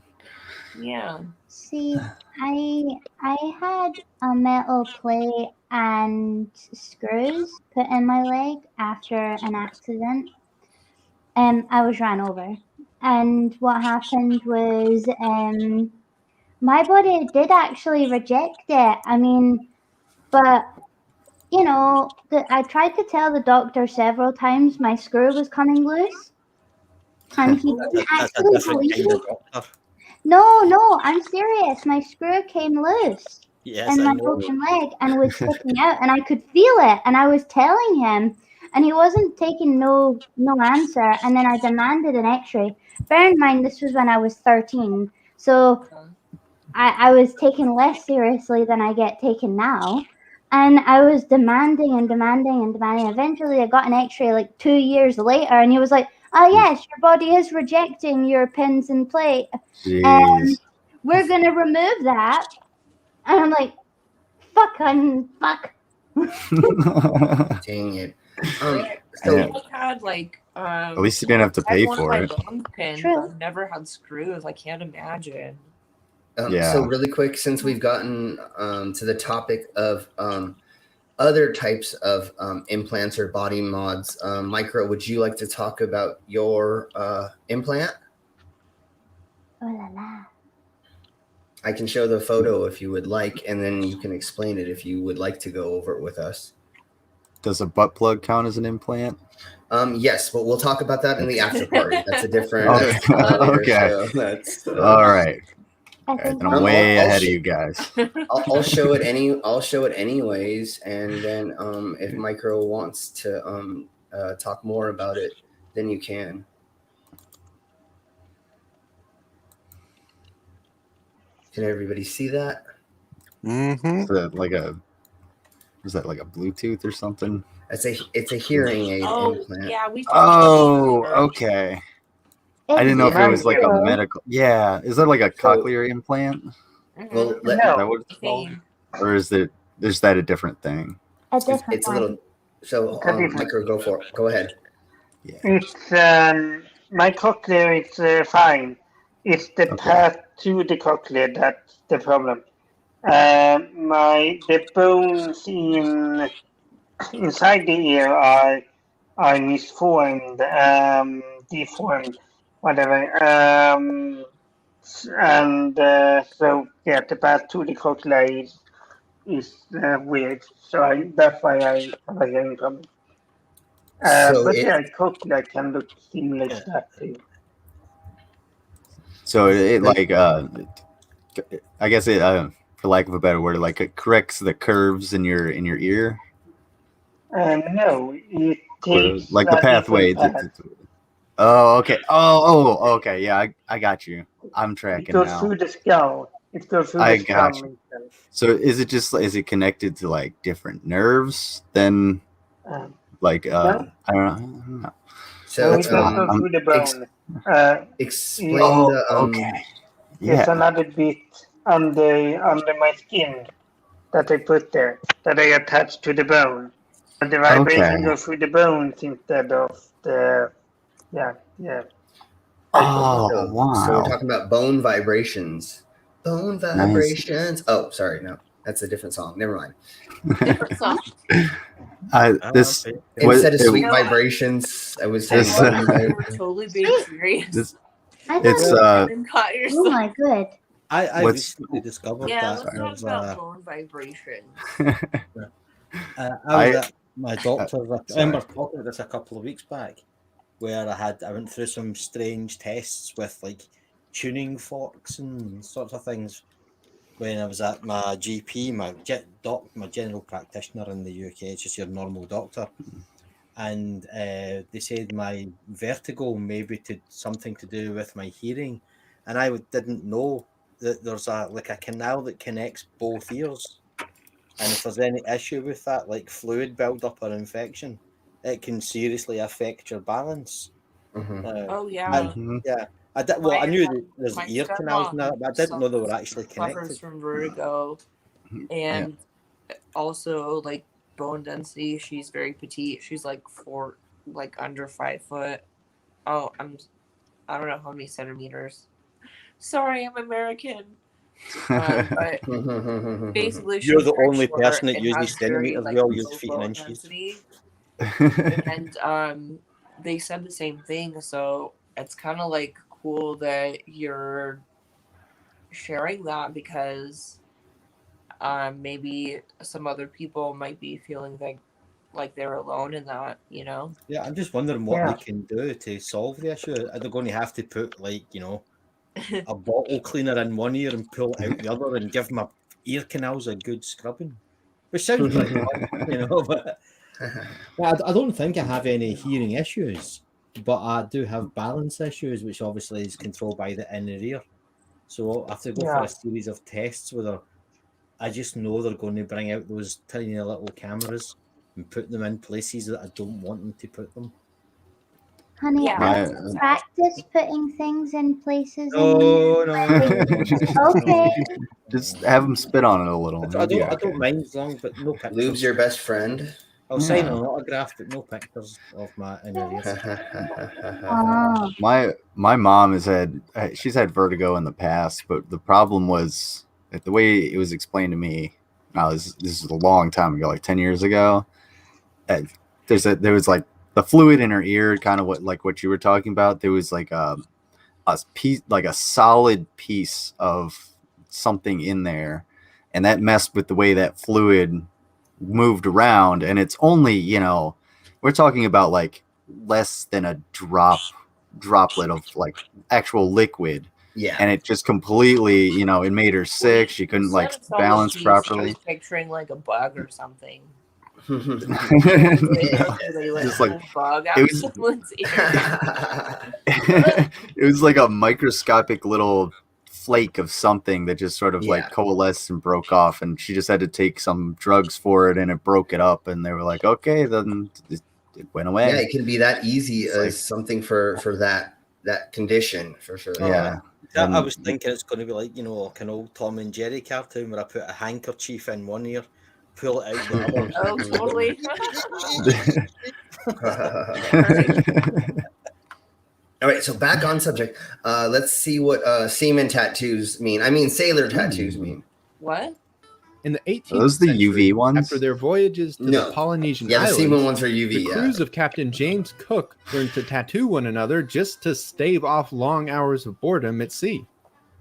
S4: Yeah.
S2: See, I had a metal plate and screws put in my leg after an accident. I was ran over, and what happened was my body did actually reject it. I mean, but you know, I tried to tell the doctor several times my screw was coming loose, and he didn't
S5: That's a
S2: actually
S5: different
S2: believe
S5: kind of
S2: me.
S5: doctor.
S2: No, I'm serious. My screw came loose
S5: Yes,
S2: in
S5: I
S2: my
S5: know.
S2: broken leg and was sticking out, and I could feel it. And I was telling him, and he wasn't taking no answer. And then I demanded an X-ray. Bear in mind, this was when I was 13, so I was taken less seriously than I get taken now. And I was demanding and demanding and demanding. Eventually, I got an X-ray like 2 years later, and he was like, "Oh yes, your body is rejecting your pins and plate.
S8: Jeez.
S2: We're gonna remove that." And I'm like, fuck.
S1: Dang it.
S4: I
S1: So
S4: had like
S8: At least you didn't have to
S4: I had
S8: pay
S4: one of
S8: for
S4: my
S8: it.
S4: bone pins.
S2: True.
S4: I've never had screws. I can't imagine.
S8: Yeah.
S1: So really quick, since we've gotten to the topic of other types of implants or body mods, Micro, would you like to talk about your implant?
S2: Oh la la.
S1: I can show the photo if you would like, and then you can explain it if you would like to go over it with us.
S8: Does a butt plug count as an implant?
S1: Yes, but we'll talk about that in the after party. That's a different.
S8: Okay.
S1: That's a later
S8: Okay.
S1: show. That's
S8: All right.
S2: I
S8: All right,
S2: think
S8: then I'm way
S1: I'll
S8: ahead of
S1: sh-
S8: you guys.
S1: I'll show it I'll show it anyways, and then if Micro wants to talk more about it, then you can. Can everybody see that?
S7: Mm-hmm.
S8: Is that like a Bluetooth or something?
S1: It's a hearing aid implant.
S4: Yeah, we.
S8: Oh, okay. I didn't know if it was like a
S2: Cool.
S8: medical. Yeah, is that like a cochlear implant?
S1: Well,
S8: Is that what it's called? Or is that a different thing?
S2: A different
S1: It's a little. So Micro, go ahead.
S6: It's my cochlear is fine. It's the path to the cochlear that's the problem. The bones inside the ear are misformed, deformed, whatever. So yeah, the path to the cochlear is weird. So that's why I have a hearing problem. But yeah, cochlear can look similar to that too.
S8: So it like I guess it for lack of a better word, like it corrects the curves in your ear.
S6: No, it takes
S8: Like the pathway. Oh, okay. Oh, okay. Yeah, I got you. I'm
S6: It
S8: tracking
S6: goes
S8: now.
S6: through the skull. It goes through
S8: I
S6: the
S8: got
S6: skull.
S8: you. So is it connected to like different nerves than like I don't know.
S1: So
S6: it does go through the bone.
S1: Explain the
S8: okay.
S6: There's
S8: Yeah.
S6: another bit under my skin that I put there that I attach to the bone. But the vibration goes through the bones instead of the yeah.
S8: Oh, wow.
S1: So we're talking about bone vibrations. Bone vibrations. Oh, sorry, no, that's a different song. Never mind.
S4: Different song.
S8: This
S1: Instead of sweet vibrations, I was saying bone
S4: We're
S1: vibrations.
S4: totally being serious.
S8: It's
S4: And caught
S2: Oh
S4: yourself.
S2: my good.
S5: I
S8: What's-
S5: recently discovered
S4: Yeah,
S5: that
S4: let's talk about bone vibration.
S5: I was at my doctor. I
S8: sorry.
S5: remember talking about this a couple of weeks back, where I went through some strange tests with like tuning forks and sorts of things. When I was at my GP, my general practitioner in the UK, it's just your normal doctor, and they said my vertigo maybe something to do with my hearing, and I didn't know that there's a canal that connects both ears, and if there's any issue with that, like fluid buildup or infection, it can seriously affect your balance.
S4: Oh, yeah.
S5: Well, I knew that there's
S4: My
S5: ear canals and that,
S4: stepmom
S5: but I didn't know they were actually connected.
S4: suffers from vertigo, and also like bone density. She's very petite. She's like under 5 foot. Oh, I don't know how many centimeters. Sorry, I'm American. But basically,
S5: You're
S4: she's
S5: the
S4: very
S5: only
S4: short
S5: person that
S4: and
S5: uses
S4: has very,
S5: centimeters.
S4: like,
S5: We all use
S4: low
S5: feet and
S4: bone
S5: inches.
S4: density. And they said the same thing. So it's kind of like cool that you're sharing that, because maybe some other people might be feeling like they're alone in that, you know?
S5: Yeah, I'm just wondering what
S4: Yeah.
S5: they can do to solve the issue. Are they going to have to put, like, a bottle cleaner in one ear and pull it out the other and give my ear canals a good scrubbing? Which sounds pretty fun, but I don't think I have any hearing issues, but I do have balance issues, which obviously is controlled by the inner ear. So I have to go for
S6: Yeah.
S5: a series of tests where I just know they're going to bring out those tiny little cameras and put them in places that I don't want them to put them.
S2: Honey,
S4: Yeah.
S2: I can practice putting things in places.
S5: No,
S2: Okay.
S8: Just have them spit on it a little.
S5: I
S8: You'll be
S5: don't
S8: okay.
S5: mind as long, but no pictures.
S1: Lube's your best friend.
S5: I'll sign an autograph, but no pictures of my inner ears.
S8: My mom she's had vertigo in the past, but the problem was that the way it was explained to me. Now this is a long time ago, like 10 years ago. There was like the fluid in her ear, kind of what you were talking about. There was like a piece, like a solid piece of something in there, and that messed with the way that fluid moved around. And it's only, we're talking about like less than a droplet of like actual liquid.
S1: Yeah.
S8: And it just completely, it made her sick. She couldn't like
S4: Instead of solid
S8: balance
S4: piece,
S8: properly.
S4: I was picturing like a bug or something.
S8: Just like
S4: bug
S8: it was,
S4: someone's ear.
S8: it was like a microscopic little flake of something that just sort of like coalesced and broke off, and she just had to take some drugs for it, and it broke it up, and they were like, okay, then it went away.
S1: Yeah, it can be that easy as something for that condition, for sure.
S8: Yeah.
S5: I was thinking it's going to be like, like an old Tom and Jerry cartoon where I put a handkerchief in one ear, pull it out the other.
S4: Oh, totally.
S1: All right, so back on subject. Let's see what semen tattoos mean. I mean, sailor tattoos mean.
S4: What?
S20: In the 18th
S8: those the
S20: century,
S8: UV ones?
S20: after their voyages to
S1: No.
S20: the Polynesian
S1: Yeah, the
S20: islands,
S1: semen ones are UV,
S20: the
S1: yeah.
S20: crews of Captain James Cook learned to tattoo one another just to stave off long hours of boredom at sea.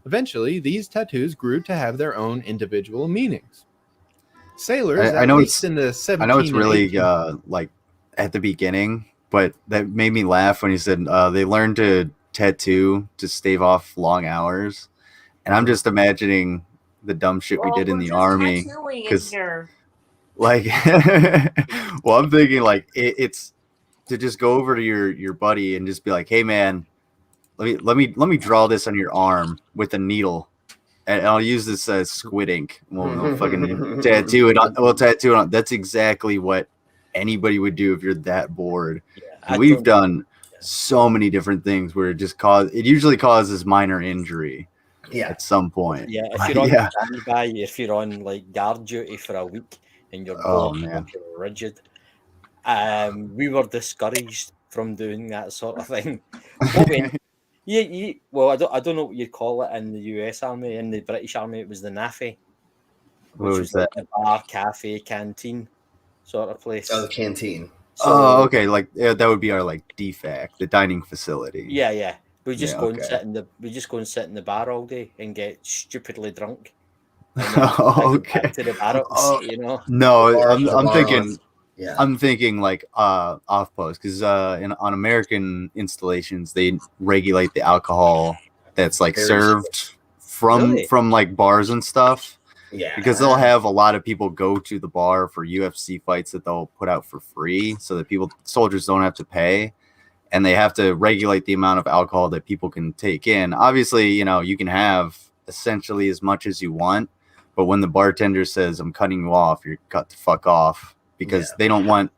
S20: Eventually, these tattoos grew to have their own individual meanings. Sailors,
S8: I know
S20: least in the 17
S8: I know it's
S20: and
S8: really
S20: 18
S8: like at the beginning, but that made me laugh when he said they learned to tattoo to stave off long hours, and I'm just imagining the dumb shit we did in the army, because like, well, I'm thinking like it's to just go over to your buddy and just be like, hey man, let me draw this on your arm with a needle. And I'll use this as squid ink. We'll fucking tattoo it on. We'll tattoo it on. That's exactly what anybody would do if you're that bored. And we've done so many different things where it usually causes minor injury.
S1: Yeah.
S8: At some point.
S5: Yeah, if you're on standby, if you're on like guard duty for a week and you're bored,
S8: man,
S5: you're rigid. We were discouraged from doing that sort of thing. Well, I don't know what you call it in the US Army. In the British Army, it was the NAFI,
S8: What
S5: which
S8: was
S5: like
S8: that?
S5: a bar, cafe, canteen sort of place.
S1: Oh, the canteen.
S8: Oh, okay. Like that would be our like DFAC, the dining facility.
S5: Yeah. We just go and
S8: okay.
S5: sit in the bar all day and get stupidly drunk.
S8: Okay.
S5: Back to the barracks,
S8: No, I'm
S1: bar
S8: thinking.
S1: on. Yeah.
S8: I'm thinking like off post, because on American installations they regulate the alcohol that's like
S1: Very
S8: served
S5: Really?
S8: from like bars and stuff.
S1: Yeah.
S8: Because they'll have a lot of people go to the bar for UFC fights that they'll put out for free, so that soldiers don't have to pay, and they have to regulate the amount of alcohol that people can take in. Obviously, you can have essentially as much as you want, but when the bartender says, "I'm cutting you off," you're cut the fuck off, because they don't want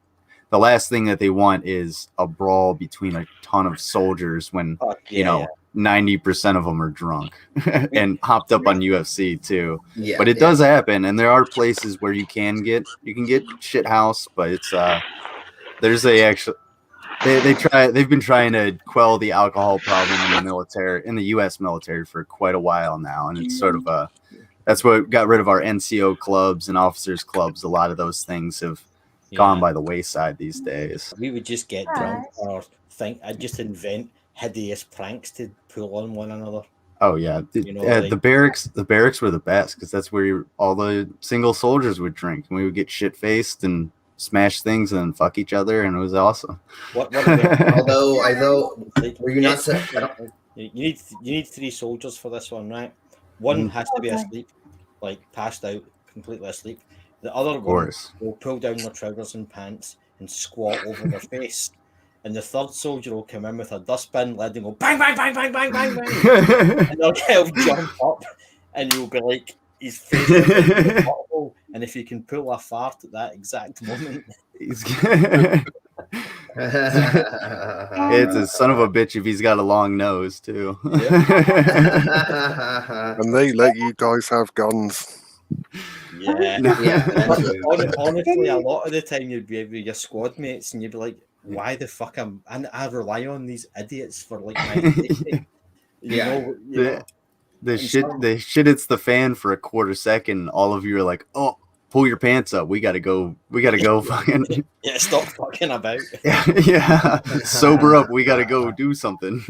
S8: the last thing that they want is a brawl between a ton of soldiers when you know 90% of them are drunk and hopped up on UFC too.
S1: Yeah,
S8: but it does happen, and there are places where you can get shit house, but it's there's a actual they've been trying to quell the alcohol problem in the military, in the U.S. military, for quite a while now, and it's sort of that's what got rid of our NCO clubs and officers clubs. A lot of those things have gone by the wayside these days.
S5: We would just get drunk or I'd just invent hideous pranks to pull on one another.
S8: Oh yeah,
S5: like-
S8: the barracks were the best because that's where all the single soldiers would drink, and we would get shit faced and smash things and fuck each other, and it was awesome.
S1: Although were you not
S5: you need 3 soldiers for this one, right? One has to be asleep, like passed out, completely asleep. The other one will pull down their trousers and pants and squat over their face. And the third soldier will come in with a dustbin lid and go bang, bang, bang, bang, bang, bang, bang. And they'll jump up, and you'll be like, his face will be horrible. And if you can pull a fart at that exact moment,
S8: it's a son of a bitch if he's got a long nose too.
S7: And they let you guys have guns.
S5: Yeah. Honestly, a lot of the time you'd be with your squad mates and you'd be like, why the fuck I rely on these idiots for like my safety.
S8: The shit hits the fan for a quarter second. All of you are like, oh, pull your pants up. We gotta go fucking
S5: stop fucking about.
S8: Yeah. Sober up. We gotta go do something.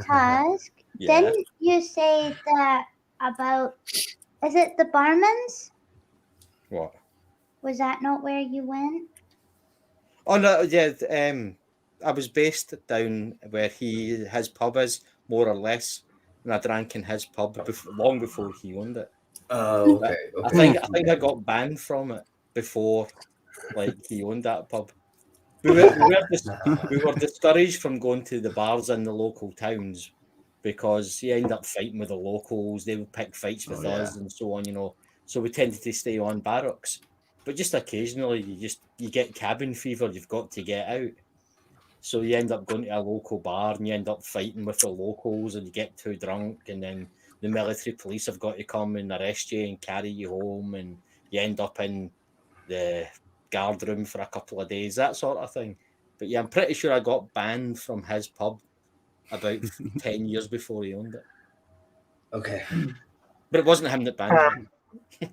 S2: Task. Didn't you say that about, is it the Barmans?
S5: What?
S2: Was that not where you went?
S5: Oh no, yeah. I was based down where his pub is, more or less, and I drank in his pub long before he owned it.
S1: Oh, okay.
S5: I think I got banned from it before, like, he owned that pub. We were discouraged from going to the bars in the local towns because he ended up fighting with the locals. They would pick fights with us and so on, So we tended to stay on barracks. But just occasionally, you get cabin fever. You've got to get out. So you end up going to a local bar and you end up fighting with the locals, and you get too drunk, and then the military police have got to come and arrest you and carry you home, and you end up in the guard room for a couple of days, that sort of thing. But yeah, I'm pretty sure I got banned from his pub about 10 years before he owned it.
S1: Okay.
S5: But it wasn't him that banned me.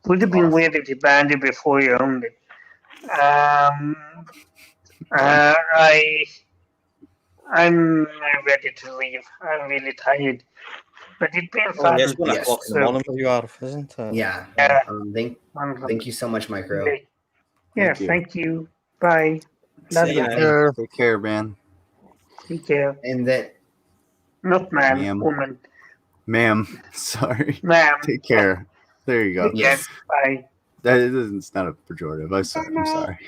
S6: Would have been weird if you banned it before you owned it. I'm ready to leave. I'm really tired. But it's been fun.
S5: Yes, 1 o'clock in the morning where you are, isn't it?
S1: Yeah. Thank you so much, Micro.
S6: Yeah, thank you. Bye. Love you.
S8: Take care, man.
S6: Take care.
S1: And then,
S6: not man, woman.
S8: Ma'am, sorry.
S6: Ma'am.
S8: Take care. There you go.
S6: Yes. Bye.
S8: It's not a pejorative. I'm sorry.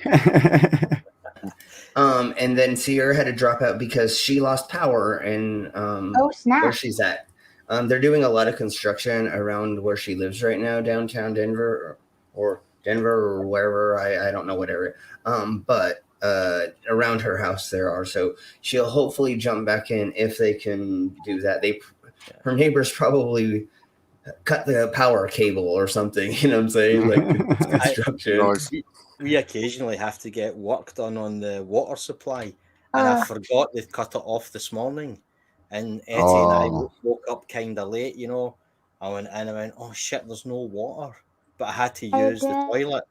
S1: And then Sierra had to drop out because she lost power in where she's at. They're doing a lot of construction around where she lives right now, downtown Denver or wherever. I don't know what area. But around her house there are. So she'll hopefully jump back in if they can do that. Her neighbors probably cut the power cable or something. You know what I'm saying? Like it's construction.
S5: We occasionally have to get work done on the water supply, and I forgot they cut it off this morning. And Etty and I woke up kind of late, I went in and I went, oh shit, there's no water. But I had to use the toilet.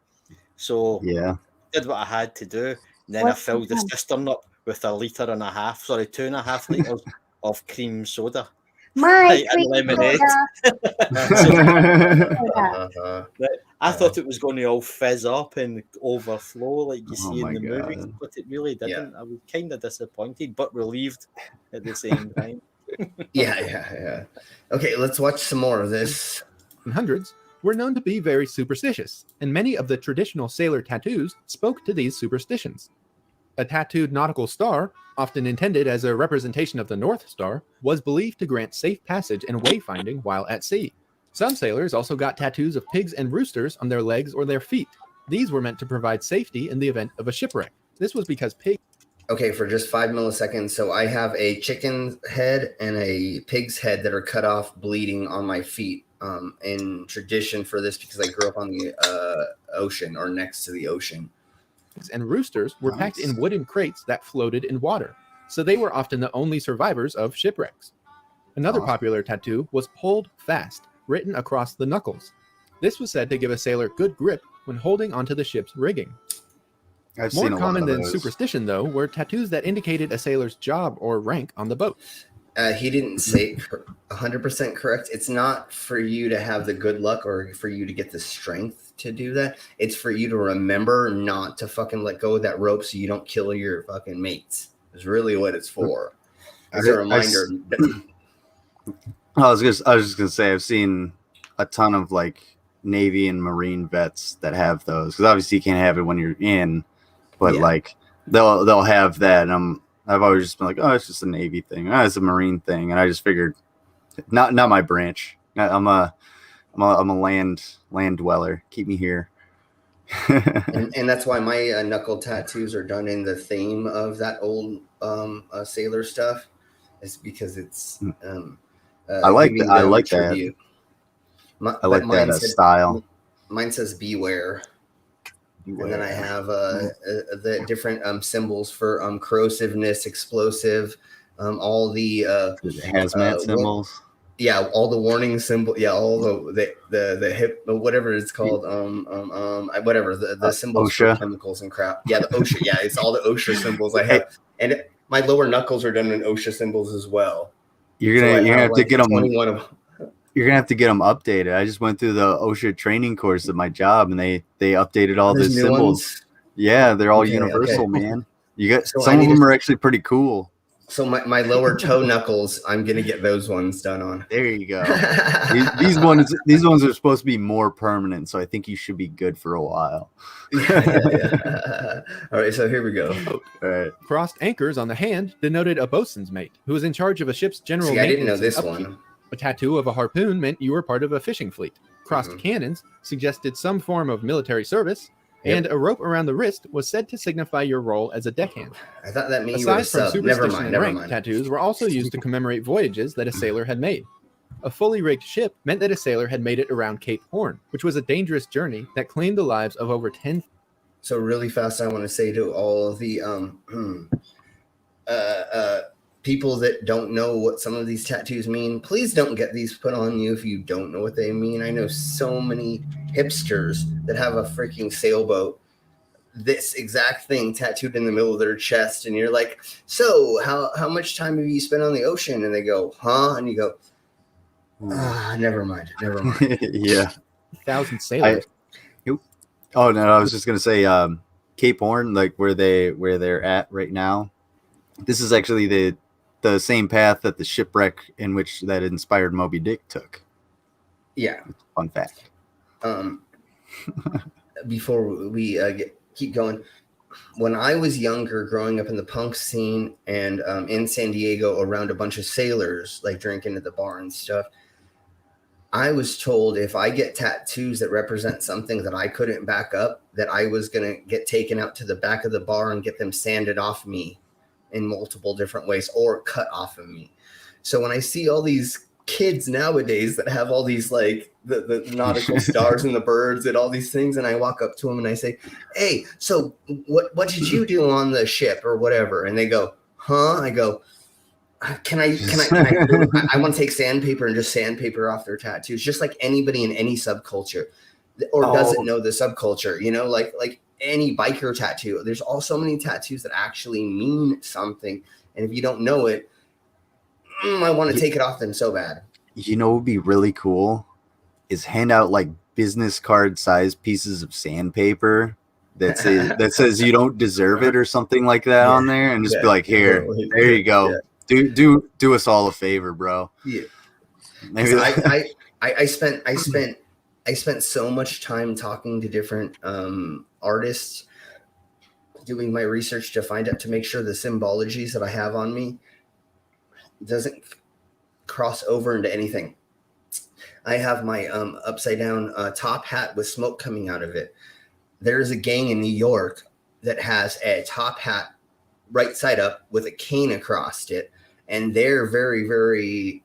S5: So I did what I had to do. And then I filled the cistern up with 2.5 litres of cream soda.
S2: My
S5: lemonade. I thought it was going to all fizz up and overflow like you see in the movies, but it really didn't. I was kind of disappointed, but relieved at the same time.
S1: Yeah. Okay, let's watch some more of this.
S20: Hundreds were known to be very superstitious, and many of the traditional sailor tattoos spoke to these superstitions. A tattooed nautical star, often intended as a representation of the North Star, was believed to grant safe passage and wayfinding while at sea. Some sailors also got tattoos of pigs and roosters on their legs or their feet. These were meant to provide safety in the event of a shipwreck. This was because pigs.
S1: Okay, for just 5 milliseconds. So I have a chicken head and a pig's head that are cut off, bleeding on my feet. In tradition for this, because I grew up on the ocean or next to the ocean.
S20: And roosters were packed in wooden crates that floated in water, so they were often the only survivors of shipwrecks. Another popular tattoo was "Hold Fast," written across the knuckles. This was said to give a sailor good grip when holding onto the ship's rigging.
S8: I've
S20: More
S8: seen a lot
S20: common
S8: of
S20: than
S8: those.
S20: superstition, though, were tattoos that indicated a sailor's job or rank on the boat.
S1: He didn't say 100% correct. It's not for you to have the good luck or for you to get the strength to do that. It's for you to remember not to fucking let go of that rope so you don't kill your fucking mates. Is really what it's for. It's a reminder.
S8: I was just gonna say I've seen a ton of like Navy and Marine vets that have those, because obviously you can't have it when you're in, but like they'll have that. I've always just been like, oh, it's just a Navy thing. Oh, it's a Marine thing, and I just figured, not my branch. I'm a land dweller. Keep me here.
S1: and that's why my knuckle tattoos are done in the theme of that old sailor stuff. Is because it's
S8: I like
S1: giving
S8: that. I
S1: them
S8: like
S1: tribute.
S8: that. I like that style.
S1: Mine says beware. And then I have the different symbols for corrosiveness, explosive, all the
S8: hazmat symbols.
S1: Yeah, all the warning symbol. Yeah, all the hip, whatever it's called. Whatever the symbols for
S8: OSHA.
S1: chemicals and crap. Yeah, the OSHA. Yeah, it's all the OSHA symbols I have, and my lower knuckles are done in OSHA symbols as well.
S8: You're gonna have to get them.
S1: 21 of them.
S8: You're gonna have to get them updated. I just went through the OSHA training course at my job, and they updated all
S1: There's
S8: the
S1: new
S8: symbols.
S1: ones?
S8: Yeah, they're all
S1: Okay,
S8: universal,
S1: okay.
S8: man. You got
S1: So I
S8: some of
S1: need
S8: them
S1: to-
S8: are actually pretty cool.
S1: So my lower toe knuckles, I'm gonna get those ones done on.
S8: There you go. these ones are supposed to be more permanent, so I think you should be good for a while.
S1: Yeah. All right, so here we go.
S8: All right.
S20: Crossed anchors on the hand denoted a boatswain's mate who was in charge of a ship's general
S1: See, I didn't know
S20: maintenance
S1: this
S20: and upkeep.
S1: one.
S20: A tattoo of a harpoon meant you were part of a fishing fleet. Crossed cannons suggested some form of military service, and a rope around the wrist was said to signify your role as a deckhand.
S1: I thought that meant you were a
S20: Aside from
S1: sub. Never
S20: superstition
S1: mind.
S20: and
S1: Never
S20: rank,
S1: mind.
S20: tattoos were also used to commemorate voyages that a sailor had made. A fully rigged ship meant that a sailor had made it around Cape Horn, which was a dangerous journey that claimed the lives of over 10.
S1: So really fast, I want to say to all of the people that don't know what some of these tattoos mean, please don't get these put on you if you don't know what they mean. I know so many hipsters that have a freaking sailboat, this exact thing tattooed in the middle of their chest, and you're like, so how much time have you spent on the ocean? And they go, huh? And you go, never mind.
S8: Yeah.
S20: 1,000 sailors.
S8: Oh no, I was just gonna say Cape Horn, like where they're at right now. This is actually the same path that the shipwreck in which that inspired Moby Dick took.
S1: Yeah.
S8: Fun fact.
S1: Before we keep going, when I was younger, growing up in the punk scene and in San Diego around a bunch of sailors, like drinking at the bar and stuff, I was told if I get tattoos that represent something that I couldn't back up, that I was going to get taken out to the back of the bar and get them sanded off me in multiple different ways or cut off of me. So when I see all these kids nowadays that have all these like the nautical stars and the birds and all these things, and I walk up to them and I say, hey, so what did you do on the ship or whatever? And they go, huh? I go, can I want to take sandpaper and just sandpaper off their tattoos, just like anybody in any subculture or doesn't know the subculture, you know, like any biker tattoo. There's also many tattoos that actually mean something, and if you don't know it, I want to take it off them so bad.
S8: You know what would be really cool is hand out like business card size pieces of sandpaper that says you don't deserve it or something like that on there, and just be like, here, there you go. Yeah. Do us all a favor, bro.
S1: Yeah.
S8: Maybe
S1: I spent so much time talking to different artists, doing my research to make sure the symbologies that I have on me doesn't cross over into anything. I have my upside down top hat with smoke coming out of it. there's a gang in New York that has a top hat right side up with a cane across it, and they're very, very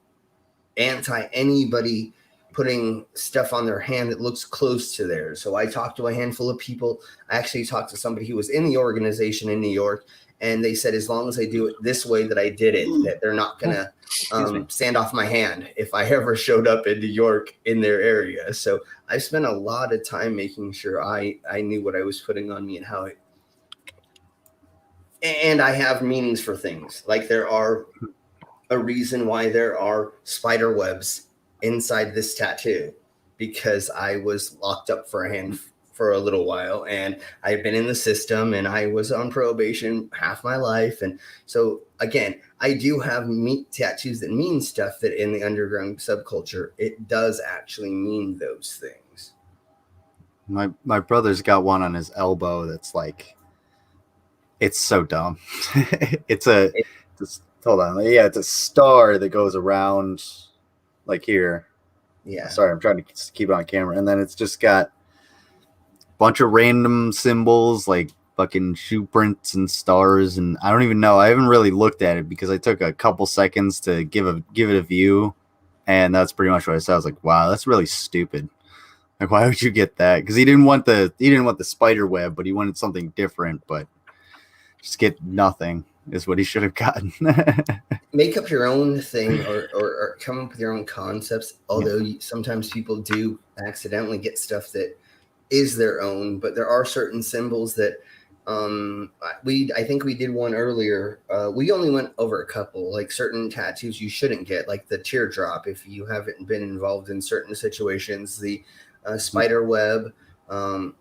S1: anti anybody putting stuff on their hand that looks close to theirs. So I talked to a handful of people. I actually talked to somebody who was in the organization in New York, and they said as long as I do it this way that I did it, that they're not gonna stand off my hand if I ever showed up in New York in their area. So I spent a lot of time making sure I knew what I was putting on me and how it. And I have meanings for things. Like there are a reason why there are spider webs inside this tattoo, because I was locked up for a little while, and I had been in the system, and I was on probation half my life. And so again, I do have tattoos that mean stuff that in the underground subculture, it does actually mean those things.
S8: My brother's got one on his elbow that's like, it's so dumb. Hold on. Yeah, it's a star that goes around like here.
S1: Yeah.
S8: Sorry, I'm trying to keep it on camera. And then it's just got a bunch of random symbols like fucking shoe prints and stars. And I don't even know. I haven't really looked at it because I took a couple seconds to give it a view. And that's pretty much what I said. I was like, wow, that's really stupid. Like, why would you get that? Because he didn't want the spider web, but he wanted something different. But just get nothing is what he should have gotten.
S1: Make up your own thing or come up with your own concepts. Although sometimes people do accidentally get stuff that is their own, but there are certain symbols that I think we did one earlier. We only went over a couple, like certain tattoos you shouldn't get, like the teardrop if you haven't been involved in certain situations, the spider web. Well,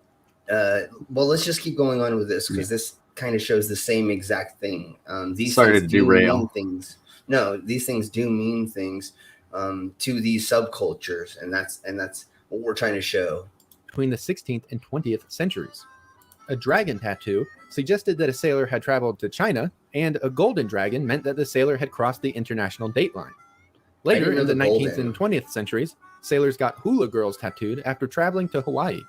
S1: let's just keep going on with this because this kind of shows the same exact thing. These
S8: Sorry
S1: things
S8: to derail.
S1: mean things. No, these things do mean things to these subcultures, and that's what we're trying to show.
S20: Between the 16th and 20th centuries, a dragon tattoo suggested that a sailor had traveled to China, and a golden dragon meant that the sailor had crossed the international date line. Later in the 19th and 20th centuries, sailors got hula girls tattooed after traveling to Hawaii.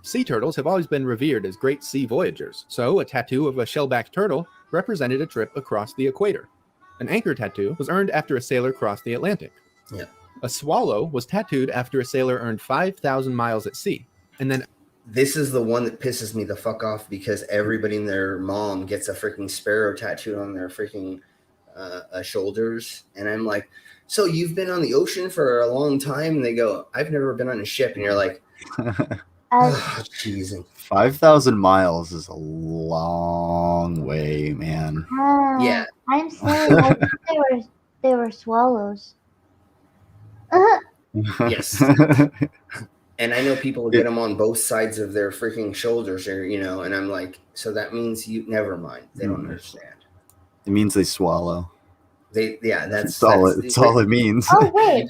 S20: Sea turtles have always been revered as great sea voyagers, so a tattoo of a shellback turtle represented a trip across the equator. An anchor tattoo was earned after a sailor crossed the Atlantic.
S1: Yeah.
S20: A swallow was tattooed after a sailor earned 5,000 miles at sea. And then
S1: this is the one that pisses me the fuck off because everybody and their mom gets a freaking sparrow tattooed on their freaking shoulders. And I'm like, so you've been on the ocean for a long time? And they go, I've never been on a ship. And you're like, oh, jeez.
S8: 5,000 miles is a long way, man.
S1: Yeah.
S2: I'm sorry. I thought they were swallows.
S1: Yes. And I know people get them on both sides of their freaking shoulders, or and I'm like, so that means you never mind. They don't understand.
S8: It means they swallow.
S1: That's
S8: all it means.
S2: Oh wait,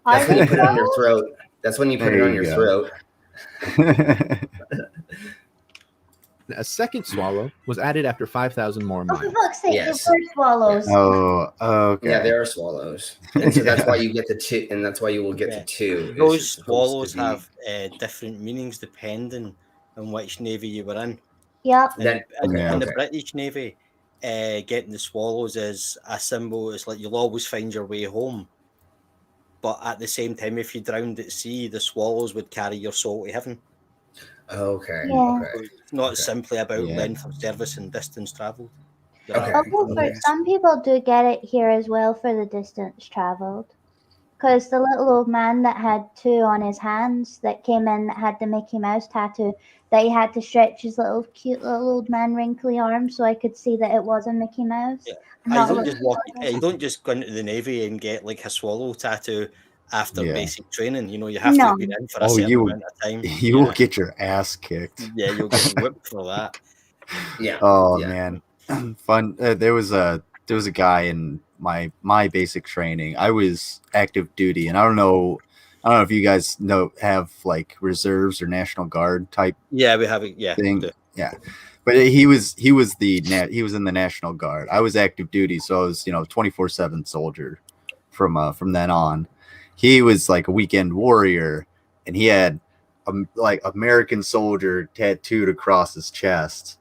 S1: that's when you put it on your throat. That's when you put it on your throat.
S20: A second swallow was added after 5,000 more
S2: Oh,
S20: miles.
S2: for fuck's sake, yes. They were swallows.
S8: Oh, okay.
S1: Yeah, they are swallows. And so that's why you get the two, and that's why you will get the two.
S5: Those swallows have different meanings depending on which navy you were in.
S2: Yep.
S5: In the British Navy, getting the swallows is a symbol. It's like you'll always find your way home. But at the same time, if you drowned at sea, the swallows would carry your soul to heaven.
S1: Okay.
S2: Yeah.
S1: Okay.
S5: It's not simply about length of service and distance travelled.
S2: For some people do get it here as well for the distance traveled. Because the little old man that had two on his hands that came in that had the Mickey Mouse tattoo, that he had to stretch his little cute little old man wrinkly arms so I could see that it was a Mickey Mouse.
S5: Yeah. You don't just go into the Navy and get like a swallow tattoo after basic training. You have to be in for a certain amount of time.
S8: You will get your ass kicked.
S5: Yeah, you'll get whipped for that.
S1: Yeah.
S8: Oh man, fun. There was a guy in my basic training. I was active duty, and I don't know if you guys have like reserves or National Guard type.
S5: Yeah, we have it. Yeah,
S8: thing. Yeah. But he was in the National Guard. I was active duty, so I was 24/7 soldier from then on. He was like a weekend warrior, and he had like American soldier tattooed across his chest.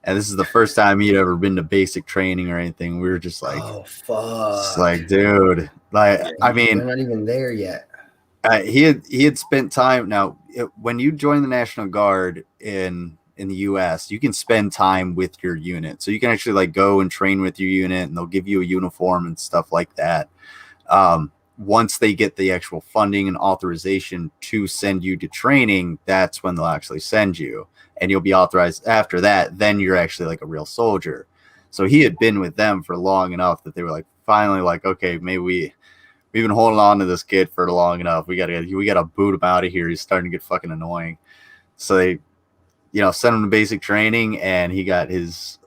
S8: And this is the first time he'd ever been to basic training or anything. We were just like,
S1: oh fuck,
S8: just like, dude, like, I mean,
S1: we're not even there yet.
S8: he had spent time. Now, when you join the National Guard in the U.S., you can spend time with your unit, so you can actually like go and train with your unit, and they'll give you a uniform and stuff like that. Once they get the actual funding and authorization to send you to training, that's when they'll actually send you, and you'll be authorized after that. Then you're actually like a real soldier. So he had been with them for long enough that they were like, finally, like, okay, maybe we've been holding on to this kid for long enough. We gotta boot him out of here. He's starting to get fucking annoying. So they, sent him to basic training, and he got his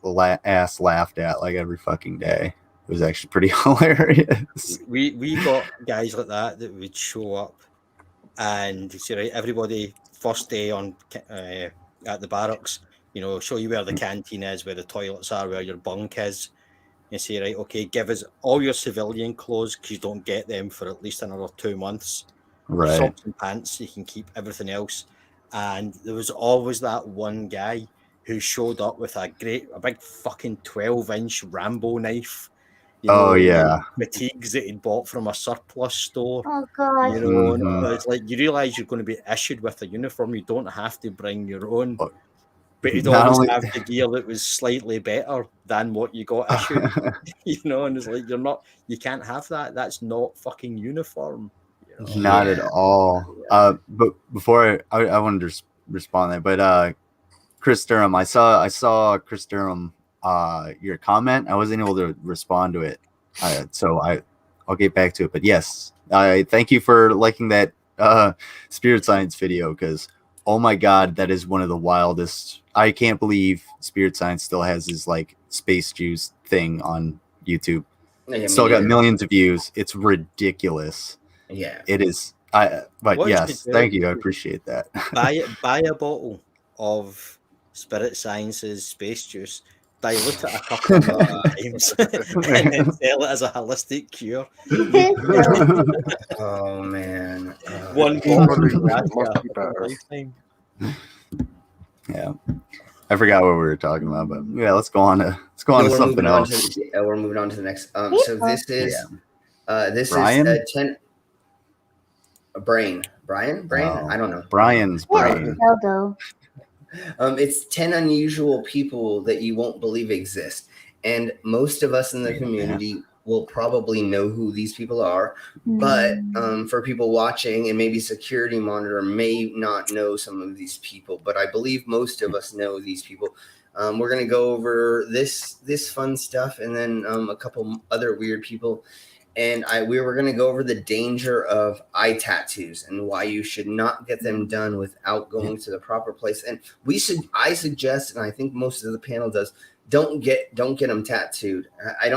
S8: ass laughed at like every fucking day. It was actually pretty hilarious.
S5: We got guys like that would show up and say, right, everybody, first day on at the barracks, show you where the canteen is, where the toilets are, where your bunk is. And say, right, okay, give us all your civilian clothes, because you don't get them for at least another 2 months.
S8: Right.
S5: Socks and pants, you can keep everything else. And there was always that one guy who showed up with a big fucking 12-inch Rambo knife.
S8: Yeah.
S5: Fatigues that he'd bought from a surplus store.
S2: Oh god.
S5: And it's like, you realize you're going to be issued with a uniform. You don't have to bring your own. But you'd always have the gear that was slightly better than what you got issued. And it's like, you can't have that. That's not fucking uniform.
S8: Not at all. But before I wanted to respond to that, but Chris Durham, I saw Chris Durham your comment. I wasn't able to respond to it, so I'll get back to it. But yes, I thank you for liking that Spirit Science video, because oh my god, that is one of the wildest. I can't believe Spirit Science still has his like space juice thing on YouTube.
S1: Yeah,
S8: still got millions of views. It's ridiculous.
S1: Yeah,
S8: it is. But
S5: What
S8: yes,
S5: you do
S8: thank you. I appreciate that.
S5: Buy a bottle of Spirit Science's space juice, dilute it a couple of times, and then sell it as a holistic cure.
S1: Oh man,
S5: One lifetime.
S8: Yeah, I forgot what we were talking about, but yeah, let's go on to something else.
S1: We're moving on to the next. So this is
S8: Brian?
S1: is 10. Brian.
S8: Oh,
S1: I don't know.
S8: Brian's brain.
S1: It's 10 unusual people that you won't believe exist, and most of us in the community will probably know who these people are. But for people watching, and maybe Security Monitor may not know some of these people, but I believe most of us know these people. We're gonna go over this fun stuff, and then a couple other weird people. And we were going to go over the danger of eye tattoos and why you should not get them done without going to the proper place. And I suggest, and I think most of the panel does, don't get them tattooed. I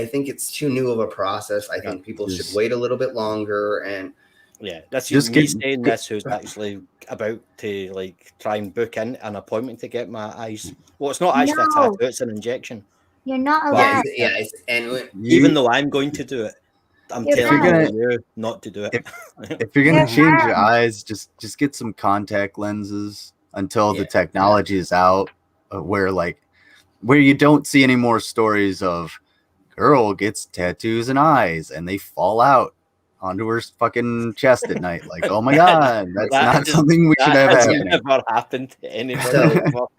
S1: think it's too new of a process. I think people should wait a little bit longer. And
S5: yeah, that's
S8: just
S5: me saying this, who's actually about to like try and book in an appointment to get my eyes. Well, it's not actually a tattoo; it's an injection.
S2: You're not allowed.
S1: And
S5: even though I'm going to do it, I'm telling you not to do it.
S8: If you're gonna change your eyes, just get some contact lenses until the technology is out, where you don't see any more stories of girl gets tattoos and eyes and they fall out onto her fucking chest at night. Like, oh my god, that's not something we should have happening.
S5: Never happened to anybody.
S1: So,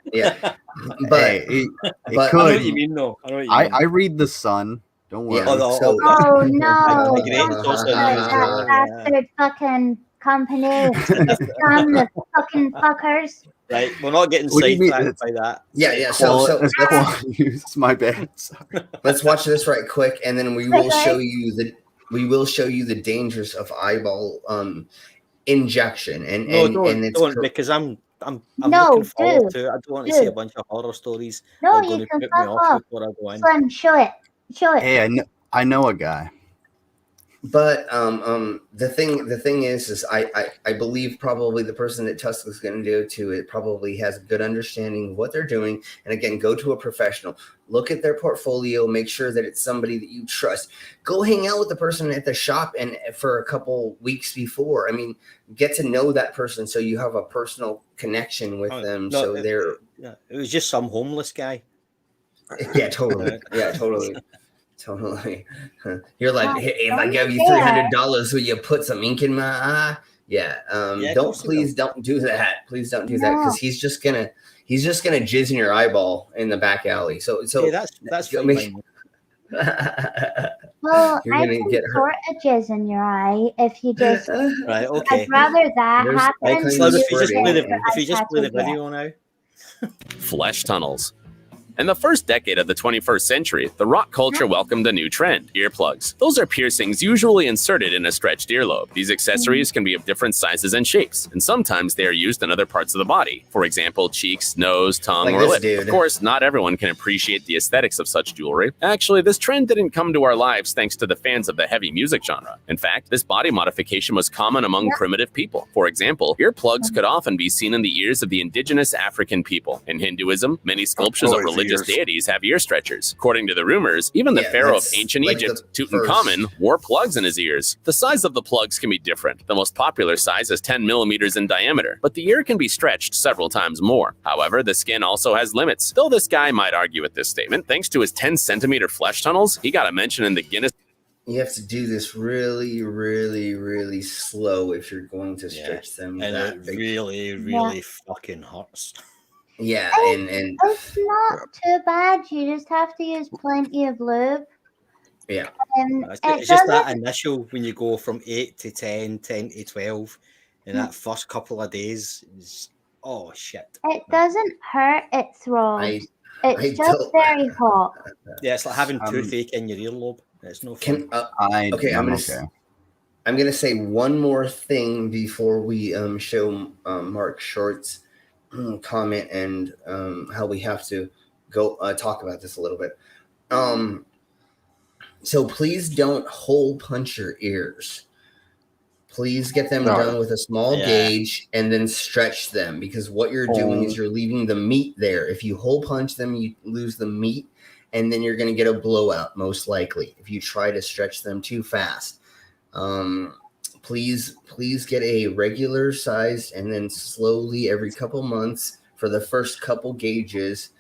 S1: but
S8: it
S5: I know what you mean, though.
S8: I read The Sun. Don't worry.
S2: Oh no! That bastard fucking company. The fucking fuckers.
S5: Right, we're not getting sidetracked by that.
S1: Yeah. So
S8: it's my bad. Sorry.
S1: Let's watch this right quick, and then we will show you the dangers of eyeball injection.
S5: Don't because I'm looking forward to it. I don't want to see a bunch of horror stories.
S2: No, you can fuck off. Slim, show it.
S8: Hey, I know a guy.
S1: But the thing is I believe probably the person that Tusk going to do to it probably has a good understanding of what they're doing. And again, go to a professional, look at their portfolio, make sure that it's somebody that you trust. Go hang out with the person at the shop and for a couple weeks before. I mean, get to know that person so you have a personal connection with them.
S5: No,
S1: So they're
S5: it was just some homeless guy.
S1: yeah, totally, yeah, totally. Totally. You're like, hey, if I
S2: don't
S1: give you
S2: dare.
S1: $300, will you put some ink in my eye? Yeah.
S5: Yeah, of
S1: Don't
S5: course he
S1: please don't do that. Please don't do that
S2: No.
S1: because he's just gonna jizz in your eyeball in the back alley. So
S5: Hey, that's
S1: go
S5: fine.
S1: make-
S2: Well,
S1: You're
S2: I
S1: gonna
S2: can
S1: get
S2: sort
S1: hurt.
S2: a jizz in your eye if you just.
S5: Right, okay.
S2: I'd rather that
S1: There's
S2: happen
S1: all
S2: than
S1: kinds
S2: you
S1: of
S5: Slim, if you just play
S1: squirting.
S5: the if you just play the video now.
S9: Flesh tunnels. In the first decade of the 21st century, the rock culture welcomed a new trend, earplugs. Those are piercings usually inserted in a stretched earlobe. These accessories can be of different sizes and shapes, and sometimes they are used in other parts of the body. For example, cheeks, nose, tongue,
S1: Like
S9: or
S1: this
S9: lip.
S1: dude.
S9: Of course, not everyone can appreciate the aesthetics of such jewelry. Actually, this trend didn't come to our lives thanks to the fans of the heavy music genre. In fact, this body modification was common among primitive people. For example, earplugs could often be seen in the ears of the indigenous African people. In Hinduism, many sculptures of
S7: his
S9: religious
S7: ears.
S9: deities have ear stretchers. According to the rumors, even the pharaoh of
S1: that's
S9: ancient
S1: like
S9: Egypt,
S1: the
S9: Tutankhamun, wore plugs in his ears. The size of the plugs can be different. The most popular size is 10 millimeters in diameter, but the ear can be stretched several times more. However, the skin also has limits. Though this guy might argue with this statement, thanks to his 10-centimeter flesh tunnels, he got a mention in the Guinness.
S1: You have to do this really, really, really slow if you're going to stretch them
S5: And
S1: that
S5: it
S1: big.
S5: really fucking hurts.
S1: Yeah, and
S2: It's not too bad. You just have to use plenty of lube.
S1: yeah.
S2: And
S5: It's
S2: it
S5: just that
S2: doesn't.
S5: initial when you go from 8 to 10, 10 to 12, in that first couple of days, is, oh shit.
S2: It doesn't hurt. It throbs.
S1: I
S2: It's just
S1: don't-
S2: very hot.
S5: Yeah, it's like having toothache in your earlobe. It's no fun.
S1: I'm gonna say one more thing before we show Mark Short's comment and how we have to go talk about this a little bit. So please don't hole punch your ears. Please get them done with a small gauge and then stretch them, because what you're doing is you're leaving the meat there. If you hole punch them, you lose the meat, and then you're going to get a blowout most likely if you try to stretch them too fast. Please get a regular sized, and then slowly every couple months for the first couple gauges,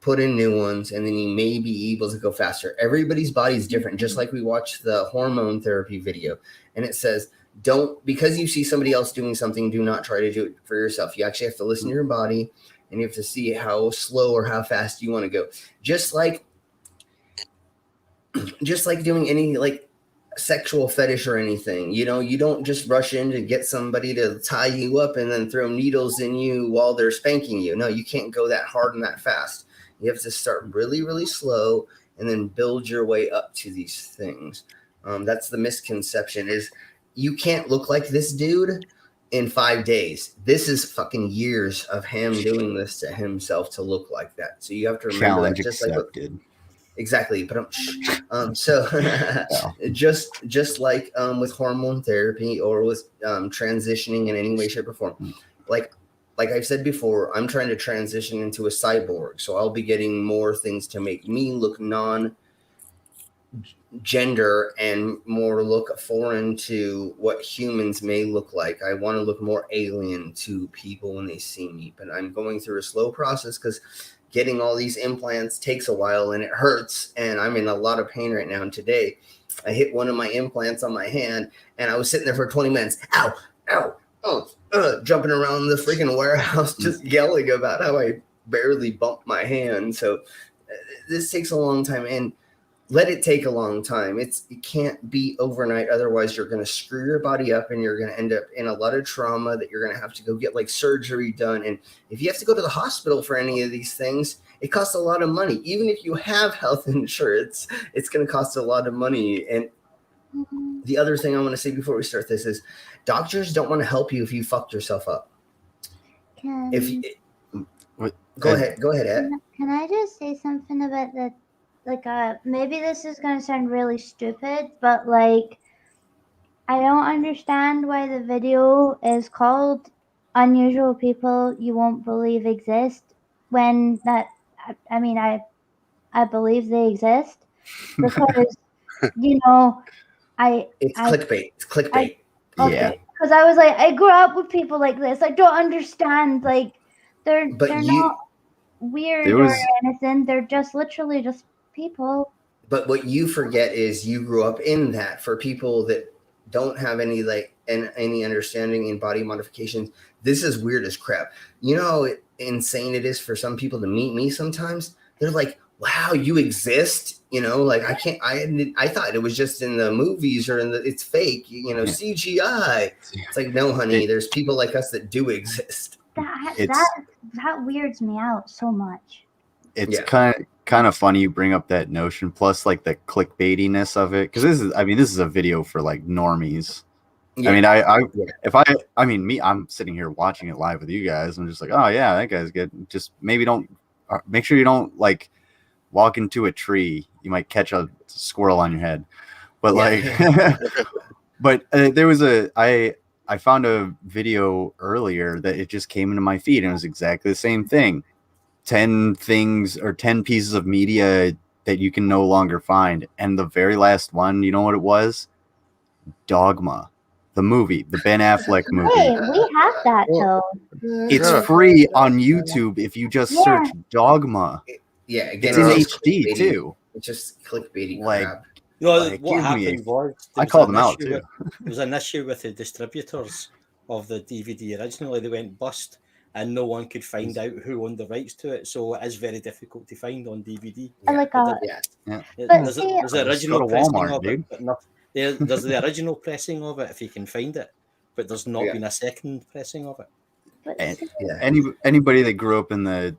S1: put in new ones, and then you may be able to go faster. Everybody's body is different, just like we watched the hormone therapy video, and it says, because you see somebody else doing something, do not try to do it for yourself. You actually have to listen to your body, and you have to see how slow or how fast you want to go. Just like doing any like sexual fetish or anything, you don't just rush in to get somebody to tie you up and then throw needles in you while they're spanking you. No, you can't go that hard and that fast. You have to start really, really slow and then build your way up to these things. That's the misconception, is you can't look like this dude in 5 days. This is fucking years of him doing this to himself to look like that. So you have to remember
S8: Challenge
S1: that. Just
S8: accepted.
S1: like exactly, but just like with hormone therapy or with transitioning in any way, shape, or form, like I've said before, I'm trying to transition into a cyborg, so I'll be getting more things to make me look non-gender and more look foreign to what humans may look like. I want to look more alien to people when they see me, but I'm going through a slow process because getting all these implants takes a while and it hurts, and I'm in a lot of pain right now. And today I hit one of my implants on my hand and I was sitting there for 20 minutes. Ow, ow, oh, jumping around the freaking warehouse, just yelling about how I barely bumped my hand. So this takes a long time, and let it take a long time. It can't be overnight. Otherwise, you're going to screw your body up and you're going to end up in a lot of trauma that you're going to have to go get like surgery done. And if you have to go to the hospital for any of these things, it costs a lot of money. Even if you have health insurance, it's going to cost a lot of money. And the other thing I want to say before we start this is doctors don't want to help you if you fucked yourself up. Go ahead, Ed.
S2: Can I just say something about that? Like, maybe this is gonna sound really stupid, but like, I don't understand why the video is called "Unusual People You Won't Believe Exist" when that. I mean, I believe they exist because
S1: It's
S2: I
S1: clickbait. It's clickbait.
S2: okay, because I was like, I grew up with people like this. I don't understand. Like, they're not weird
S1: There
S2: or
S1: was-
S2: anything. They're just literally just people.
S1: But what you forget is you grew up in that. For people that don't have any any understanding in body modifications, this is weird as crap. You know how insane it is for some people to meet me sometimes? They're like, wow, you exist? You know, like I thought it was just in the movies or it's fake, CGI. It's like, no, honey, there's people like us that do exist.
S2: That weirds me out so much.
S8: It's kind of funny you bring up that notion, plus like the clickbaitiness of it, because this is a video for like normies.
S1: Yeah.
S8: I mean, I'm sitting here watching it live with you guys. I'm just like, oh yeah, that guy's good. Just maybe make sure you don't like walk into a tree. You might catch a squirrel on your head. But there was I found a video earlier that it just came into my feed and it was exactly the same thing. 10 things or 10 pieces of media that you can no longer find. And the very last one, you know what it was? Dogma. The movie, the Ben Affleck movie.
S2: Hey, we have that though.
S8: It's free on YouTube if you just search Dogma.
S1: Yeah, again,
S8: it's
S1: it's
S8: in HD
S1: clickbaity.
S8: too.
S1: It's just clickbaity
S8: Like,
S1: crap.
S13: What happened was
S8: I called them out too.
S13: There was an issue with the distributors of the DVD originally. They went bust, and no one could find out who owned the rights to it. So it is very difficult to find on DVD. There's the original pressing of it, but there's the original pressing of it if you can find it, but there's not been a second pressing of it.
S8: Anybody that grew up in the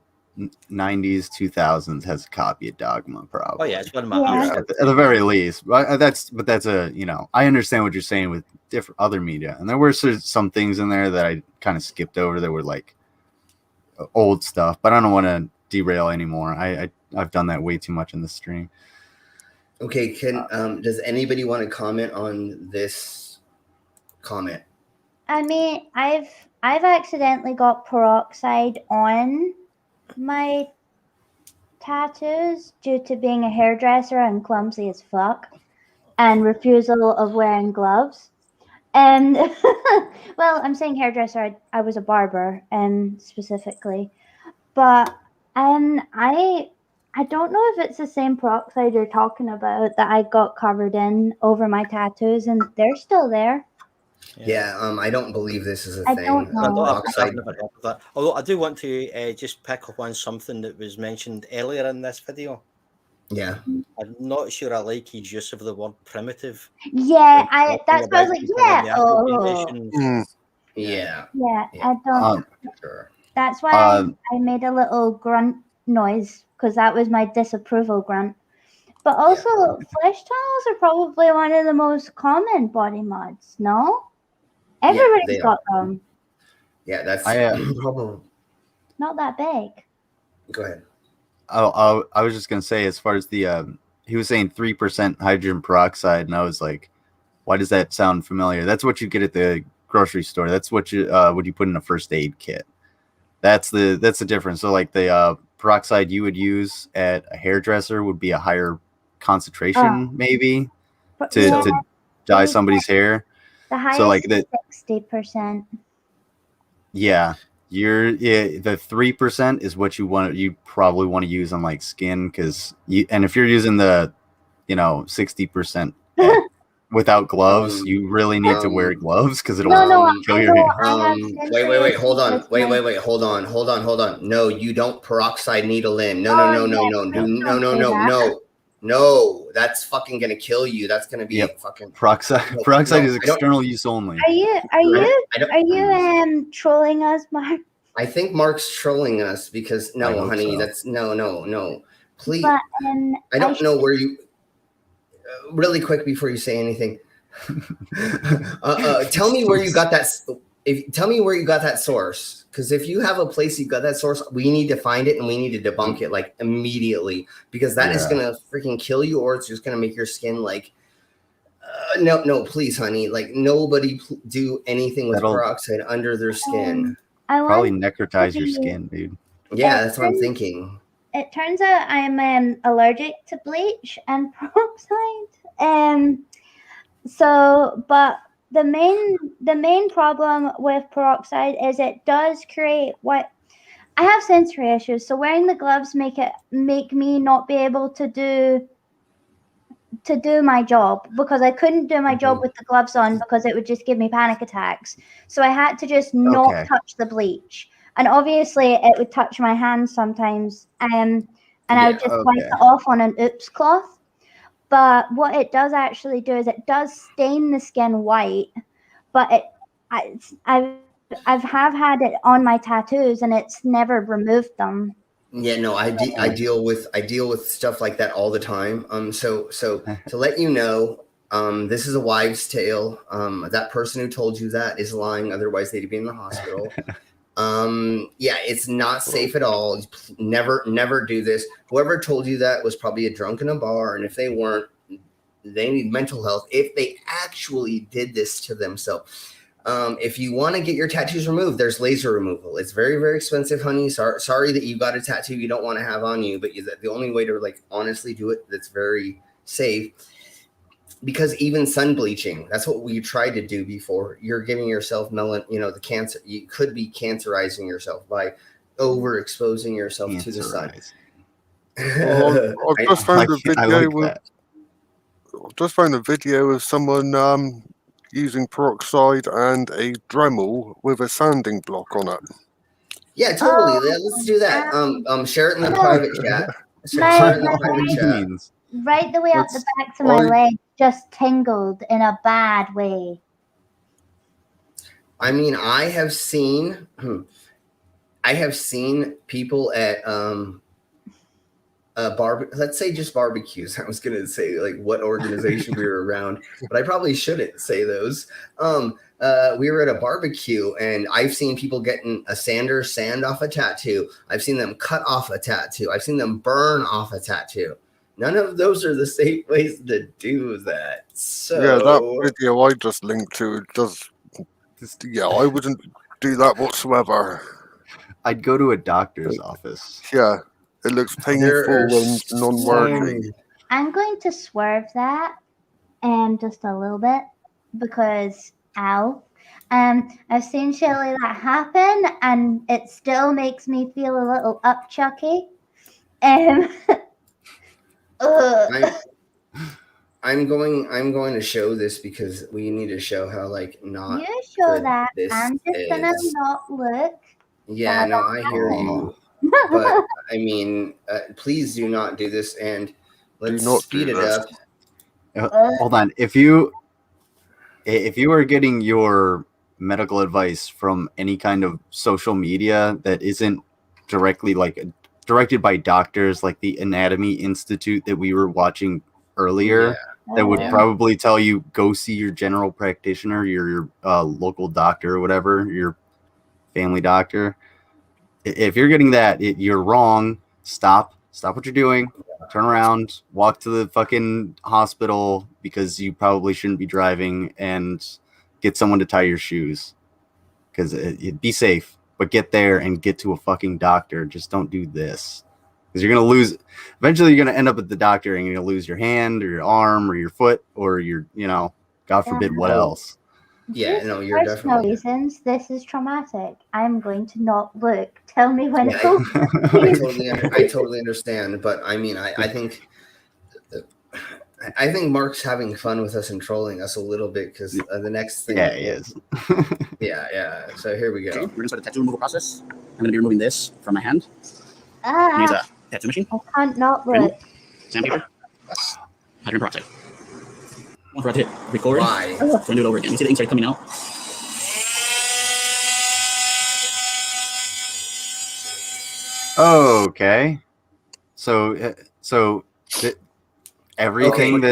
S8: 90s, 2000s has a copy of Dogma, probably.
S13: Oh yeah, it's one of my
S8: at the very least. That's I understand what you're saying with different other media, and there were some things in there that I kind of skipped over that were like old stuff, but I don't want to derail anymore. I've done that way too much in the stream.
S1: Okay, does anybody want to comment on this comment?
S2: I mean, I've accidentally got peroxide on my tattoos due to being a hairdresser and clumsy as fuck and refusal of wearing gloves. And well, I'm saying hairdresser, I was a barber specifically. But I don't know if it's the same peroxide you're talking about that I got covered in over my tattoos, and they're still there.
S1: Yeah, I don't believe this is a
S2: I
S1: thing.
S2: don't know.
S13: I've never heard of that. Although I do want to just pick up on something that was mentioned earlier in this video.
S1: Yeah.
S13: I'm not sure I like his use of the word primitive.
S2: Yeah, that's why I was like,
S1: Yeah.
S2: Yeah, I don't. That's why I made a little grunt noise because that was my disapproval grunt. But also, flesh tunnels are probably one of the most common body mods. No, everybody's got them.
S1: Yeah, that's probably
S2: not that big.
S1: Go ahead.
S8: I was just gonna say, as far as the he was saying 3% hydrogen peroxide, and I was like, why does that sound familiar? That's what you get at the grocery store. That's what you put in a first aid kit. That's the difference. So like the peroxide you would use at a hairdresser would be a higher concentration, maybe to dye somebody's hair.
S2: The highest
S8: so like
S2: is 60%.
S8: Yeah, the 3% is what you probably want to use on like skin, and if you're using the 60% without gloves, you really need to wear gloves because it'll kill your hair.
S1: Wait, hold on. No, you don't peroxide needle in. No, that's fucking gonna kill you. That's gonna be fucking
S8: peroxide is external use only.
S2: Are you trolling us, Mark?
S1: I think Mark's trolling us because honey, so. That's no. Please,
S2: but,
S1: I don't know where you. Really quick before you say anything, tell me where you got that. Tell me where you got that source, because if you have a place you got that source, we need to find it and we need to debunk it like immediately, because that is gonna freaking kill you, or it's just gonna make your skin like No, please, honey. Like nobody do anything with
S8: That'll-
S1: peroxide under their skin.
S2: I
S8: Probably
S2: want
S8: necrotize
S2: to
S8: your
S2: be-
S8: skin, dude.
S1: Yeah, that's what I'm thinking.
S2: It turns out I'm allergic to bleach and peroxide. But the main problem with peroxide is it does create what I have sensory issues. So wearing the gloves make me not be able to do my job, because I couldn't do my job with the gloves on because it would just give me panic attacks. So I had to just not touch the bleach. And obviously it would touch my hands sometimes. And I would just wipe it off on an oops cloth. But what it does actually do is it does stain the skin white, but I've had it on my tattoos and it's never removed them.
S1: Yeah, no, I deal with stuff like that all the time. So to let you know, this is a wives' tale. That person who told you that is lying. Otherwise, they'd be in the hospital. Yeah, it's not safe at all. Never do this. Whoever told you that was probably a drunk in a bar, and if they weren't, they need mental health. If they actually did this to themselves. If you want to get your tattoos removed, there's laser removal. It's very, very expensive, honey. Sorry that you got a tattoo you don't want to have on you, but the only way to honestly do it that's very safe, because even sun bleaching, that's what we tried to do before. You're giving yourself the cancer. You could be cancerizing yourself by overexposing yourself to the sun.
S7: Well, I've just found a video just found a video of someone using peroxide and a Dremel with a sanding block on it.
S1: Yeah, totally. Let's do that. Share it in the private chat. Share it in the private chat.
S2: Right the way up the back of my leg just tingled in a bad way.
S1: I mean, I have seen people at let's say just barbecues. I was gonna say like what organization we were around, but I probably shouldn't say those. We were at a barbecue and I've seen people getting a sander sand off a tattoo. I've seen them cut off a tattoo. I've seen them burn off a tattoo. None of those are the safe ways to do that. So
S7: yeah, that video I just linked to I wouldn't do that whatsoever.
S8: I'd go to a doctor's office.
S7: Yeah, it looks painful and non-working.
S2: I'm going to swerve that just a little bit because ow. I've seen shit like that happen and it still makes me feel a little upchucky.
S1: I'm going to show this because we need to show how not
S2: you show
S1: good
S2: that.
S1: this
S2: I'm just gonna
S1: is.
S2: not look.
S1: Yeah, no, I hear you. But I mean, please do not do this, and let's speed it up.
S8: Hold on. If you are getting your medical advice from any kind of social media that isn't directly directed by doctors, like the Anatomy Institute that we were watching earlier, that would probably tell you go see your general practitioner, your local doctor or whatever, your family doctor. If you're getting that, you're wrong. Stop what you're doing. Turn around, walk to the fucking hospital because you probably shouldn't be driving, and get someone to tie your shoes. Because be safe, but get there and get to a fucking doctor. Just don't do this. Because you're going to lose. Eventually, you're going to end up at the doctor and you're going to lose your hand or your arm or your foot or your, God forbid, what else.
S1: Yeah, no, you're definitely.
S2: Reasons, this is traumatic. I'm going to not look. Tell me when
S1: Yeah,
S2: to
S1: I totally understand, but I mean, I think Mark's having fun with us and trolling us a little bit because the next thing.
S8: Yeah, he is.
S1: Yeah. So here we go.
S11: Okay, we're gonna start the tattoo removal process. I'm gonna be removing this from my hand. Use a tattoo machine.
S2: I can't not look.
S11: Sandpaper. Hydrogen peroxide. Once we're at hit record,
S1: why?
S11: We're gonna do it over again. You see the ink start coming out.
S8: Okay. So everything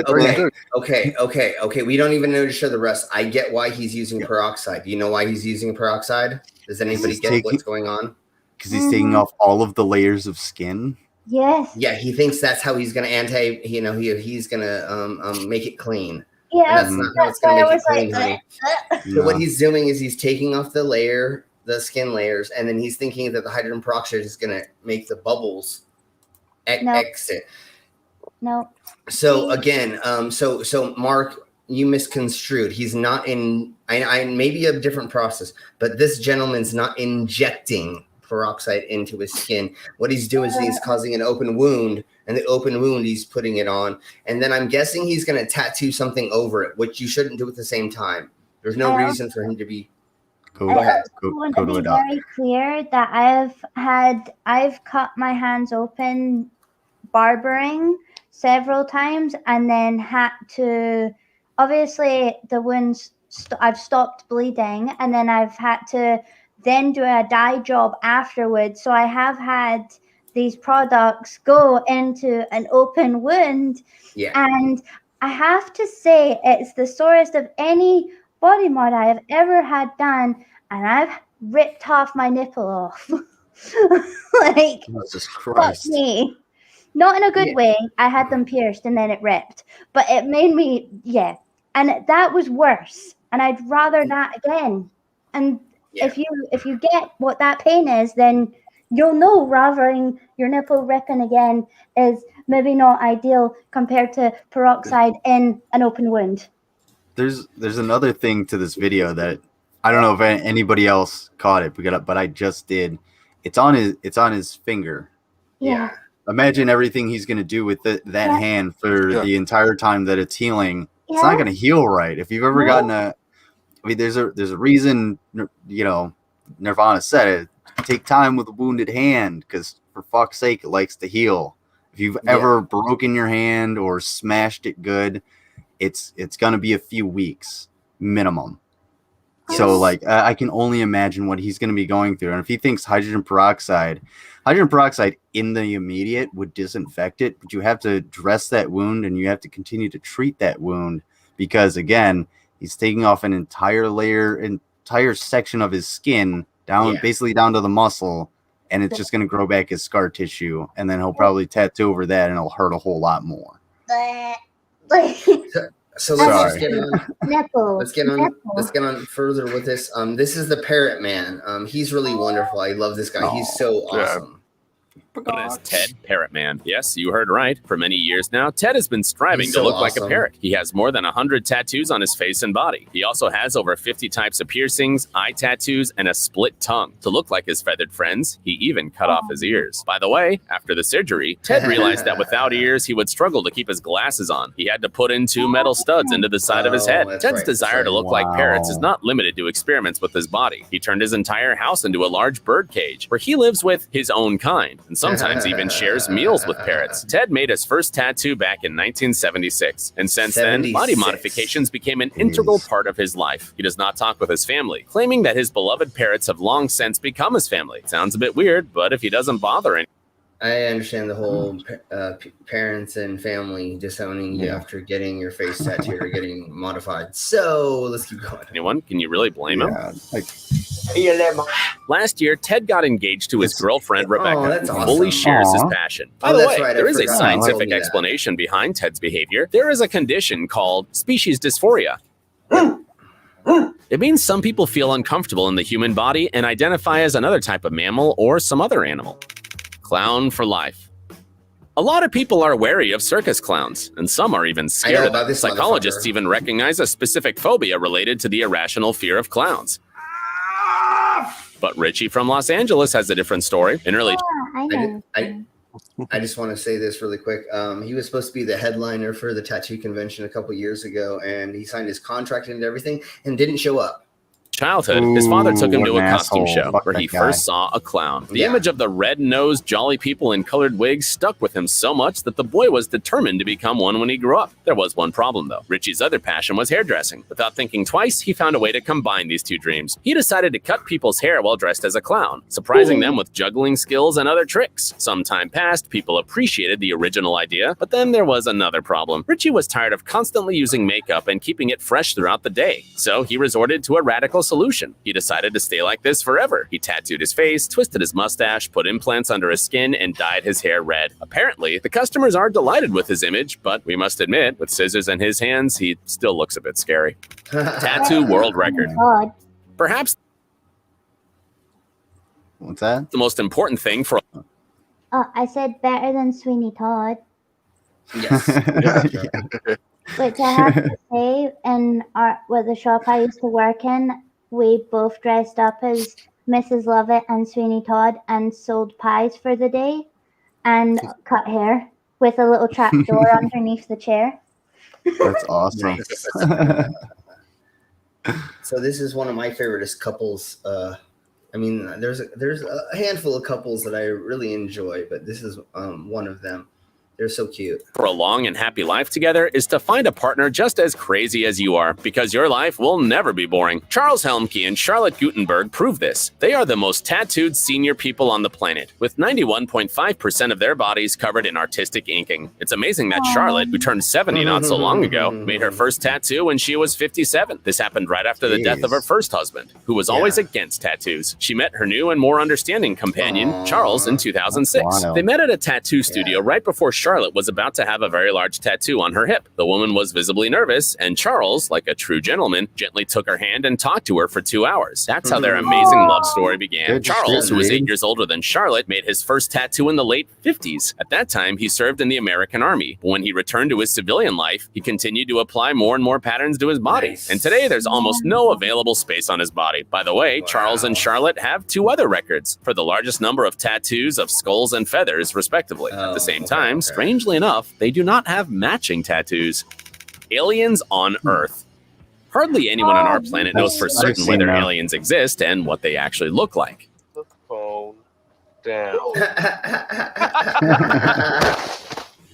S1: Okay. We don't even know to show the rest. I get why he's using peroxide. Do you know why he's using peroxide? Does anybody get what's going on?
S8: Because he's taking off all of the layers of skin.
S2: Yes.
S1: Yeah, he thinks that's how he's gonna he's gonna make it clean.
S2: Yeah,
S1: and that's not how it's going to make it clean, honey. So
S8: No.
S1: what he's doing is he's taking off the skin layers, and then he's thinking that the hydrogen peroxide is going to make the bubbles exit.
S2: No.
S1: So again, so Mark, you misconstrued. He's not in. I maybe a different process, but this gentleman's not injecting peroxide into his skin. What he's doing is he's causing an open wound, and the open wound he's putting it on, and then I'm guessing he's going to tattoo something over it, which you shouldn't do at the same time. There's no reason for him to be.
S8: Go
S2: I
S8: ahead.
S2: want
S8: Go
S2: to
S8: to
S2: be
S8: it up.
S2: very clear that I've cut my hands open barbering several times, and then had to, obviously the wounds I've stopped bleeding, and then I've had to then do a dye job afterwards. So I have had these products go into an open wound, and I have to say it's the sorest of any body mod I have ever had done, and I've ripped half my nipple off. Like,
S8: Jesus
S2: fuck
S8: Christ.
S2: me. Not in a good way. I had them pierced and then it ripped, but it made me, and that was worse. And I'd rather that again. And if you get what that pain is, then you'll know rathering your nipple ripping again is maybe not ideal compared to peroxide in an open wound.
S8: There's another thing to this video that I don't know if anybody else caught it, but I just did. It's on his finger.
S2: Yeah.
S8: Imagine everything he's going to do with that hand for the entire time that it's healing. It's not going to heal right. If you've ever gotten there's a reason, Nirvana said it. Take time with a wounded hand, because for fuck's sake, it likes to heal. If you've ever broken your hand or smashed it good, it's going to be a few weeks minimum. So I can only imagine what he's going to be going through. And if he thinks hydrogen peroxide in the immediate would disinfect it, but you have to dress that wound and you have to continue to treat that wound, because again, he's taking off an entire section of his skin down, basically down to the muscle, and it's just going to grow back as scar tissue, and then he'll probably tattoo over that, and it'll hurt a whole lot more.
S1: So let's get on further with this. This is the Parrot Man. He's really wonderful. I love this guy. He's so awesome.
S9: Known as Ted Parrot Man. Yes, you heard right. For many years now, Ted has been striving
S1: He's
S9: to
S1: so
S9: look like a
S1: awesome.
S9: parrot. He has more than 100 tattoos on his face and body. He also has over 50 types of piercings, eye tattoos, and a split tongue. To look like his feathered friends, he even cut off his ears. By the way, after the surgery, Ted realized that without ears, he would struggle to keep his glasses on. He had to put in 2 metal studs into the side of his head. Ted's desire to look like parrots is not limited to experiments with his body. He turned his entire house into a large bird cage, where he lives with his own kind, and sometimes even shares meals with parrots. Ted made his first tattoo back in 1976, and since then, body modifications became an integral part of his life. He does not talk with his family, claiming that his beloved parrots have long since become his family. Sounds a bit weird, but if he doesn't bother any.
S1: I understand the whole parents and family disowning you after getting your face tattooed or getting modified. So let's keep going.
S9: Anyone? Can you really blame him? Last year, Ted got engaged to his girlfriend, Rebecca,
S1: that's
S9: who
S1: awesome.
S9: fully shares his passion. By the
S1: that's
S9: way,
S1: right, I
S9: there is a
S1: forgot.
S9: scientific
S1: You told me that.
S9: explanation behind Ted's behavior. There is a condition called species dysphoria. It means some people feel uncomfortable in the human body and identify as another type of mammal or some other animal. Clown for life. A lot of people are wary of circus clowns, and some are even scared of them. Psychologists even recognize a specific phobia related to the irrational fear of clowns. But Richie from Los Angeles has a different story. In early
S1: I just want to say this really quick. He was supposed to be the headliner for the tattoo convention a couple years ago, and he signed his contract and everything and didn't show up.
S9: childhood, his father took him
S8: Ooh,
S9: to a
S8: an
S9: costume
S8: asshole.
S9: show
S8: Fuck
S9: where
S8: that
S9: he
S8: guy.
S9: first saw a clown. The image of the red-nosed, jolly people in colored wigs stuck with him so much that the boy was determined to become one when he grew up. There was one problem, though. Richie's other passion was hairdressing. Without thinking twice, he found a way to combine these two dreams. He decided to cut people's hair while dressed as a clown, surprising them with juggling skills and other tricks. Some time passed, people appreciated the original idea, but then there was another problem. Richie was tired of constantly using makeup and keeping it fresh throughout the day, so he resorted to a radical solution. He decided to stay like this forever. He tattooed his face, twisted his mustache, put implants under his skin, and dyed his hair red. Apparently, the customers are delighted with his image, but we must admit, with scissors in his hands, he still looks a bit scary. Tattoo world record. Perhaps
S8: what's that?
S9: The most important thing for
S2: I said better than Sweeney Todd.
S1: Yes.
S2: Which I have to say, with the shop I used to work in, we both dressed up as Mrs. Lovett and Sweeney Todd and sold pies for the day and cut hair with a little trap door underneath the chair.
S8: That's awesome.
S1: So this is one of my favoriteest couples. I mean, there's a handful of couples that I really enjoy, but this is one of them. They're so cute.
S9: For a long and happy life together is to find a partner just as crazy as you are, because your life will never be boring. Charles Helmke and Charlotte Gutenberg prove this. They are the most tattooed senior people on the planet, with 91.5% of their bodies covered in artistic inking. It's amazing that Charlotte, who turned 70 not so long ago, made her first tattoo when she was 57. This happened right after the death of her first husband, who was always against tattoos. She met her new and more understanding companion, Charles, in 2006. They met at a tattoo studio right before Charlotte was about to have a very large tattoo on her hip. The woman was visibly nervous, and Charles, like a true gentleman, gently took her hand and talked to her for 2 hours. That's how their amazing love story began. Charles, who was 8 years older than Charlotte, made his first tattoo in the late 50s. At that time, he served in the American Army. But when he returned to his civilian life, he continued to apply more and more patterns to his body. And today, there's almost no available space on his body. By the way, Charles and Charlotte have 2 other records for the largest number of tattoos of skulls and feathers, respectively. At the same time, strangely enough, they do not have matching tattoos. Aliens on Earth. Hardly anyone on our planet knows for certain whether aliens exist and what they actually look like.
S10: The phone down.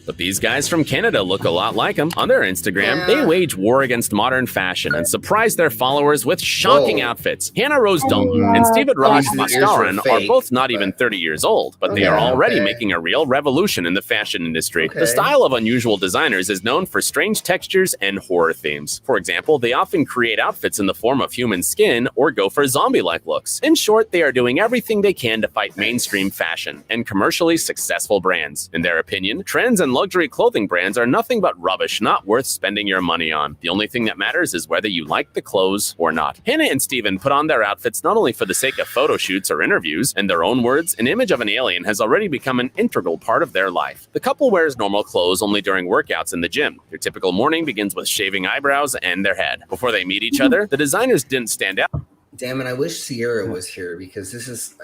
S9: But these guys from Canada look a lot like them. On their Instagram, they wage war against modern fashion and surprise their followers with shocking outfits. Hannah Rose Dalton and Stephen Raj Bhaskaran are both not even 30 years old, but they are already making a real revolution in the fashion industry. The style of unusual designers is known for strange textures and horror themes. For example, they often create outfits in the form of human skin or go for zombie-like looks. In short, they are doing everything they can to fight mainstream fashion and commercially successful brands. In their opinion, trends and luxury clothing brands are nothing but rubbish, not worth spending your money on. The only thing that matters is whether you like the clothes or not. Hannah and Steven put on their outfits not only for the sake of photo shoots or interviews. In their own words, an image of an alien has already become an integral part of their life. The couple wears normal clothes only during workouts in the gym. Their typical morning begins with shaving eyebrows and their head. Before they meet each other, the designers didn't stand out.
S1: Damn it, I wish Sierra was here, because this is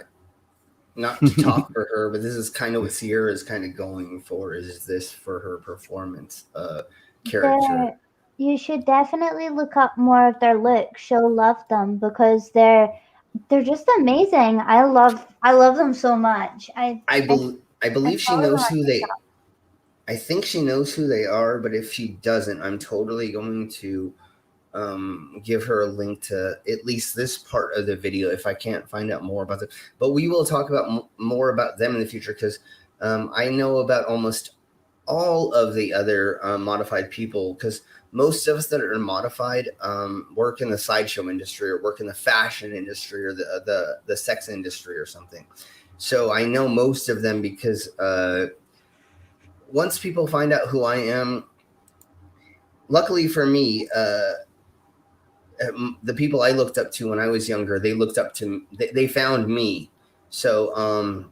S1: not to talk for her, but this is kind of what Sierra is kind of going for. Is this for her performance character?
S2: You should definitely look up more of their looks. She'll love them because they're just amazing. I love them so much. I
S1: believe she knows who they. I think she knows who they are, but if she doesn't, I'm totally going to give her a link to at least this part of the video if I can't find out more about them. But we will talk about more about them in the future, because I know about almost all of the other modified people, because most of us that are modified work in the sideshow industry or work in the fashion industry or the sex industry or something. So I know most of them because once people find out who I am, luckily for me, the people I looked up to when I was younger, they looked up to, they found me. So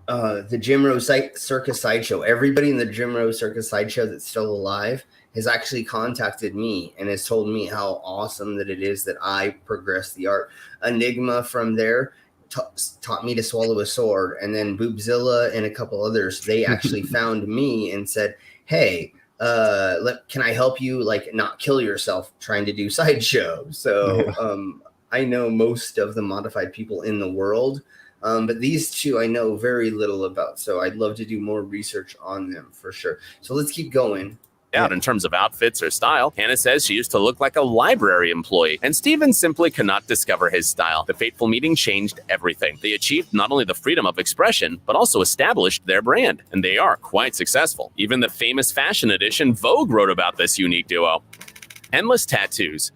S1: the Jim Rose Circus Sideshow, everybody in the Jim Rose Circus Sideshow that's still alive has actually contacted me and has told me how awesome that it is that I progress the art. Enigma from there taught me to swallow a sword. And then Boobzilla and a couple others, they actually found me and said, hey, can I help you not kill yourself trying to do sideshow? So I know most of the modified people in the world, but these two I know very little about, so I'd love to do more research on them for sure. So let's keep going.
S9: Out in terms of outfits or style, Hannah says she used to look like a library employee, and Steven simply could not discover his style. The fateful meeting changed everything. They achieved not only the freedom of expression, but also established their brand, and they are quite successful. Even the famous fashion edition Vogue wrote about this unique duo. Endless tattoos.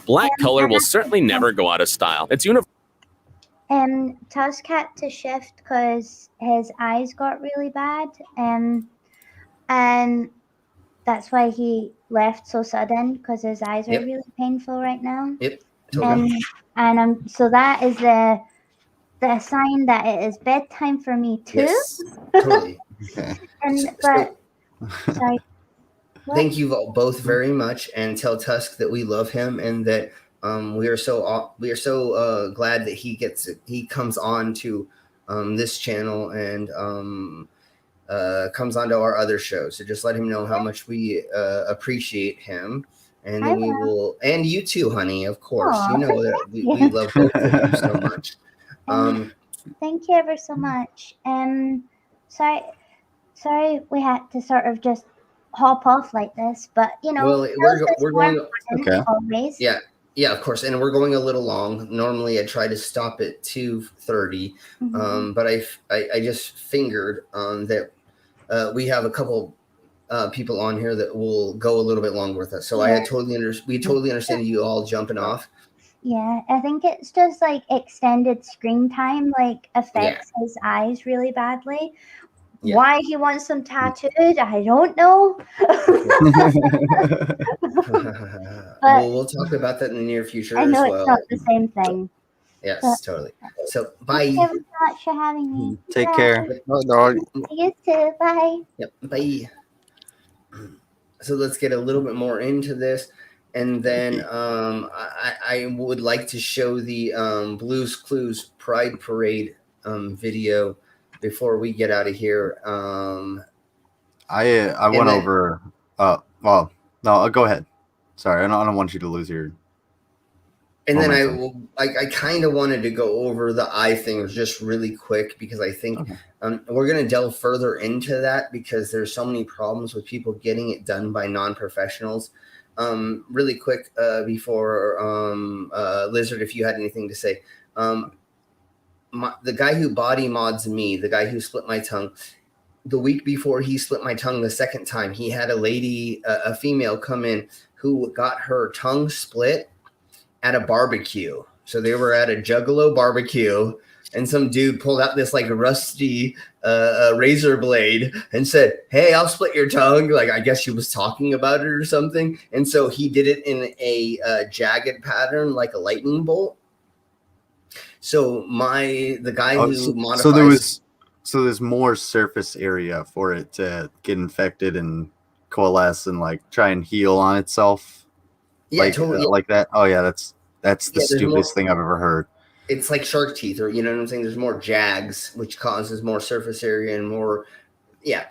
S9: Black color will certainly never go out of style. It's universal.
S2: Tusk had to shift because his eyes got really bad, and that's why he left so sudden, because his eyes are
S1: Yep.
S2: really painful right now.
S1: Yep, totally.
S2: And so that is the sign that it is bedtime for me too.
S1: Yes, totally.
S2: But sorry.
S1: Thank you both very much, and tell Tusk that we love him and that we are so glad that he comes on to this channel and comes onto our other show. So just let him know how much we appreciate him, and then we will, and you too, honey. Of course, you know that we love both of you so much.
S2: Thank you ever so much. Sorry we had to sort of just hop off like this, but
S1: well, we're going
S2: always.
S1: Yeah, of course, and we're going a little long. Normally, I try to stop at 2:30, but I just fingered that we have a couple people on here that will go a little bit longer with us. So we totally understand you all jumping off.
S2: Yeah, I think it's just like extended screen time affects his eyes really badly. Yeah. Why he wants them tattooed, I don't know.
S1: Well, we'll talk about that in the near future
S2: I know
S1: as well.
S2: It's not the same thing.
S1: Yes, totally. So, bye.
S2: Thank you very much for having me.
S8: Take care.
S2: You too. Bye.
S1: Yep. Bye. So let's get a little bit more into this. And then I would like to show the Blue's Clues Pride Parade video before we get out of here.
S8: I went over. Well, no, go ahead. Sorry, I don't want you to lose your.
S1: And then I kind of wanted to go over the eye thing just really quick because I think we're going to delve further into that because there's so many problems with people getting it done by non-professionals. Really quick before Lizard, if you had anything to say. The guy who body mods me, the guy who split my tongue, the week before he split my tongue the second time, he had a lady, a female come in who got her tongue split at a barbecue. So they were at a Juggalo barbecue and some dude pulled out this rusty razor blade and said, "Hey, I'll split your tongue." I guess she was talking about it or something. And so he did it in a jagged pattern, like a lightning bolt. So the guy who modifies.
S8: So there's more surface area for it to get infected and coalesce and try and heal on itself.
S1: Yeah, totally.
S8: Like that. Oh yeah, that's the stupidest thing I've ever heard.
S1: It's like shark teeth, or you know what I'm saying? There's more jags, which causes more surface area and more. Yeah.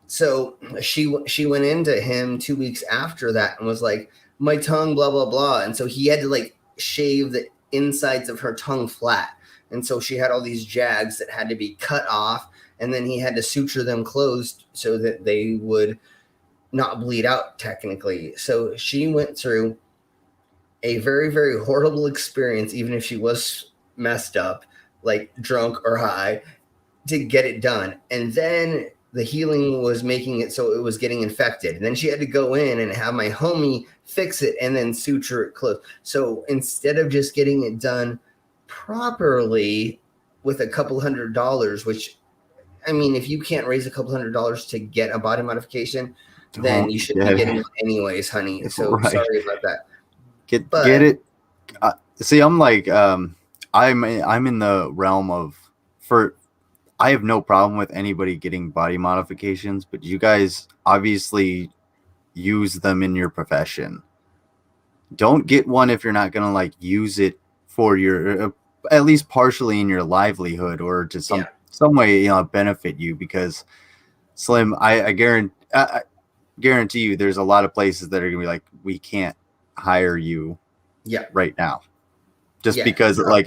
S1: So she went into him 2 weeks after that and was like, "My tongue, blah blah blah," and so he had to shave the insides of her tongue flat. And so she had all these jags that had to be cut off, and then he had to suture them closed so that they would not bleed out technically. So she went through a very, very horrible experience, even if she was messed up, drunk or high, to get it done. And then the healing was making it so it was getting infected. And then she had to go in and have my homie fix it and then suture it closed. So instead of just getting it done properly with a couple $100, which, I mean, if you can't raise a couple $100 to get a body modification, then you should be getting it anyways, honey. So sorry about that.
S8: Get it. See, I'm I'm in the realm of I have no problem with anybody getting body modifications, but you guys obviously use them in your profession. Don't get one if you're not going to use it for your, at least partially in your livelihood or to some way, benefit you, because Slim, I guarantee you there's a lot of places that are going to be like, we can't hire you right now. Just because Pearl,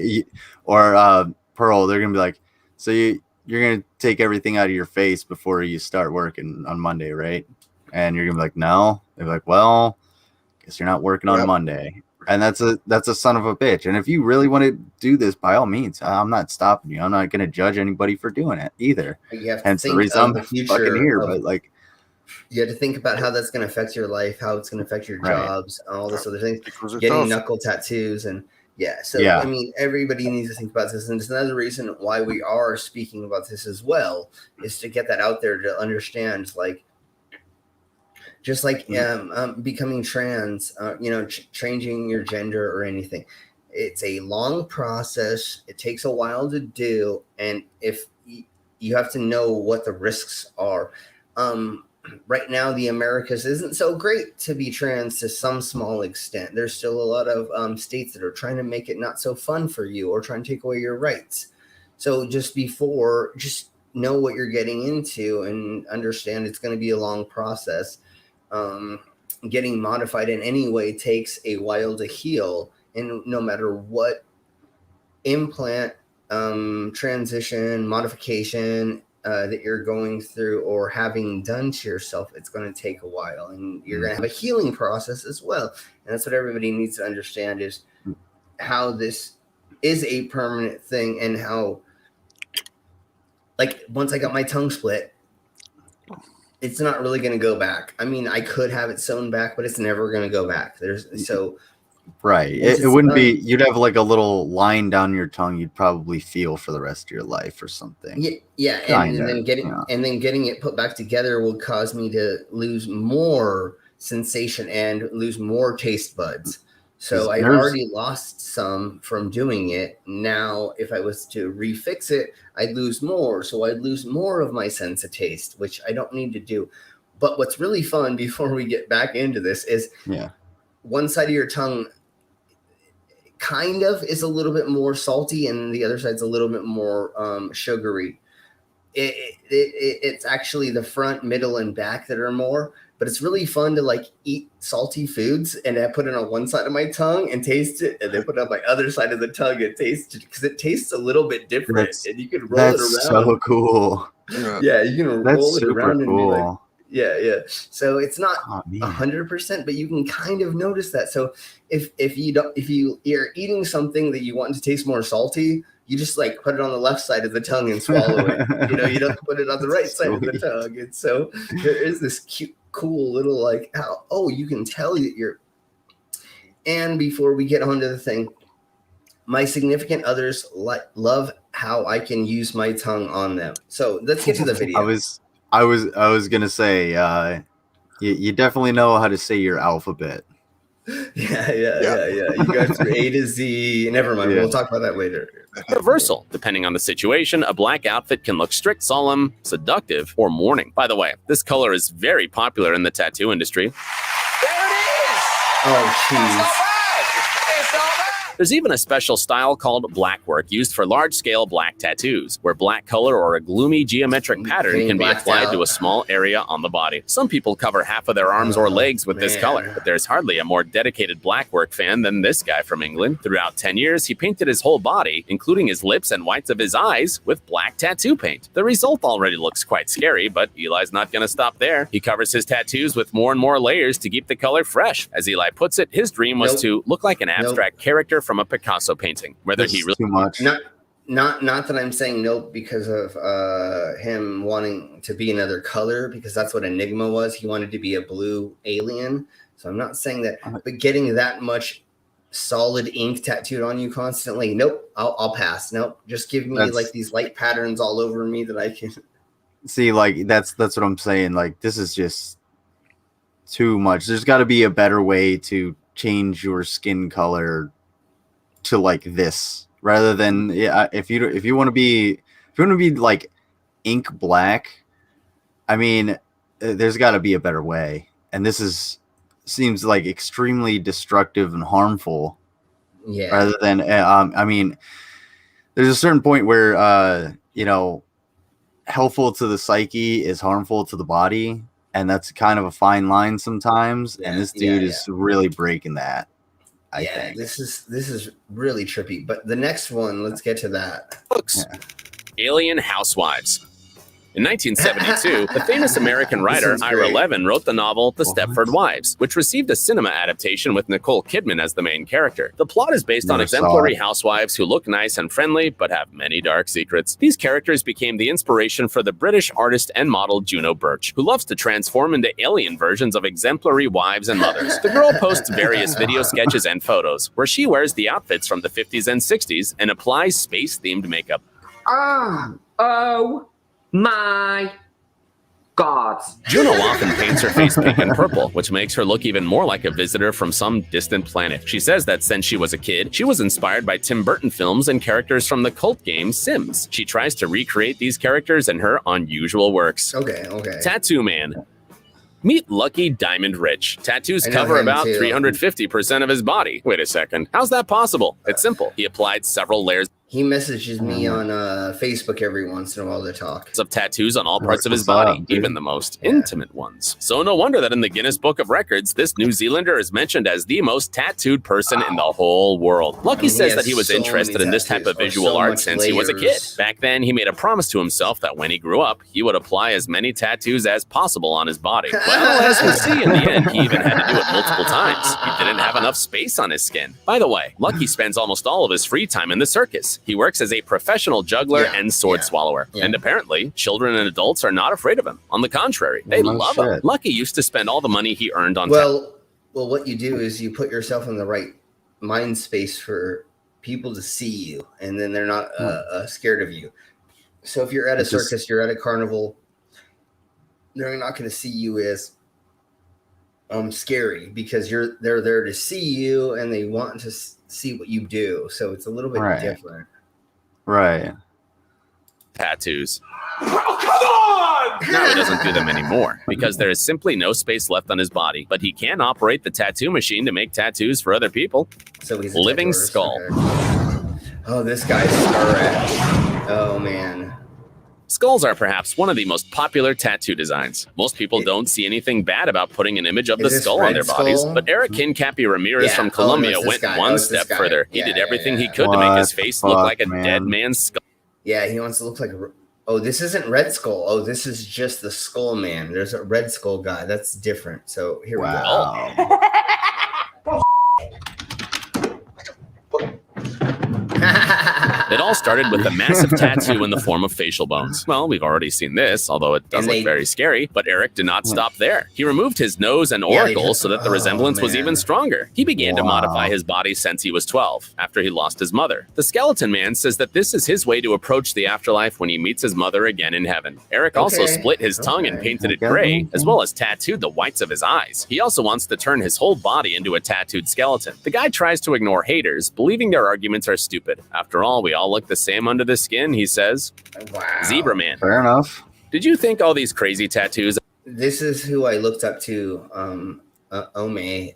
S8: they're going to be like, so you're going to take everything out of your face before you start working on Monday, right? And you're going to be like, no. They're like, well, guess you're not working on Monday. And that's a son of a bitch. And if you really want to do this, by all means, I'm not stopping you. I'm not going to judge anybody for doing it either.
S1: You have
S8: hence
S1: to
S8: the
S1: think
S8: reason
S1: of
S8: I'm
S1: the future
S8: fucking here.
S1: of
S8: But
S1: you have to think about how that's going to affect your life, how it's going to affect your
S8: Right.
S1: jobs, and all this other things.
S7: Because it
S1: Getting
S7: does.
S1: knuckle tattoos and so
S8: Yeah.
S1: I mean, everybody needs to think about this, and it's another reason why we are speaking about this as well, is to get that out there to understand, like, just like becoming trans, changing your gender or anything. It's a long process. It takes a while to do, and if you have to know what the risks are. Right now, the Americas isn't so great to be trans to some small extent. There's still a lot of states that are trying to make it not so fun for you or trying to take away your rights. So just know what you're getting into and understand it's going to be a long process. Getting modified in any way takes a while to heal, and no matter what implant, transition, modification that you're going through or having done to yourself, it's going to take a while, and you're going to have a healing process as well. And that's what everybody needs to understand, is how this is a permanent thing, and how, like, once I got my tongue split, it's not really going to go back. I mean, I could have it sewn back, but it's never going to go back.
S8: Right. It wouldn't be, you'd have like a little line down your tongue you'd probably feel for the rest of your life or something.
S1: Yeah, and then getting it put back together will cause me to lose more sensation and lose more taste buds. So I've already lost some from doing it. Now, if I was to refix it, I'd lose more. So I'd lose more of my sense of taste, which I don't need to do. But what's really fun, before we get back into this, is one side of your tongue kind of is a little bit more salty, and the other side's a little bit more sugary. It's actually the front, middle, and back that are more. But it's really fun to like eat salty foods, and I put it on one side of my tongue and taste it, and then put it on my other side of the tongue and taste it, because it tastes a little bit different, and you can roll it around.
S8: That's so cool.
S1: Yeah, you can roll it around and be like,
S8: cool.
S1: yeah. So it's not 100%, but you can kind of notice that. So if you're eating something that you want to taste more salty, you just like put it on the left side of the tongue and swallow it. You don't put it on the right side of the tongue. And so there is this cute, cool little like, you can tell that you're. And before we get onto the thing, my significant others love how I can use my tongue on them. So let's get to the video.
S8: I was gonna say, you definitely know how to say your alphabet.
S1: Yeah. You go through A to Z. Never mind. We'll talk about that later.
S9: Reversal. Depending on the situation, a black outfit can look strict, solemn, seductive, or mourning. By the way, this color is very popular in the tattoo industry.
S1: Oh, jeez.
S9: There's even a special style called blackwork used for large-scale black tattoos, where black color or a gloomy geometric pattern can be applied to a small area on the body. Some people cover half of their arms or legs with this color, but there's hardly a more dedicated blackwork fan than this guy from England. Throughout 10 years, he painted his whole body, including his lips and whites of his eyes, with black tattoo paint. The result already looks quite scary, but Eli's not going to stop there. He covers his tattoos with more and more layers to keep the color fresh. As Eli puts it, his dream was to look like an abstract character from a Picasso painting. Whether he really
S8: too much.
S1: Not that I'm saying nope because of him wanting to be another color, because that's what Enigma was. He wanted to be a blue alien. So I'm not saying that, but getting that much solid ink tattooed on you constantly, nope, I'll pass. Nope, just give me like these light patterns all over me that I can
S8: see. Like that's what I'm saying. Like this is just too much. There's got to be a better way to change your skin color to like this, rather than if you want to be like ink black. I mean, there's got to be a better way, and this seems like extremely destructive and harmful.
S1: Yeah.
S8: Rather than I mean, there's a certain point where helpful to the psyche is harmful to the body, and that's kind of a fine line sometimes. And this dude is really breaking that. I think
S1: this is really trippy. But the next one, let's get to that.
S9: Alien Housewives. In 1972, the famous American writer Ira Levin wrote the novel The Stepford Wives, which received a cinema adaptation with Nicole Kidman as the main character. The plot is based on
S8: Never saw
S9: exemplary
S8: it.
S9: housewives who look nice and friendly, but have many dark secrets. These characters became the inspiration for the British artist and model Juno Birch, who loves to transform into alien versions of exemplary wives and mothers. The girl posts various video sketches and photos, where she wears the outfits from the 50s and 60s and applies space-themed makeup.
S15: Oh my God.
S9: Juno often paints her face pink and purple, which makes her look even more like a visitor from some distant planet. She says that since she was a kid, she was inspired by Tim Burton films and characters from the cult game Sims. She tries to recreate these characters in her unusual works.
S1: Okay.
S9: Tattoo Man. Meet Lucky Diamond Rich. Tattoos
S1: I know
S9: cover
S1: him
S9: about
S1: too.
S9: 350% of his body. Wait a second. How's that possible? It's simple. He applied several layers
S1: He messages me on Facebook every once in a while to talk.
S9: of tattoos on all parts of his body, even the most intimate ones. So no wonder that in the Guinness Book of Records, this New Zealander is mentioned as the most tattooed person in the whole world. Lucky
S1: He
S9: says
S1: has
S9: that he was
S1: so
S9: interested
S1: many
S9: in this type
S1: tattoos,
S9: of visual
S1: so
S9: art
S1: much
S9: since he was a kid.
S1: layers.
S9: Back then, he made a promise to himself that when he grew up, he would apply as many tattoos as possible on his body. Well, as we see in the end, he even had to do it multiple times. He didn't have enough space on his skin. By the way, Lucky spends almost all of his free time in the circus. He works as a professional juggler and sword swallower. And apparently, children and adults are not afraid of him. On the contrary, they
S8: No
S9: love him.
S8: shit.
S9: Lucky used to spend all the money he earned on
S1: Well, what you do is you put yourself in the right mind space for people to see you, and then they're not scared of you. So if you're at a
S8: It's just-
S1: circus, you're at a carnival, they're not going to see you as scary because they're there to see you and they want to see what you do. So it's a little bit
S8: Right.
S1: different.
S8: Right.
S9: tattoos. Now he doesn't do them anymore because there is simply no space left on his body, but he can operate the tattoo machine to make tattoos for other people.
S1: So he's a
S9: Living
S1: tattooist,
S9: skull.
S1: okay. Oh, this guy's Scar. Oh man.
S9: Skulls are perhaps one of the most popular tattoo designs. Most people don't see anything bad about putting an image of the
S1: Is this
S9: skull on
S1: Red
S9: their bodies,
S1: Skull?
S9: but Eric Kincapi Ramirez
S1: Yeah.
S9: from
S1: Oh,
S9: Colombia
S1: it's this
S9: went
S1: guy. Oh,
S9: one
S1: it's this
S9: step
S1: guy.
S9: further. He
S1: Yeah,
S9: did
S1: yeah,
S9: everything
S1: yeah.
S9: he could to make his
S8: What
S9: face
S8: the
S9: look
S8: fuck,
S9: like a
S8: man?
S9: dead man's skull.
S1: Yeah, he wants to look like oh, this isn't Red Skull. Oh, this is just the Skull Man. There's a Red Skull guy. That's different. So here we go.
S9: It all started with a massive tattoo in the form of facial bones. Well, we've already seen this, although it does
S1: And
S9: look very scary, but Eric did not stop there. He removed his nose and
S1: Yeah, they
S9: auricle
S1: did.
S9: so that the
S1: Oh,
S9: resemblance was
S1: man.
S9: even stronger. He began to
S8: Wow.
S9: modify his body since he was 12, after he lost his mother. The Skeleton Man says that this is his way to approach the afterlife when he meets his mother again in heaven. Eric also
S1: Okay.
S9: split his tongue and painted it
S8: Okay.
S9: gray, as well as tattooed the whites of his eyes. He also wants to turn his whole body into a tattooed skeleton. The guy tries to ignore haters, believing their arguments are stupid. After all, we all look the same under the skin, he says.
S1: Wow.
S9: Zebra Man.
S8: Fair enough.
S9: Did you think all these crazy tattoos?
S1: This is who I looked up to, Ome.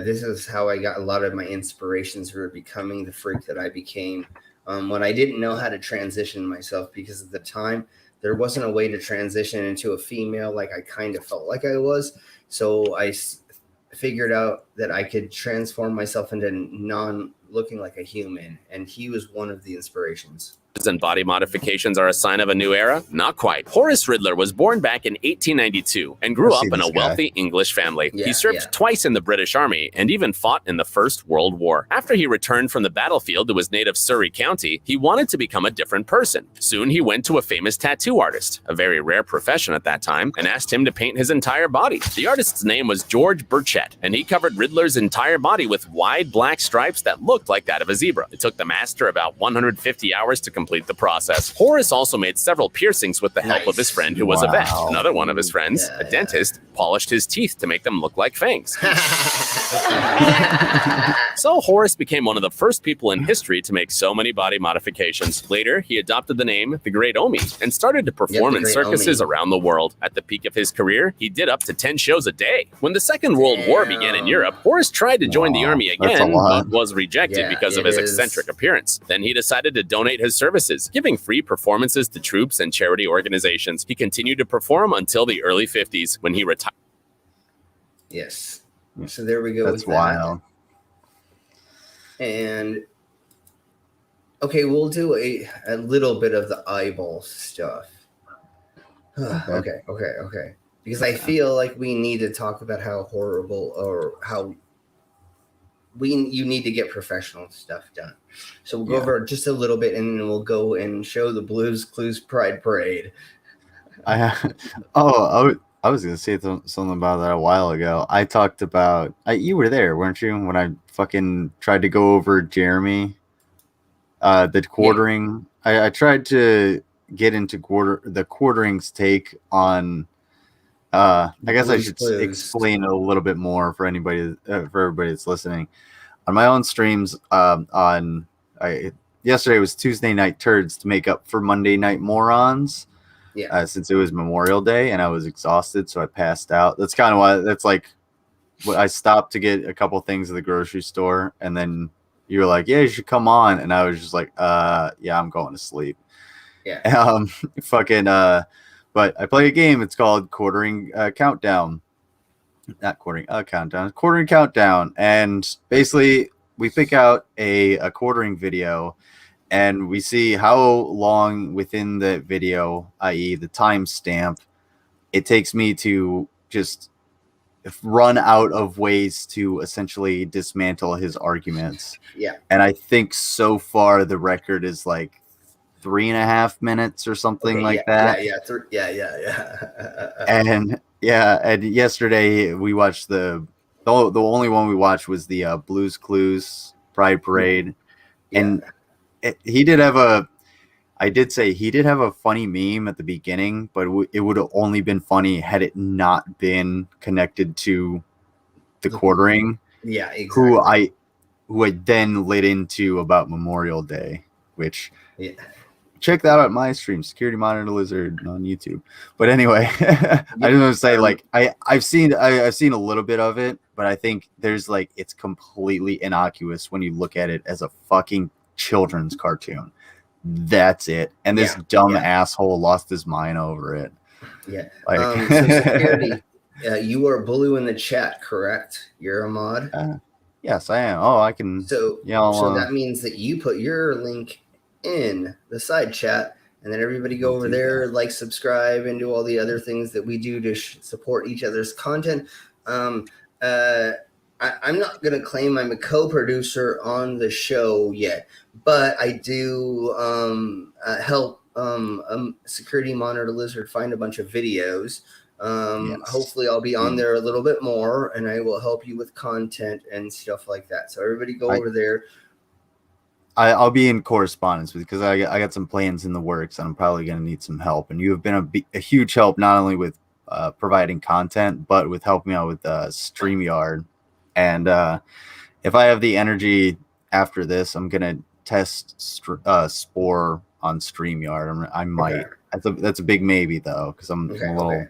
S1: This is how I got a lot of my inspirations for becoming the freak that I became. When I didn't know how to transition myself, because at the time there wasn't a way to transition into a female like I kind of felt like I was. So I figured out that I could transform myself into looking like a human, and he was one of the inspirations.
S9: And body modifications are a sign of a new era? Not quite. Horace Riddler was born back in 1892 and grew
S8: I've
S9: up
S8: seen
S9: in a
S8: this guy.
S9: wealthy English family.
S1: Yeah,
S9: He served
S1: yeah.
S9: twice in the British Army and even fought in the First World War. After he returned from the battlefield to his native Surrey County, he wanted to become a different person. Soon he went to a famous tattoo artist, a very rare profession at that time, and asked him to paint his entire body. The artist's name was George Burchett, and he covered Riddler's entire body with wide black stripes that looked like that of a zebra. It took the master about 150 hours to complete the process. Horace also made several piercings with the help of his friend who was a vet.
S8: Wow.
S9: Another one of his friends, a dentist, polished his teeth to make them look like fangs. So Horace became one of the first people in history to make so many body modifications. Later, he adopted the name The Great Omi and started to perform
S1: the
S9: in
S1: Great
S9: circuses
S1: Omi.
S9: around the world. At the peak of his career, he did up to 10 shows a day. When the Second World War began in Europe, Horace tried to join the
S8: Wow,
S9: army
S8: that's a
S9: again,
S8: lot.
S9: but was rejected
S1: Yeah,
S9: because of
S1: it
S9: his
S1: is.
S9: eccentric appearance. Then he decided to donate his services, giving free performances to troops and charity organizations. He continued to perform until the early 50s when he retired.
S1: Yes. So there we go.
S8: That's
S1: with that.
S8: wild.
S1: And okay, we'll do a little bit of the eyeball stuff. Okay. Because I feel like we need to talk about how horrible or how you need to get professional stuff done. So we'll go over just a little bit, and then we'll go and show the Blues Clues Pride Parade.
S8: I was gonna say something about that a while ago. I talked about you were there, weren't you, when I fucking tried to go over Jeremy, the quartering. I tried to get into the quartering's take on. I guess I should explain a little bit more for anybody, for everybody that's listening. On my own streams, yesterday was Tuesday Night Turds to make up for Monday Night Morons.
S1: Yeah.
S8: Since it was Memorial Day and I was exhausted, so I passed out. That's kind of why. That's like what I stopped to get a couple things at the grocery store, and then you were like, "Yeah, you should come on," and I was just like, yeah, I'm going to sleep."
S1: Yeah.
S8: But I play a game. It's called Quartering Countdown. Not quartering countdown. Quartering Countdown, and basically we pick out a quartering video. And we see how long within the video, i.e. the timestamp, it takes me to just run out of ways to essentially dismantle his arguments.
S1: Yeah.
S8: And I think so far the record is like 3.5 minutes or something that. And yesterday we watched the only one we watched was the Blues Clues Pride Parade.
S1: Yeah.
S8: And he did have a funny meme at the beginning, but it would have only been funny had it not been connected to the quartering.
S1: Yeah, exactly.
S8: Who I then lit into about Memorial Day, which check that out at my stream, Security Monitor Lizard on YouTube. But anyway, I just want to say, like, I've seen a little bit of it, but I think there's it's completely innocuous when you look at it as a fucking children's cartoon. That's it. And this dumb asshole lost his mind over it.
S1: Yeah. So Security, you are Blue in the chat, correct? You're a mod?
S8: Yes, I am. Oh, I can.
S1: So that means that you put your link in the side chat, and then everybody go over there, like, subscribe, and do all the other things that we do to support each other's content. I'm not going to claim I'm a co-producer on the show yet, but I do help Security Monitor Lizard find a bunch of videos. Hopefully I'll be on there a little bit more, and I will help you with content and stuff like that. So everybody go over there.
S8: I'll be in correspondence because I got some plans in the works, and I'm probably going to need some help. And you have been a huge help, not only with providing content, but with helping out with StreamYard. And if I have the energy after this, I'm gonna test Spore on StreamYard. I might. Okay. That's a big maybe though, because I'm a little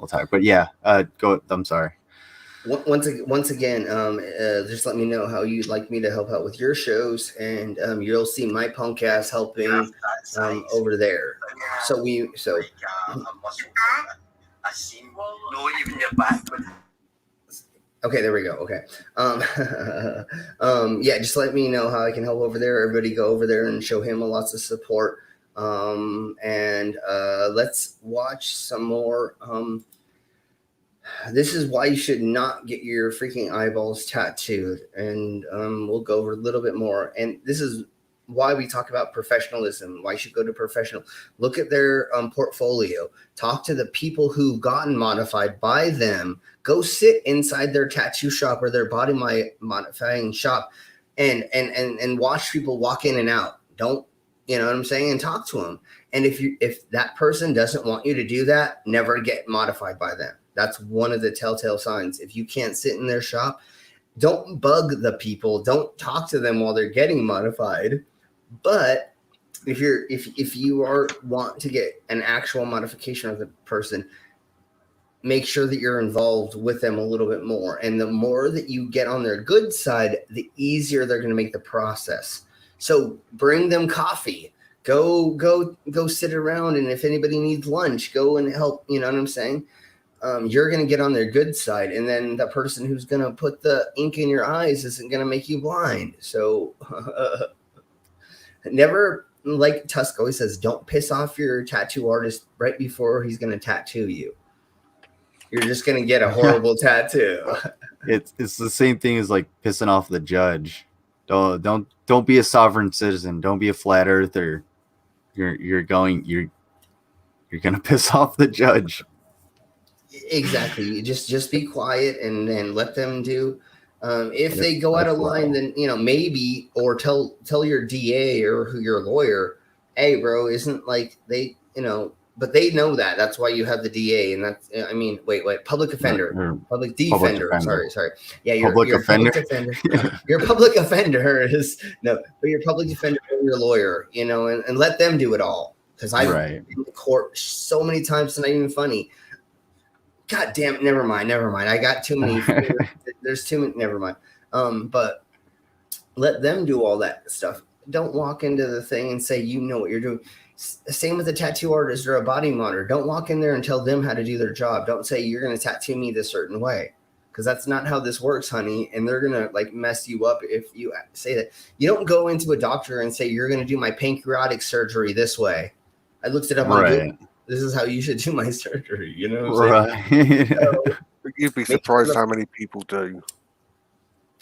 S8: tired. But yeah, go. I'm sorry.
S1: Once again, just let me know how you'd like me to help out with your shows, and you'll see my punk ass helping over there. Okay, there we go. Okay. Just let me know how I can help over there. Everybody go over there and show him lots of support. And let's watch some more. This is why you should not get your freaking eyeballs tattooed. And we'll go over a little bit more. And this is why we talk about professionalism, why you should go to professional. Look at their portfolio. Talk to the people who've gotten modified by them. Go sit inside their tattoo shop or their body modifying shop and watch people walk in and out. Don't, you know what I'm saying? And talk to them. And if that person doesn't want you to do that, never get modified by them. That's one of the telltale signs. If you can't sit in their shop, don't bug the people. Don't talk to them while they're getting modified. But if you want to get an actual modification of the person, make sure that you're involved with them a little bit more. And the more that you get on their good side, the easier they're going to make the process. So bring them coffee. Go sit around, and if anybody needs lunch, go and help. You know what I'm saying? You're going to get on their good side, and then the person who's going to put the ink in your eyes isn't going to make you blind. So never like Tusk always says, don't piss off your tattoo artist right before he's going to tattoo you. You're just going to get a horrible tattoo.
S8: It's the same thing as like pissing off the judge. Don't be a sovereign citizen. Don't be a flat earther. You're gonna piss off the judge.
S1: Exactly. You just be quiet and let them do. If they go out of line, then maybe, or tell your DA or your lawyer, hey, bro, isn't like they but they know that. That's why you have the DA, and that's wait, public offender, public defender. Sorry. Yeah, your public offender. Your public offender is but your public defender or your lawyer, and let them do it all. Because I've been to court so many times, it's not even funny. God damn it! Never mind. I got too many. There's too many. Never mind. But let them do all that stuff. Don't walk into the thing and say you know what you're doing. Same with a tattoo artist or a body monitor. Don't walk in there and tell them how to do their job. Don't say you're going to tattoo me this certain way, because that's not how this works, honey. And they're going to like mess you up if you say that. You don't go into a doctor and say you're going to do my pancreatic surgery this way. I looked it up on Google. This is how you should do my surgery. You know what I'm saying? So,
S7: you'd be surprised how many people do.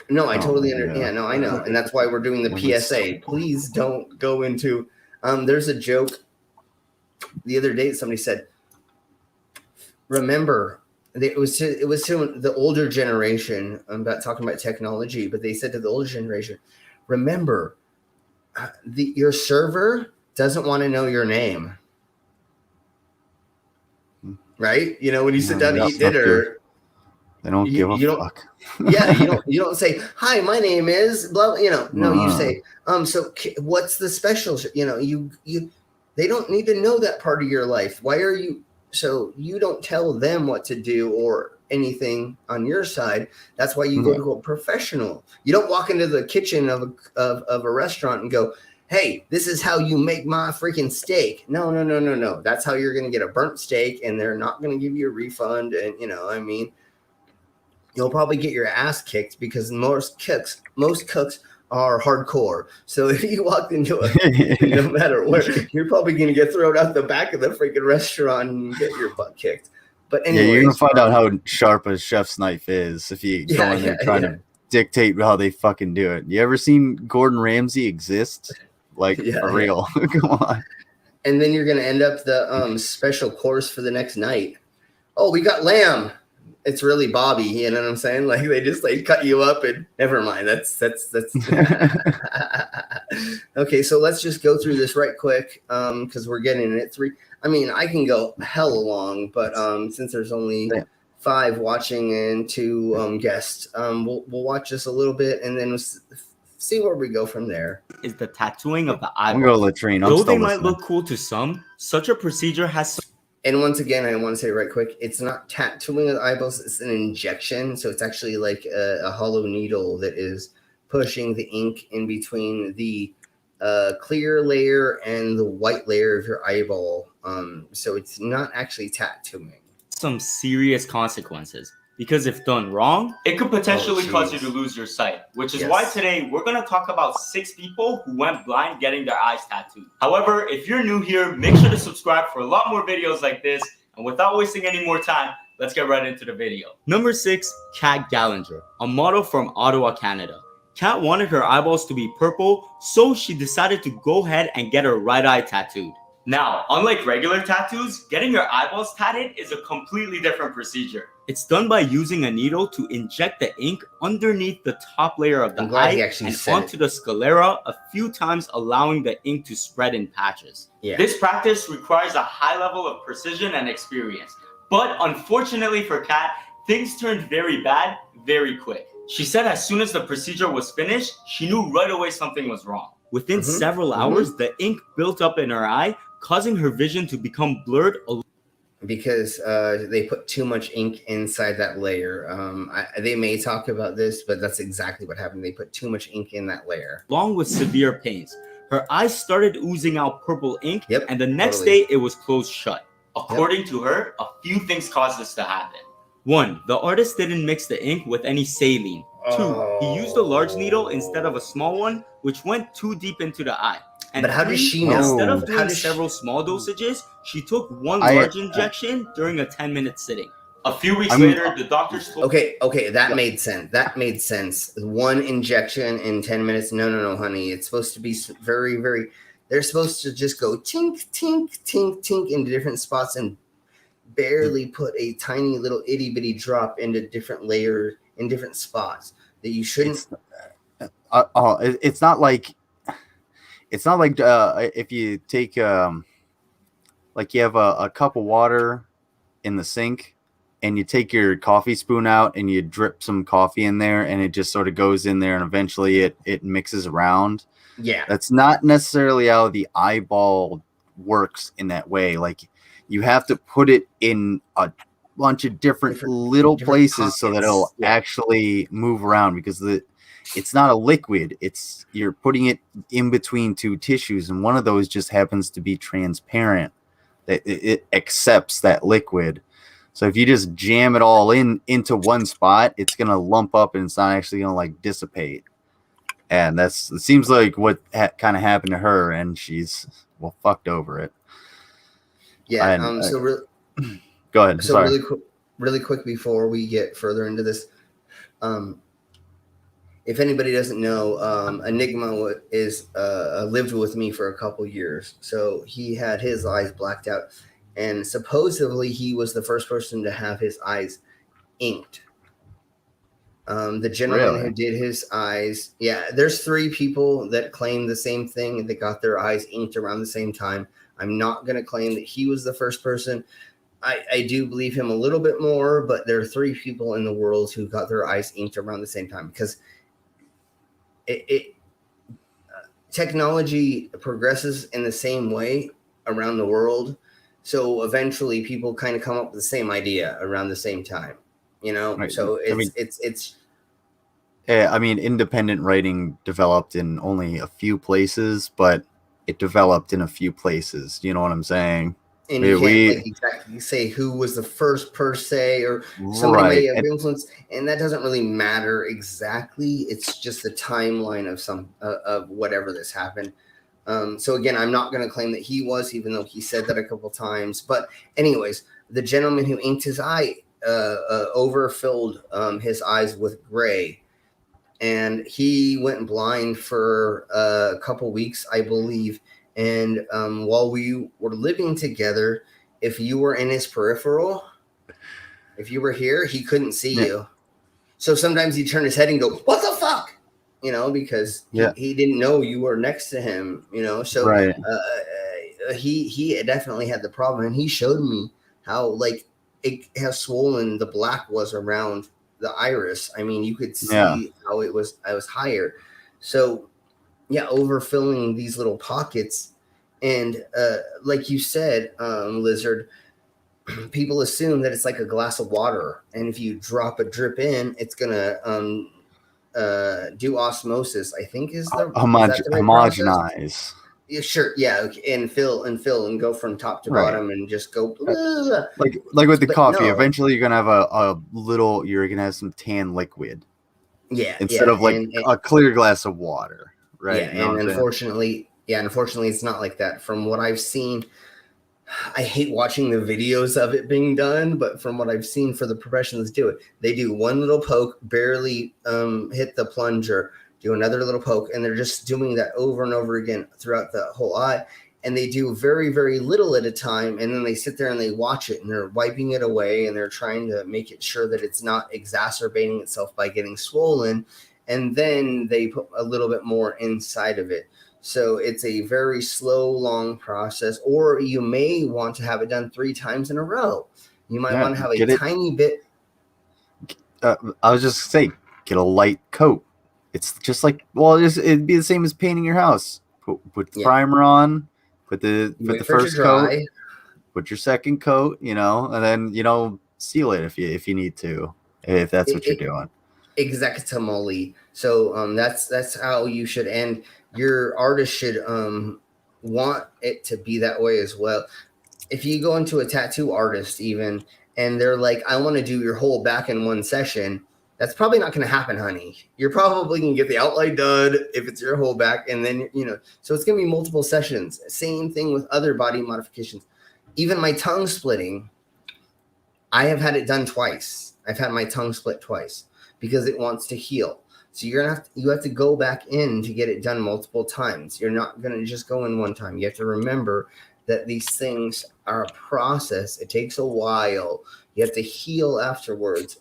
S1: No, I totally understand. Yeah, no, I know. And that's why we're doing the PSA. Please don't go into there's a joke the other day. Somebody said, remember, it was to the older generation. I'm about talking about technology, but they said to the older generation, remember, your server doesn't want to know your name. Right? When you sit down to eat dinner,
S8: they don't give a fuck.
S1: You don't say, hi, my name is blah, no, you say, so what's the special, they don't need to know that part of your life. Why are you, so you don't tell them what to do or anything on your side. That's why you go to a professional. You don't walk into the kitchen of a restaurant and go, hey, this is how you make my freaking steak. No. That's how you're going to get a burnt steak, and they're not going to give you a refund. And, you'll probably get your ass kicked because most cooks are hardcore. So if you walked into no matter where, you're probably going to get thrown out the back of the freaking restaurant and get your butt kicked. But anyway,
S8: you're going to find out how sharp a chef's knife is if you go in there trying to dictate how they fucking do it. You ever seen Gordon Ramsay exist? For real. Come on.
S1: And then you're going to end up the special course for the next night. Oh, we got lamb. It's really Bobby. You know what I'm saying? Like they just cut you up and never mind. That's okay. So let's just go through this right quick. Cause we're getting it 3. I mean, I can go hella long, but since there's only 5 watching and 2 guests, we'll watch this a little bit and then we'll see where we go from there.
S16: Is the tattooing of the eyeballs.
S8: I'm going to latrine.
S16: Though they might look cool to some, such a procedure has.
S1: And once again, I want to say right quick, it's not tattooing of the eyeballs. It's an injection. So it's actually like a hollow needle that is pushing the ink in between the clear layer and the white layer of your eyeball. So it's not actually tattooing.
S16: Some serious consequences. Because if done wrong, it could potentially cause you to lose your sight, which is why today we're going to talk about 6 people who went blind getting their eyes tattooed. However, if you're new here, make sure to subscribe for a lot more videos like this. And without wasting any more time, let's get right into the video. Number 6, Kat Gallinger, a model from Ottawa, Canada. Kat wanted her eyeballs to be purple, so she decided to go ahead and get her right eye tattooed. Now, unlike regular tattoos, getting your eyeballs tatted is a completely different procedure. It's done by using a needle to inject the ink underneath the top layer of the eye and onto the sclera a few times, allowing the ink to spread in patches. This practice requires a high level of precision and experience. But unfortunately for Kat, things turned very bad very quick. She said as soon as the procedure was finished, she knew right away something was wrong. Within several hours, the ink built up in her eye, causing her vision to become blurred.
S1: Because they put too much ink inside that layer. They may talk about this, but that's exactly what happened. They put too much ink in that layer.
S16: Along with severe pains. Her eyes started oozing out purple ink, and the next day it was closed shut. According to her, a few things caused this to happen. 1, the artist didn't mix the ink with any saline. 2, he used a large needle instead of a small one, which went too deep into the eye. And
S1: But how does
S16: three,
S1: she know?
S16: instead of
S1: How
S16: doing
S1: does she-
S16: several small dosages, she took one
S8: I-
S16: large injection during a 10-minute sitting. A few weeks
S8: I'm-
S16: later, the doctors told
S1: Okay, that made sense. That made sense. One injection in 10 minutes. No, honey. It's supposed to be very, very. They're supposed to just go tink, tink, tink, tink into different spots and barely put a tiny little itty bitty drop into different layers in different spots that you shouldn't.
S8: It's not like if you take like you have a cup of water in the sink and you take your coffee spoon out and you drip some coffee in there and it just sort of goes in there and eventually it mixes around.
S1: Yeah.
S8: That's not necessarily how the eyeball works in that way. Like you have to put it in a bunch of different little places so that it'll actually move around because it's not a liquid. You're putting it in between two tissues and one of those just happens to be transparent. That it accepts that liquid. So if you just jam it all into one spot, it's gonna lump up and it's not actually gonna like dissipate. And it seems like what kind of happened to her, and she's fucked over it.
S1: Yeah.
S8: And,
S1: Go
S8: ahead.
S1: So
S8: Sorry.
S1: really quick before we get further into this, if anybody doesn't know, Enigma is lived with me for a couple years. So he had his eyes blacked out, and supposedly he was the first person to have his eyes inked. The gentleman who did his eyes, there's 3 people that claim the same thing and they got their eyes inked around the same time. I'm not going to claim that he was the first person. I do believe him a little bit more, but there are 3 people in the world who got their eyes inked around the same time because technology progresses in the same way around the world. So eventually people kind of come up with the same idea around the same time,
S8: Right.
S1: So
S8: I mean, independent writing developed in only a few places, but it developed in a few places. You know what I'm saying?
S1: and you can't exactly say who was the first per se, or somebody may have influence, and that doesn't really matter exactly. It's just the timeline of whatever this happened. So again, I'm not going to claim that he was, even though he said that a couple times. But anyways, the gentleman who inked his eye overfilled his eyes with gray, and he went blind for a couple weeks, I believe. And while we were living together, if you were in his peripheral, if you were here, he couldn't see you. So sometimes he'd turn his head and go, "What the fuck?" Because he didn't know you were next to him. So he definitely had the problem, and he showed me how how swollen the black was around the iris. I mean, you could see how it was higher. So overfilling these little pockets, and like you said, Lizard, people assume that it's like a glass of water, and if you drop a drip in, it's gonna do osmosis, I think is the
S8: homogenize.
S1: Yeah, sure. Yeah, okay. And fill and go from top to bottom and just go
S8: like with the coffee. Eventually, you're gonna have you're gonna have some tan liquid.
S1: Yeah,
S8: instead of a clear glass of water, right?
S1: Yeah, and unfortunately, it's not like that. From what I've seen, I hate watching the videos of it being done, but from what I've seen for the professionals do it, they do one little poke, barely hit the plunger, do another little poke, and they're just doing that over and over again throughout the whole eye. And they do very, very little at a time, and then they sit there and they watch it, and they're wiping it away, and they're trying to make it sure that it's not exacerbating itself by getting swollen, and then they put a little bit more inside of it. So it's a very slow, long process, or you may want to have it done 3 times in a row. You might want to have a tiny bit.
S8: I was just saying, get a light coat. It's just like, it'd be the same as painting your house. Put the primer on. Put the first coat, put your second coat, and then seal it if you need to, if that's what you're doing.
S1: Exactly. So that's how you should end. Your artist should want it to be that way as well. If you go into a tattoo artist even, and they're like, "I want to do your whole back in one session," That's probably not going to happen, honey. You're probably going to get the outline done if it's your whole back. And then, so it's going to be multiple sessions. Same thing with other body modifications. Even my tongue splitting, I have had it done twice. I've had my tongue split twice because it wants to heal. So you have to go back in to get it done multiple times. You're not going to just go in one time. You have to remember that these things are a process. It takes a while. You have to heal afterwards.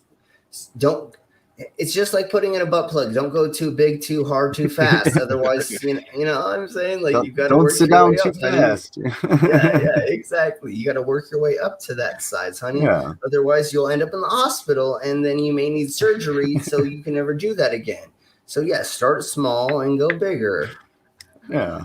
S1: It's just like putting in a butt plug. Don't go too big, too hard, too fast. Otherwise, you know what I'm saying? Like, you got to work
S8: sit
S1: your way
S8: down
S1: up,
S8: too
S1: honey.
S8: fast.
S1: Yeah, exactly. You got to work your way up to that size, honey.
S8: Yeah.
S1: Otherwise, you'll end up in the hospital, and then you may need surgery, so you can never do that again. So, yeah, start small and go bigger.
S8: Yeah.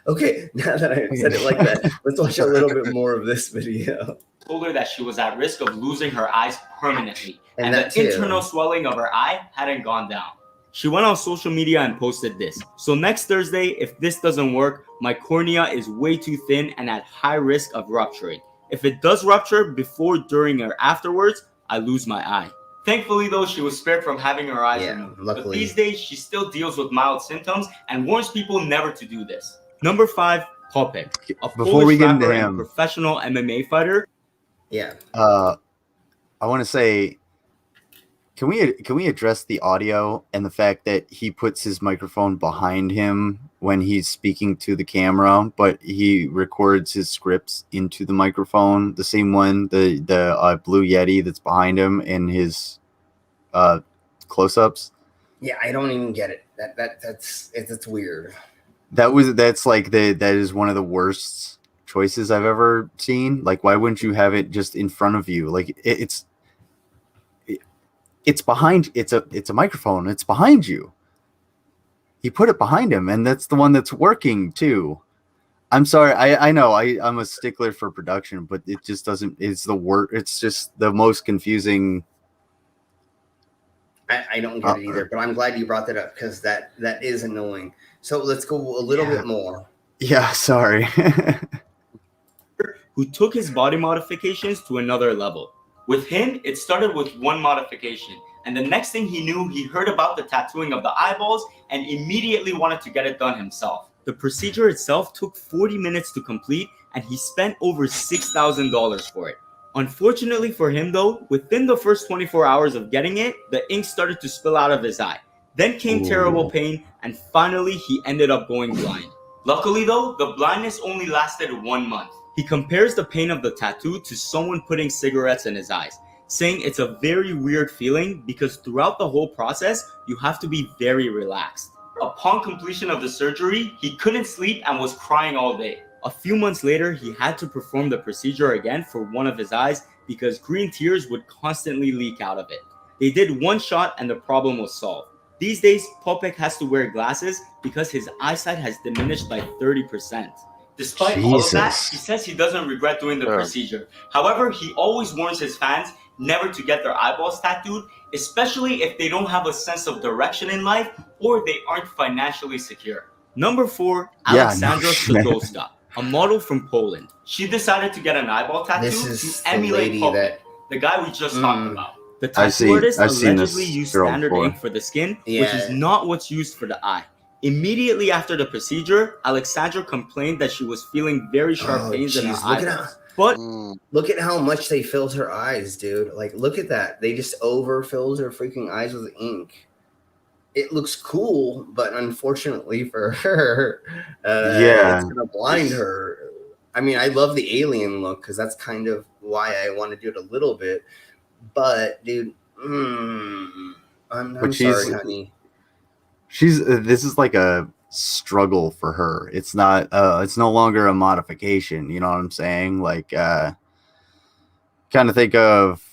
S1: Okay, now that I said it like that, let's watch a little bit more of this video.
S16: Told her that she was at risk of losing her eyes permanently,
S1: And
S16: and
S1: that
S16: the
S1: too.
S16: internal swelling of her eye hadn't gone down. She went on social media and posted this. So next Thursday, if this doesn't work, my cornea is way too thin and at high risk of rupturing. If it does rupture before, during, or afterwards, I lose my eye. Thankfully, though, she was spared from having her eyes removed. But
S1: luckily.
S16: these days, she still deals with mild symptoms and warns people never to do this. Number 5, Popek, a
S8: Before
S16: Polish
S8: we get into
S16: rapper and
S8: him.
S16: professional MMA fighter.
S1: Yeah.
S8: I want to say, can we address the audio and the fact that he puts his microphone behind him when he's speaking to the camera, but he records his scripts into the microphone, the same one, the Blue Yeti that's behind him in his close-ups.
S1: Yeah, I don't even get it. That's weird.
S8: That is one of the worst choices I've ever seen. Like, why wouldn't you have it just in front of you? Like, it's behind. It's a microphone. It's behind you. He put it behind him, and that's the one that's working too. I'm sorry. I know I'm a stickler for production, but it just doesn't. It's the worst. It's just the most confusing.
S1: I don't get it either, but I'm glad you brought that up because that is annoying. So let's go a little bit more.
S8: Yeah, sorry.
S16: Who took his body modifications to another level. With him, it started with one modification, and the next thing he knew, he heard about the tattooing of the eyeballs and immediately wanted to get it done himself. The procedure itself took 40 minutes to complete, and he spent over $6,000 for it. Unfortunately for him though, within the first 24 hours of getting it, the ink started to spill out of his eye. Then came terrible pain, and finally he ended up going blind. Luckily though, the blindness only lasted 1 month. He compares the pain of the tattoo to someone putting cigarettes in his eyes, saying it's a very weird feeling because throughout the whole process, you have to be very relaxed. Upon completion of the surgery, he couldn't sleep and was crying all day. A few months later, he had to perform the procedure again for one of his eyes because green tears would constantly leak out of it. They did one shot and the problem was solved. These days, Popek has to wear glasses because his eyesight has diminished by 30%. Despite all of that, he says he doesn't regret doing the procedure. However, he always warns his fans never to get their eyeballs tattooed, especially if they don't have a sense of direction in life or they aren't financially secure. Number 4, Aleksandra Sadowska, a model from Poland. She decided to get an eyeball tattoo to emulate Popek, the guy we just talked about. The tattoo artist allegedly used standard ink for the skin, which is not what's used for the eye. Immediately after the procedure, Aleksandra complained that she was feeling very sharp pains in her eyeballs. But
S1: look at how much they filled her eyes, dude. Like, look at that. They just overfilled her freaking eyes with ink. It looks cool, but unfortunately for her, it's gonna blind her. I mean, I love the alien look because that's kind of why I want to do it a little bit. But, dude, I'm sorry, honey.
S8: This is like a struggle for her. It's not. It's no longer a modification. You know what I'm saying? Like, kind of think of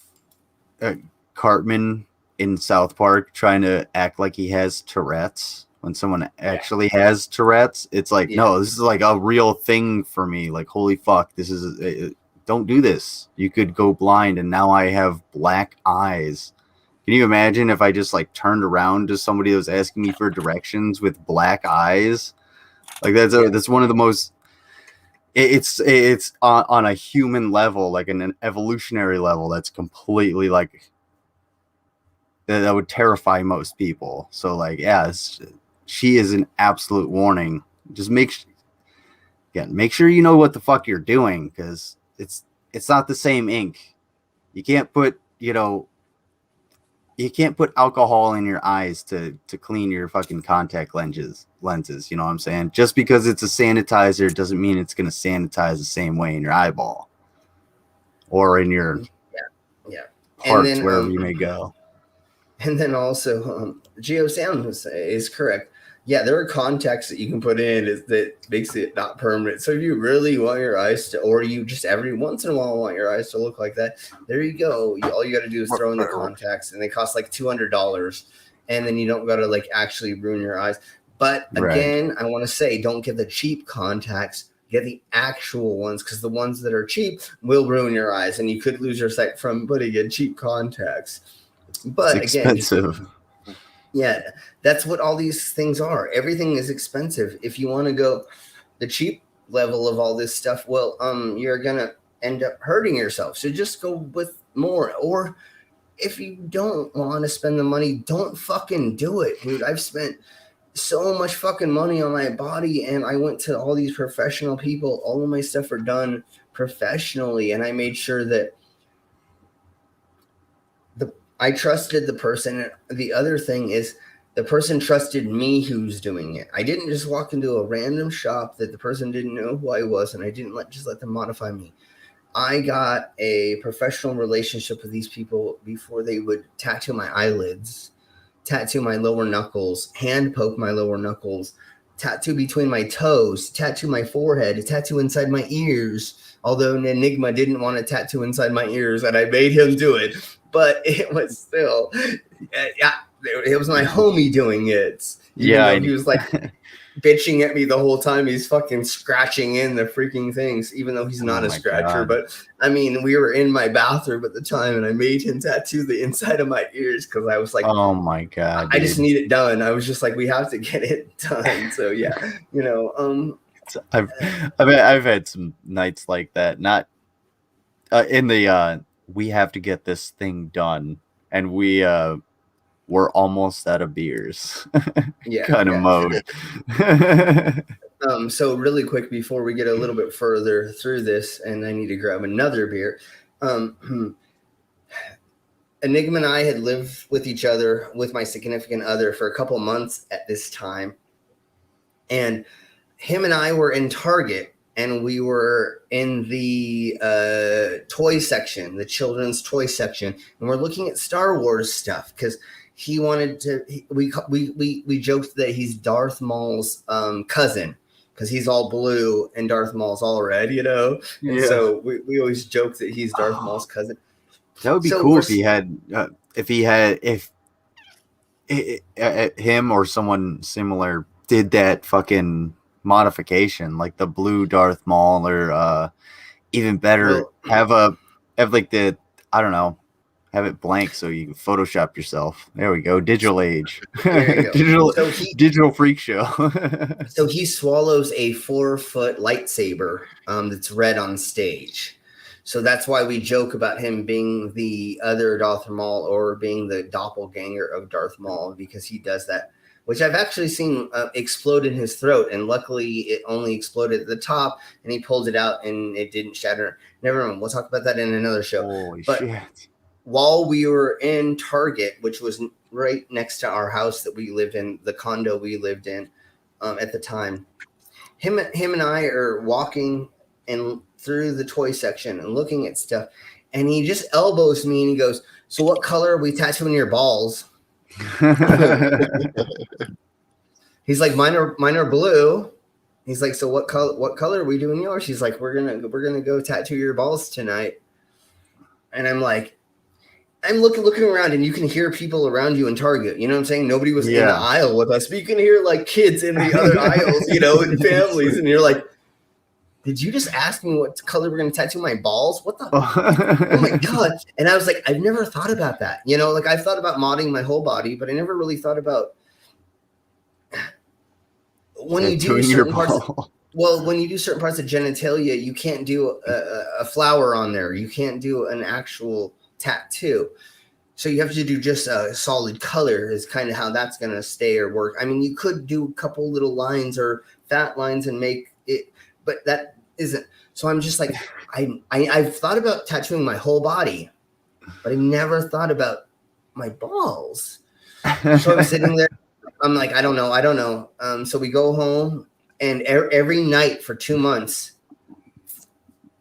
S8: Cartman in South Park trying to act like he has Tourette's when someone actually has Tourette's. It's like, no, this is like a real thing for me. Like, holy fuck, this is. Don't do this. You could go blind, and now I have black eyes. Can you imagine if I just like turned around to somebody that was asking me for directions with black eyes? Like that's one of the most. It's on a human level, like an evolutionary level. That's completely like that would terrify most people. So like, yeah, she is an absolute warning. Just make sure you know what the fuck you're doing, because it's not the same ink. You can't put alcohol in your eyes to clean your fucking contact lenses. You know what I'm saying? Just because it's a sanitizer doesn't mean it's going to sanitize the same way in your eyeball or in your parts, wherever you may go.
S1: And then also, Geo Sound is correct. Yeah, there are contacts that you can put in that makes it not permanent. So if you really want your eyes to, or you just every once in a while want your eyes to look like that, there you go. All you got to do is throw in the contacts, and they cost like $200, and then you don't got to like actually ruin your eyes. But again, I want to say, don't get the cheap contacts. Get the actual ones, because the ones that are cheap will ruin your eyes, and you could lose your sight from putting in cheap contacts. But
S8: it's expensive.
S1: Again, yeah, that's what all these things are. Everything is expensive. If you want to go the cheap level of all this stuff, well, you're gonna end up hurting yourself. So just go with more. Or if you don't want to spend the money, don't fucking do it, dude. I've spent so much fucking money on my body, and I went to all these professional people. All of my stuff are done professionally, and I made sure that I trusted the person. The other thing is the person trusted me who's doing it. I didn't just walk into a random shop that the person didn't know who I was, and I didn't just let them modify me. I got a professional relationship with these people before they would tattoo my eyelids, tattoo my lower knuckles, hand poke my lower knuckles, tattoo between my toes, tattoo my forehead, tattoo inside my ears. Although Enigma didn't want to tattoo inside my ears, and I made him do it. But it was still, it was my homie doing it. He was like bitching at me the whole time. He's fucking scratching in the freaking things, even though he's not a scratcher. God. But I mean, we were in my bathroom at the time, and I made him tattoo the inside of my ears because I was like,
S8: oh my God,
S1: I just need it done. I was just like, we have to get it done. So yeah,
S8: I've had some nights like that. Not in the we have to get this thing done, and we're almost out of beers. Kind of mode.
S1: So really quick before we get a little bit further through this, and I need to grab another beer. Enigma and I had lived with each other, with my significant other, for a couple months at this time, and him and I were in Target. And we were in the toy section, the children's toy section, and we're looking at Star Wars stuff because he wanted to. We joked that he's Darth Maul's cousin because he's all blue and Darth Maul's all red, And so we always joke that he's Darth Maul's cousin.
S8: That would be cool if he had him or someone similar did that fucking modification, like the blue Darth Maul, or even better, have it blank so you can Photoshop yourself. There we go. Digital age. Digital freak show.
S1: So he swallows a 4-foot lightsaber that's red on stage. So that's why we joke about him being the other Darth Maul or being the doppelganger of Darth Maul, because he does that, which I've actually seen explode in his throat. And luckily it only exploded at the top, and he pulled it out and it didn't shatter. Never mind. We'll talk about that in another show.
S8: Holy shit.
S1: While we were in Target, which was right next to our house that we lived in, the condo we lived in at the time, him and I are walking through the toy section and looking at stuff, and he just elbows me and he goes, "So what color are we tattooing your balls?" He's like, mine are blue. He's like, "So what color are we doing yours?" He's like, we're gonna go tattoo your balls tonight. And I'm like, I'm looking around, and you can hear people around you in Target. You know what I'm saying? Nobody was in the aisle with us, but you can hear like kids in the other aisles, and families. And you're like, did you just ask me what color we're going to tattoo my balls? What the? Oh my God. And I was like, I've never thought about that. Like I've thought about modding my whole body, but I never really thought about when you do certain parts. When you do certain parts of genitalia, you can't do a flower on there. You can't do an actual tattoo. So you have to do just a solid color is kind of how that's going to stay or work. I mean, you could do a couple little lines or fat lines and make it, but that isn't. So I'm just like, I've thought about tattooing my whole body, but I never thought about my balls. So I'm sitting there. I'm like, I don't know. So we go home, and every night for 2 months,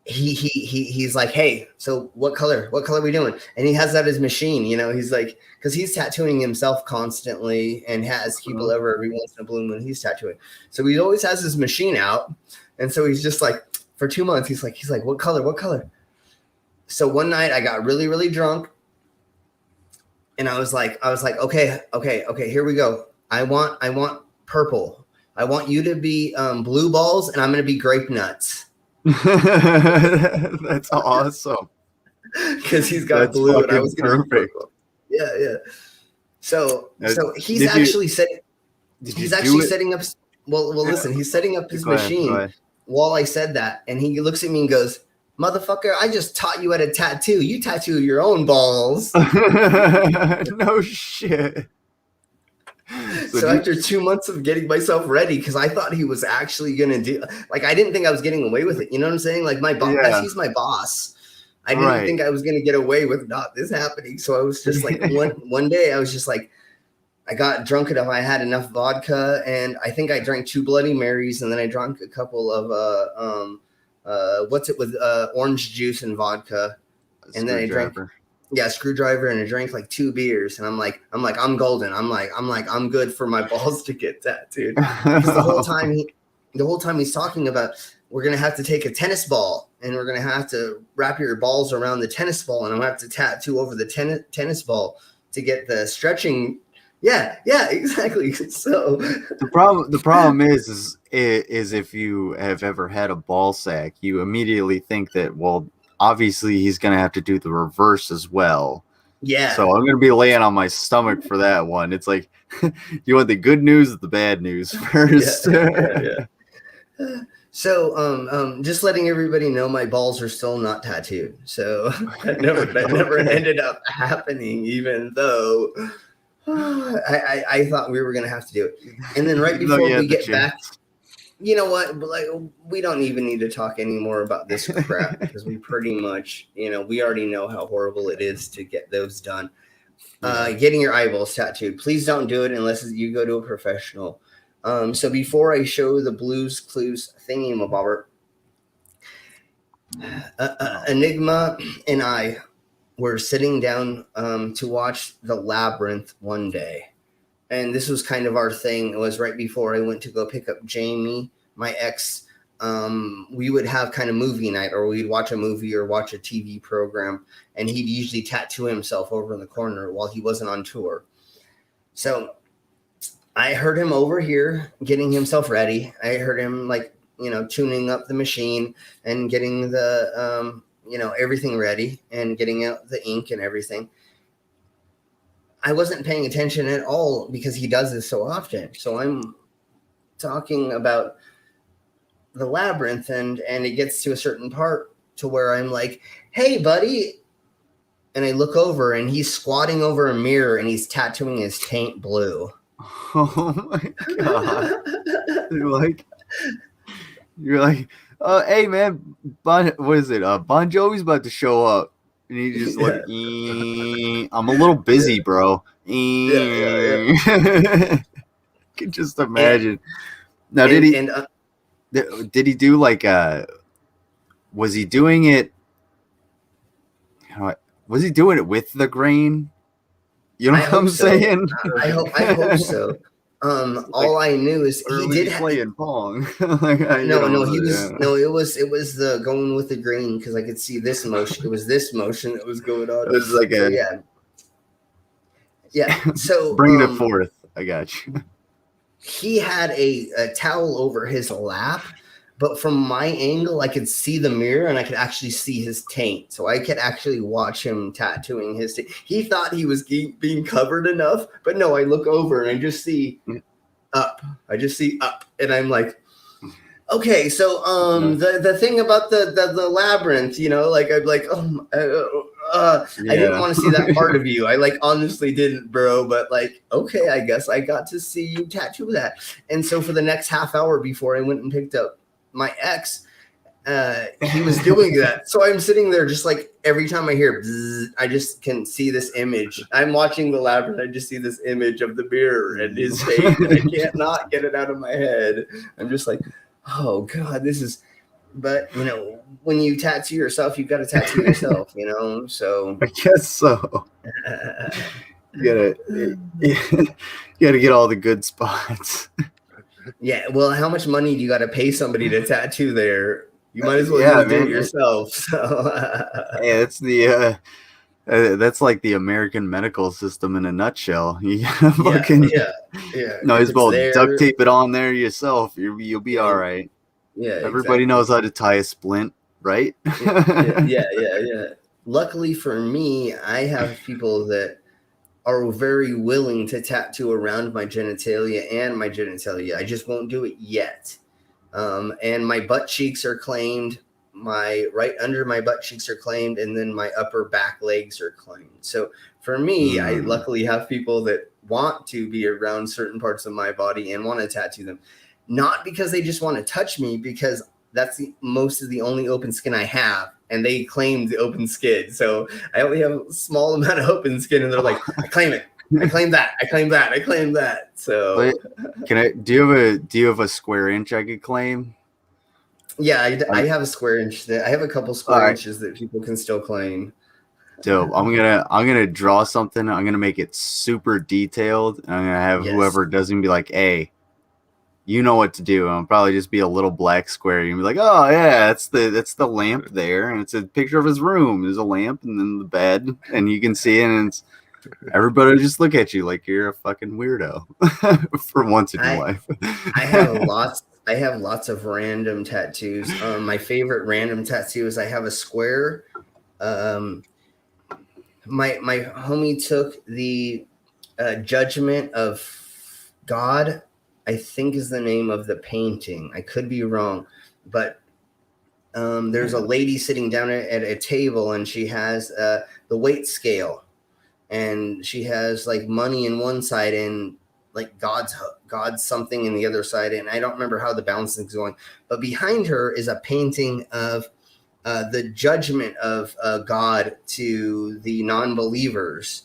S1: he's like, hey, so what color are we doing? And he has that as machine, he's like, because he's tattooing himself constantly and has people over every once in a blue moon he's tattooing. So he always has his machine out. And so he's just like, for 2 months, he's like, what color? So one night I got really, really drunk. And I was like, okay, here we go. I want purple. I want you to be blue balls, and I'm going to be grape nuts.
S8: That's awesome.
S1: Because he's got
S8: That's
S1: blue, and I
S8: fucking
S1: was going to be
S8: perfect.
S1: purple. Yeah. So he's
S8: Did
S1: actually
S8: you
S1: setting.
S8: do
S1: He's
S8: it?
S1: actually setting up. Well, listen. He's setting up his
S8: Go ahead,
S1: machine
S8: go ahead.
S1: while I said that, and he looks at me and goes, "Motherfucker, I just taught you how to tattoo. You tattoo your own balls."
S8: No shit.
S1: So after 2 months of getting myself ready, because I thought he was actually gonna do, like, I didn't think I was getting away with it. You know what I'm saying? Like my boss,
S8: Yeah.
S1: he's my boss. I didn't
S8: Right.
S1: think I was gonna get away with not this happening. So I was just like, one day I was just like, I got drunk enough. I had enough vodka, and I think I drank 2 Bloody Marys, and then I drank a couple of orange juice and vodka, and then I drank. Yeah, screwdriver, and I drank like 2 beers, and I'm like, I'm golden. I'm good for my balls to get tattooed. Because the whole time he's talking about, we're gonna have to take a tennis ball, and we're gonna have to wrap your balls around the tennis ball, and I'm gonna have to tattoo over the tennis ball to get the stretching. Yeah, exactly. So
S8: The problem is if you have ever had a ball sack, you immediately think that, well, obviously he's gonna have to do the reverse as well.
S1: Yeah.
S8: So I'm gonna be laying on my stomach for that one. It's like, you want the good news or the bad news first?
S1: Yeah. So just letting everybody know, my balls are still not tattooed. So that never ended up happening, even though I thought we were gonna have to do it. And then right
S8: Even though
S1: before
S8: you
S1: we
S8: had the
S1: get back, you know what? But like, we don't even need to talk anymore about this crap because we pretty much, we already know how horrible it is to get those done. Getting your eyeballs tattooed, please don't do it unless you go to a professional. So before I show the Blues Clues thingy-mabobber, Enigma and I were sitting down to watch The Labyrinth one day. And this was kind of our thing. It was right before I went to go pick up Jamie, my ex. We would have kind of movie night, or we'd watch a movie or watch a TV program, and he'd usually tattoo himself over in the corner while he wasn't on tour. So I heard him over here getting himself ready. I heard him tuning up the machine and getting the, everything ready and getting out the ink and everything. I wasn't paying attention at all because he does this so often. So I'm talking about The Labyrinth, and it gets to a certain part to where I'm like, hey, buddy. And I look over, and he's squatting over a mirror, and he's tattooing his taint blue.
S8: Oh my god! You're like, hey man, what is it? Bon Jovi's about to show up, and he just like, I'm a little busy, bro.
S1: Yeah.
S8: Can just imagine. Now, did he do like was he doing it? Was he doing it with the grain? You know what I'm saying?
S1: I hope so. All I knew is he did
S8: playing pong.
S1: It was the going with the grain, because I could see this motion. It was this motion that was going on.
S8: It was like
S1: yeah. So
S8: bring it forth. I got you.
S1: He had a towel over his lap, but from my angle, I could see the mirror and I could actually see his taint. So I could actually watch him tattooing his taint. He thought he was being covered enough, but no, I look over and I just see up. And I'm like, okay, so the thing about the labyrinth, I'm like, I didn't want to see that part of you. I like honestly didn't, bro. But like, okay, I guess I got to see you tattoo that. And so for the next half hour before I went and picked up my ex, he was doing that. So I'm sitting there just like every time I hear bzzz, I just can see this image. I'm watching the lab and I just see this image of the mirror and his face and I can't not get it out of my head. I'm just like, oh God, this is, but you know, when you tattoo yourself, you've got to tattoo yourself, you know? So
S8: I guess so. You gotta get all the good spots.
S1: Yeah, well, how much money do you got to pay somebody to tattoo there? You might as well just do it yourself. So
S8: yeah, it's the that's like the American medical system in a nutshell. You fucking might as well duct tape it on there yourself. You'll be all right.
S1: Yeah,
S8: everybody knows how to tie a splint, right?
S1: Yeah. Luckily for me, I have people that are very willing to tattoo around my genitalia and my genitalia. I just won't do it yet. And my butt cheeks are claimed. My right under my butt cheeks are claimed, and then my upper back legs are claimed. So for me, I luckily have people that want to be around certain parts of my body and want to tattoo them. Not because they just want to touch me, because that's most of the only open skin I have, and they claim the open skin. So I only have a small amount of open skin, and they're like, I claim it. I claim that. I claim that. I claim that. So
S8: do you have a square inch I could claim?
S1: Yeah, I have a square inch. I have a couple square inches that people can still claim.
S8: Dope. I'm gonna draw something. I'm gonna make it super detailed, and I'm gonna have whoever doesn't be like, hey, you know what to do. And I'll probably just be a little black square. You can be like, oh yeah, that's the lamp there, and it's a picture of his room. There's a lamp, and then the bed, and you can see it, and it's everybody just look at you like you're a fucking weirdo for once in your life.
S1: I have lots of random tattoos. My favorite random tattoo is I have a square. My homie took the Judgment of God, I think is the name of the painting. I could be wrong, but there's a lady sitting down at a table, and she has the weight scale, and she has like money in one side and like God's something in the other side, and I don't remember how the balancing is going. But behind her is a painting of the judgment of God to the non-believers.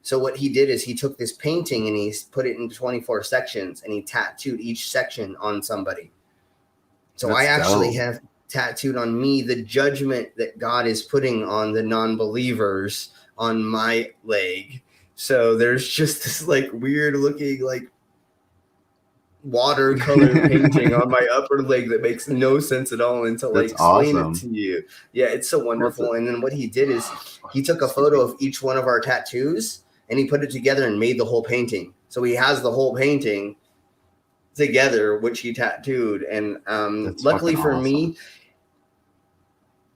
S1: So what he did is he took this painting and he put it into 24 sections, and he tattooed each section on somebody. So I actually have tattooed on me the judgment that God is putting on the non-believers on my leg. So there's just this like weird looking like watercolor painting on my upper leg that makes no sense at all until I explain it to you. Yeah, it's so wonderful. And then what he did is he took a photo of each one of our tattoos and he put it together and made the whole painting. So he has the whole painting together, which he tattooed. And luckily for me,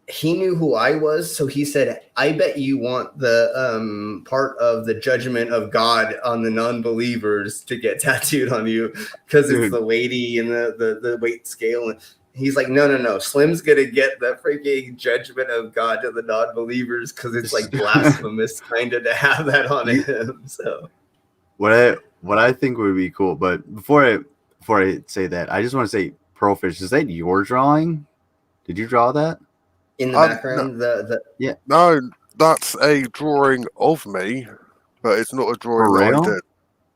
S1: he knew who I was, so he said, I bet you want the part of the judgment of God on the non-believers to get tattooed on you, because it's the lady and the weight scale. And he's like, no, Slim's gonna get the freaking judgment of God to the non-believers, because it's like blasphemous kind of to have that on him. So
S8: what I think would be cool, but before I say that, I just want to say, Profish, is that your drawing? Did you draw that?
S1: In the background,
S7: No, that's a drawing of me, but it's not a drawing that I did.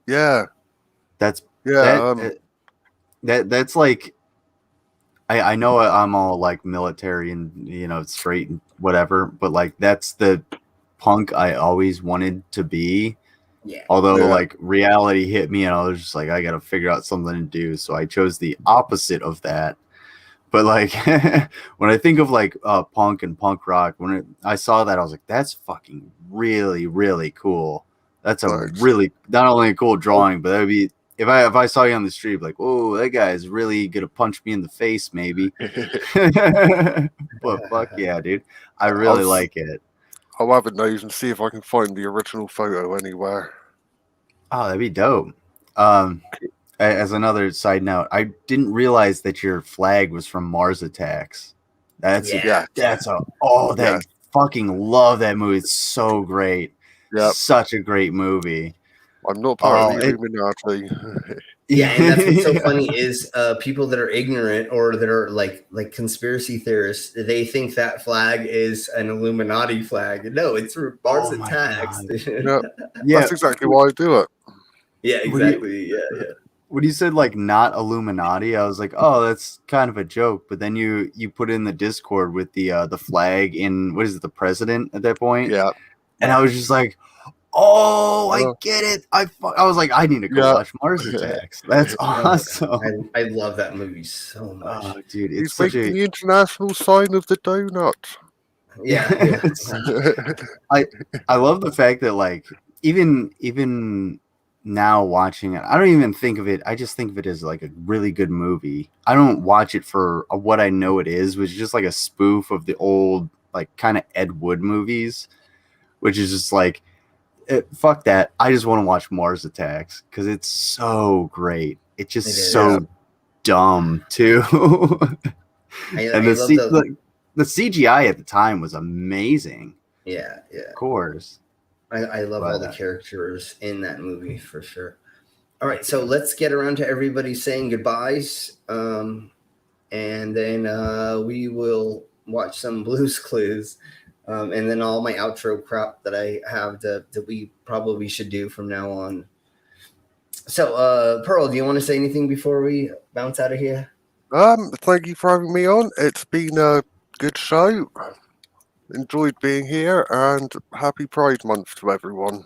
S7: Yeah.
S8: That's like, I know I'm all like military and straight and whatever, but like that's the punk I always wanted to be.
S1: Yeah.
S8: Although like reality hit me and I was just like, I gotta figure out something to do. So I chose the opposite of that. But like when I think of like punk and punk rock, I saw that, I was like, that's fucking really, really cool. That's a really not only a cool drawing, but that would be if I saw you on the street, like, whoa, that guy is really gonna punch me in the face, maybe. But fuck yeah, dude, I really like it.
S7: I'll have it nosed and see if I can find the original photo anywhere.
S8: Oh, that'd be dope. As another side note, I didn't realize that your flag was from Mars Attacks. That fucking love that movie. It's so great.
S7: Yep.
S8: Such a great movie.
S7: I'm not part of the Illuminati.
S1: Yeah, and that's what's so funny is people that are ignorant or that are like conspiracy theorists, they think that flag is an Illuminati flag. No, it's for Mars attacks.
S7: Yeah, that's exactly why I do it.
S1: Yeah, exactly. Yeah.
S8: When you said like not Illuminati, I was like, oh, that's kind of a joke. But then you put in the Discord with the flag in, what is it, the president at that point?
S7: Yeah.
S8: And I was just like, oh, I get it. I was like, I need to go watch Mars Attacks. That's awesome.
S1: I love that movie so much.
S8: Oh, dude, it's
S7: He's
S8: such
S7: making the international sign of the donut.
S1: Yeah.
S8: I love the fact that like even now watching it, I don't even think of it. I just think of it as like a really good movie. I don't watch it for what I know it is, which is just like a spoof of the old like kind of Ed Wood movies, which is just like, fuck that. I just want to watch Mars Attacks because it's so great. It's just so dumb too. And the CGI at the time was amazing.
S1: Yeah.
S8: Of course.
S1: I love all the characters in that movie for sure. All right, so let's get around to everybody saying goodbyes, and then we will watch some Blue's Clues, and then all my outro crap that I have that we probably should do from now on. So, Pearl, do you want to say anything before we bounce out of here?
S7: Thank you for having me on. It's been a good show. Enjoyed being here, and happy Pride Month to everyone.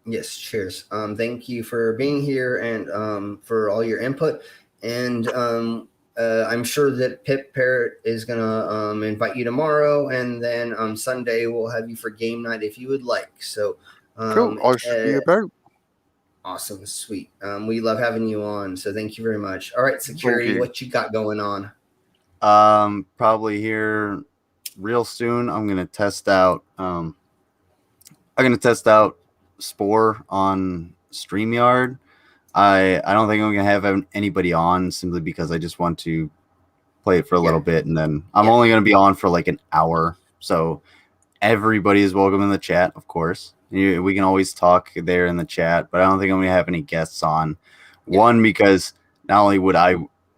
S1: Yes, cheers. Thank you for being here and for all your input. And I'm sure that Pip Parrot is gonna invite you tomorrow, and then on Sunday we'll have you for game night if you would like. So
S7: cool. I should be about.
S1: Awesome, sweet. We love having you on. So thank you very much. All right, security, what you got going on?
S8: Probably here real soon. I'm gonna test out. Spore on StreamYard. I don't think I'm gonna have anybody on simply because I just want to play it for a little bit, and then I'm only gonna be on for like an hour. So everybody is welcome in the chat, of course. We can always talk there in the chat, but I don't think I'm gonna have any guests on. One, because not only would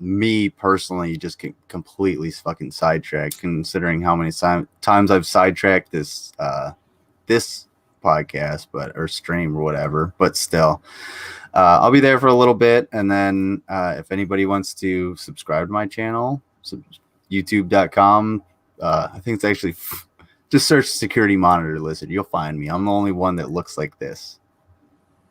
S8: me personally just get completely fucking sidetracked, considering how many times I've sidetracked this podcast, or stream or whatever, but still, I'll be there for a little bit, and then if anybody wants to subscribe to my channel, youtube.com, I think it's actually just search Security Monitor Lizard. You'll find me. I'm the only one that looks like this.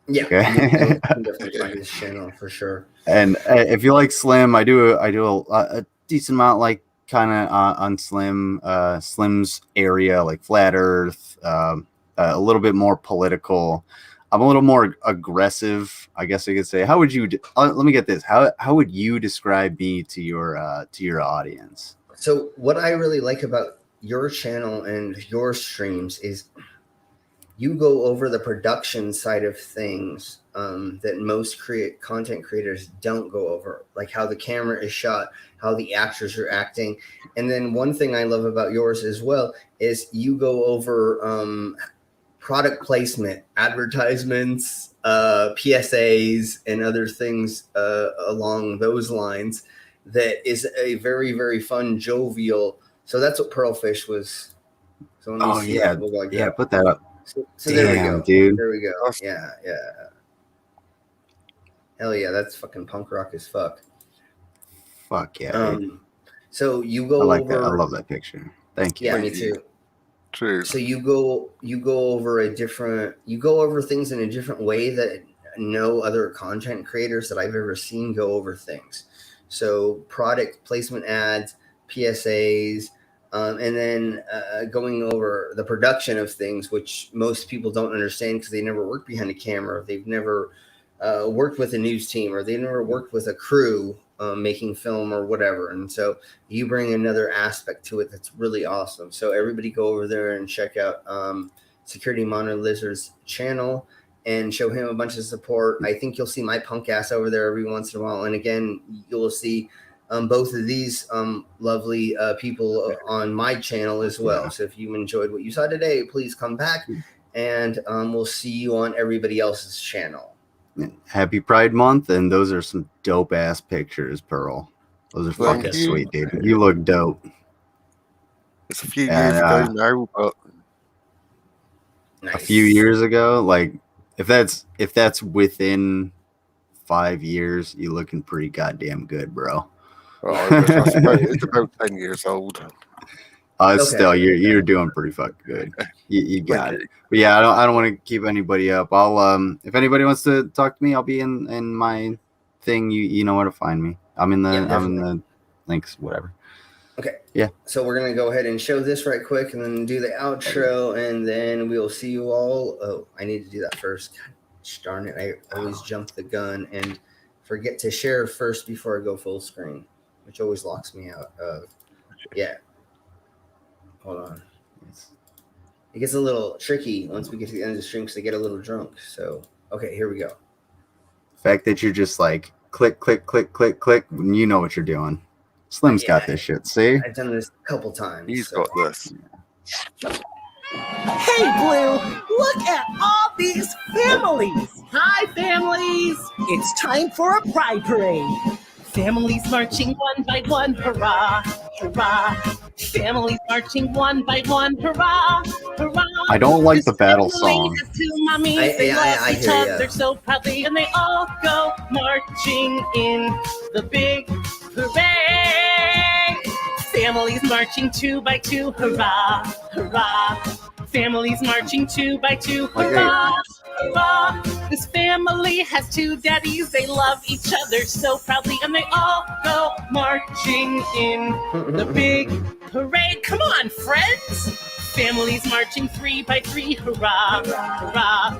S1: Yeah,
S8: okay.
S1: I'm definitely find his channel for sure.
S8: And if you like Slim, I do a decent amount, like kind of on Slim's area, like Flat Earth, a little bit more political. I'm a little more aggressive, I guess I could say. How would you? Let me get this. How would you describe me to your audience?
S1: So what I really like about your channel and your streams is you go over the production side of things that most content creators don't go over, like how the camera is shot, how the actors are acting. And then one thing I love about yours as well is you go over product placement, advertisements, PSAs, and other things along those lines. That is a very, very fun, jovial. So that's what Pearlfish was. So let me see that. We'll go like that.
S8: Put that up.
S1: So there we go,
S8: dude.
S1: There we go. Yeah. Hell yeah, that's fucking punk rock as fuck.
S8: Fuck yeah.
S1: So you go
S8: I
S1: over.
S8: That. I love that picture. Thank you.
S1: Yeah, me too.
S7: True.
S1: So you go over things in a different way that no other content creators that I've ever seen go over things. So product placement ads, PSAs, and then going over the production of things, which most people don't understand because they never worked behind a camera. They've never worked with a news team, or they never worked with a crew making film or whatever. And so you bring another aspect to it that's really awesome. So everybody go over there and check out Security Monitor Lizard's channel and show him a bunch of support. I think you'll see my punk ass over there every once in a while. And again, you'll see both of these lovely people on my channel as well. So if you enjoyed what you saw today, please come back, and we'll see you on everybody else's channel.
S8: Happy Pride Month, and those are some dope ass pictures, Pearl. Those are
S7: Thank
S8: fucking
S7: you.
S8: sweet, dude. You look dope.
S7: It's a few years ago now, but
S1: nice.
S8: A few years ago, like if that's within 5 years, you looking pretty goddamn good, bro.
S7: It's about 10 years old.
S8: Still, you're doing pretty fucking good. You got it. But yeah, I don't want to keep anybody up. I'll if anybody wants to talk to me, I'll be in my thing. You know where to find me. I'm in the links, whatever.
S1: Okay.
S8: Yeah.
S1: So we're gonna go ahead and show this right quick, and then do the outro, and then we'll see you all. Oh, I need to do that first. God darn it! I always jump the gun and forget to share first before I go full screen, which always locks me out of. Yeah. Hold on. It gets a little tricky once we get to the end of the stream because I get a little drunk. So, okay, here we go.
S8: The fact that you're just like click, click, click, click, click, you know what you're doing. Slim's got this shit, see?
S1: I've done this a couple times.
S7: He's got this.
S14: Hey, Blue, look at all these families. Hi, families. It's time for a pride parade. Families marching one by one, hurrah, hurrah. Families marching one by one, hurrah, hurrah.
S8: I don't like the battle song.
S14: Two mummies, they love each other so proudly, and they all go marching in the big parade. Families marching 2 by 2, hurrah, hurrah. Families marching 2 by 2, hurrah, hurrah. This family has 2 daddies, they love each other so proudly, and they all go marching in the big parade. Come on, friends! Families marching 3 by 3, hurrah, hurrah.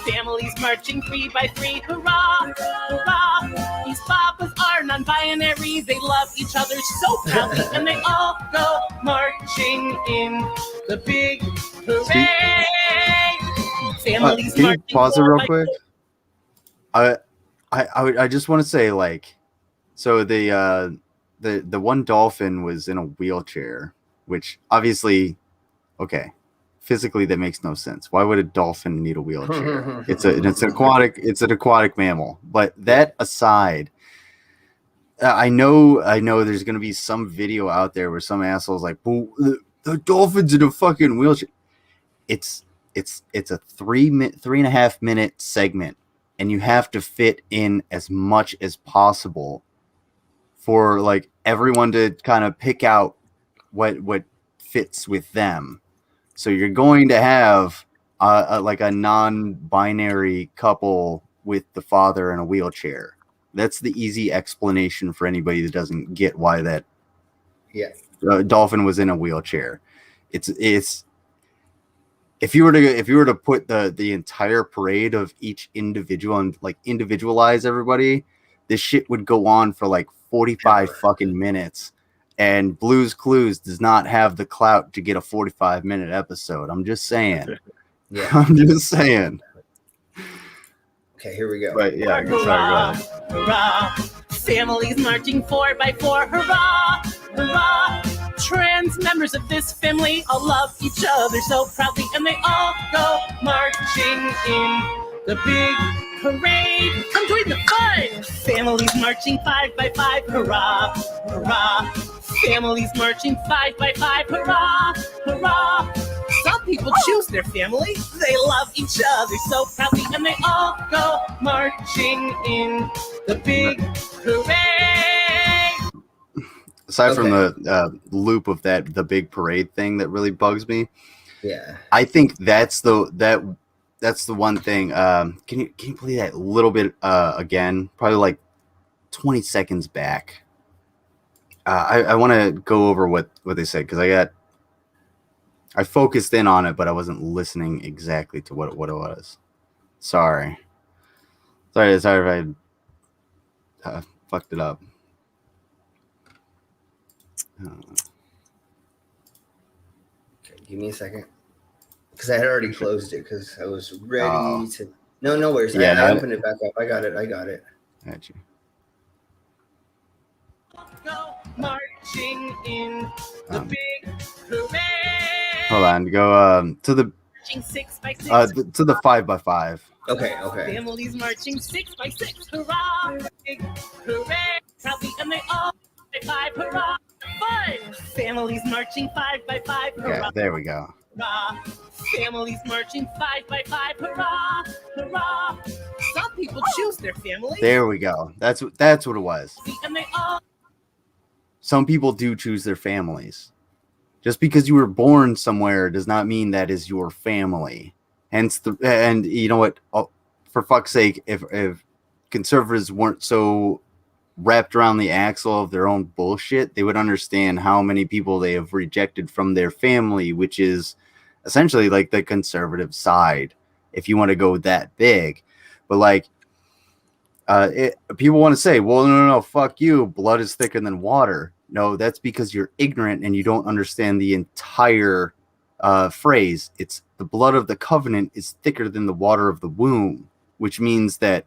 S14: Families marching 3 by 3, hurrah, hurrah. These Babas are non-binary, they love each other so proudly, and they all go marching in the big parade. Families
S8: Can you
S14: marching
S8: pause it
S14: 4
S8: real
S14: by
S8: quick? I just want to say, like, so the one dolphin was in a wheelchair, which obviously, okay, physically that makes no sense. Why would a dolphin need a wheelchair? it's an aquatic mammal. But that aside, I know there's gonna be some video out there where some asshole's like, well, the dolphin's in a fucking wheelchair. It's a 3.5 minute segment, and you have to fit in as much as possible for like everyone to kind of pick out what fits with them. So you're going to have like a non-binary couple with the father in a wheelchair. That's the easy explanation for anybody that doesn't get why that dolphin was in a wheelchair. It's if you were to put the entire parade of each individual and like individualize everybody, this shit would go on for like 45 fucking minutes. And Blue's Clues does not have the clout to get a 45-minute episode. I'm just saying.
S1: Yeah.
S8: I'm just saying.
S1: Okay, here we go.
S8: But yeah, sorry, go ahead.
S14: hurrah. Families marching 4 by 4, hurrah, hurrah. Trans members of this family all love each other so proudly, and they all go marching in the big parade. Come join the fun. Families marching 5 by 5, hurrah, hurrah. Families marching 5 by 5, hurrah, hurrah. Some people choose their family. They love each other so proudly, and they all go marching in the big parade.
S8: Aside from the loop of the big parade thing that really bugs me,
S1: yeah,
S8: I think that's the one thing. Can you play that a little bit again? Probably like 20 seconds back. I want to go over what they said because I focused in on it, but I wasn't listening exactly to what it was. Sorry if I fucked it up.
S1: Okay, give me a second. Because I had already closed it because I was ready to. No worries. Yeah, I opened it back up. I got it.
S8: Got you.
S14: Go marching in the big parade.
S8: Hold on, go to the
S14: Marching 6 by 6.
S8: to the 5x5.
S1: Okay.
S14: Families marching 6 by 6. Hurrah! Big parade. Proudly and they all by 5. Hurrah! 5. Families marching 5 by 5.
S8: Okay,
S14: Hurrah!
S8: there we go.
S14: Hurrah! Families marching 5 by 5. Hurrah! Hurrah! Some people choose their family.
S8: There we go. That's what it was.
S14: And they all
S8: Some people do choose their families. Just because you were born somewhere does not mean that is your family. Hence and you know what? Oh, for fuck's sake, if conservatives weren't so wrapped around the axle of their own bullshit, they would understand how many people they have rejected from their family, which is essentially like the conservative side, if you want to go that big. But like, people want to say, well, no, fuck you. Blood is thicker than water. No, that's because you're ignorant and you don't understand the entire phrase. It's the blood of the covenant is thicker than the water of the womb, which means that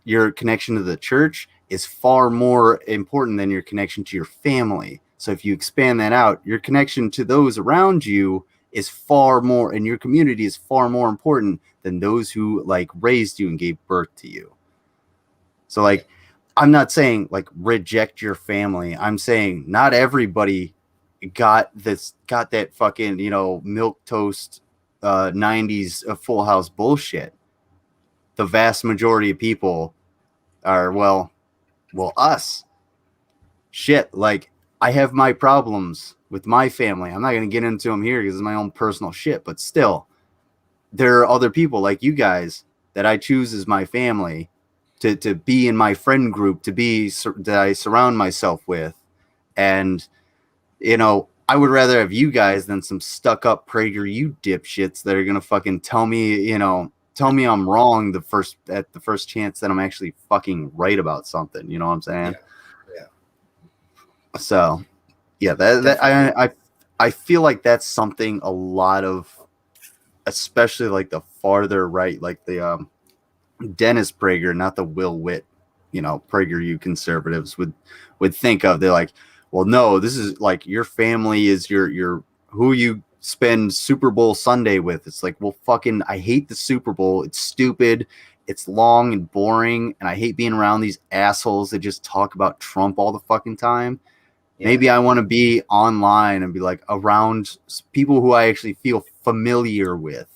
S8: your connection to the church is far more important than your connection to your family. So if you expand that out, your connection to those around you is far more, and your community is far more important than those who like raised you and gave birth to you. So like, I'm not saying like reject your family. I'm saying not everybody got that fucking, milk toast 90s Full House bullshit. The vast majority of people are, well, us. Shit, like I have my problems with my family. I'm not going to get into them here because it's my own personal shit, but still, there are other people like you guys that I choose as my family to be in my friend group, that I surround myself with. And, I would rather have you guys than some stuck up PragerU dipshits that are going to fucking tell me I'm wrong at the first chance that I'm actually fucking right about something. You know what I'm saying?
S1: Yeah.
S8: So, yeah, I feel like that's something a lot of, especially like the farther right, like the Dennis Prager, not the Will Witt, PragerU conservatives would think of. They're like, well, no, this is like your family is your who you spend Super Bowl Sunday with. It's like, well, fucking, I hate the Super Bowl. It's stupid. It's long and boring. And I hate being around these assholes that just talk about Trump all the fucking time. Yeah. Maybe I want to be online and be like around people who I actually feel familiar with.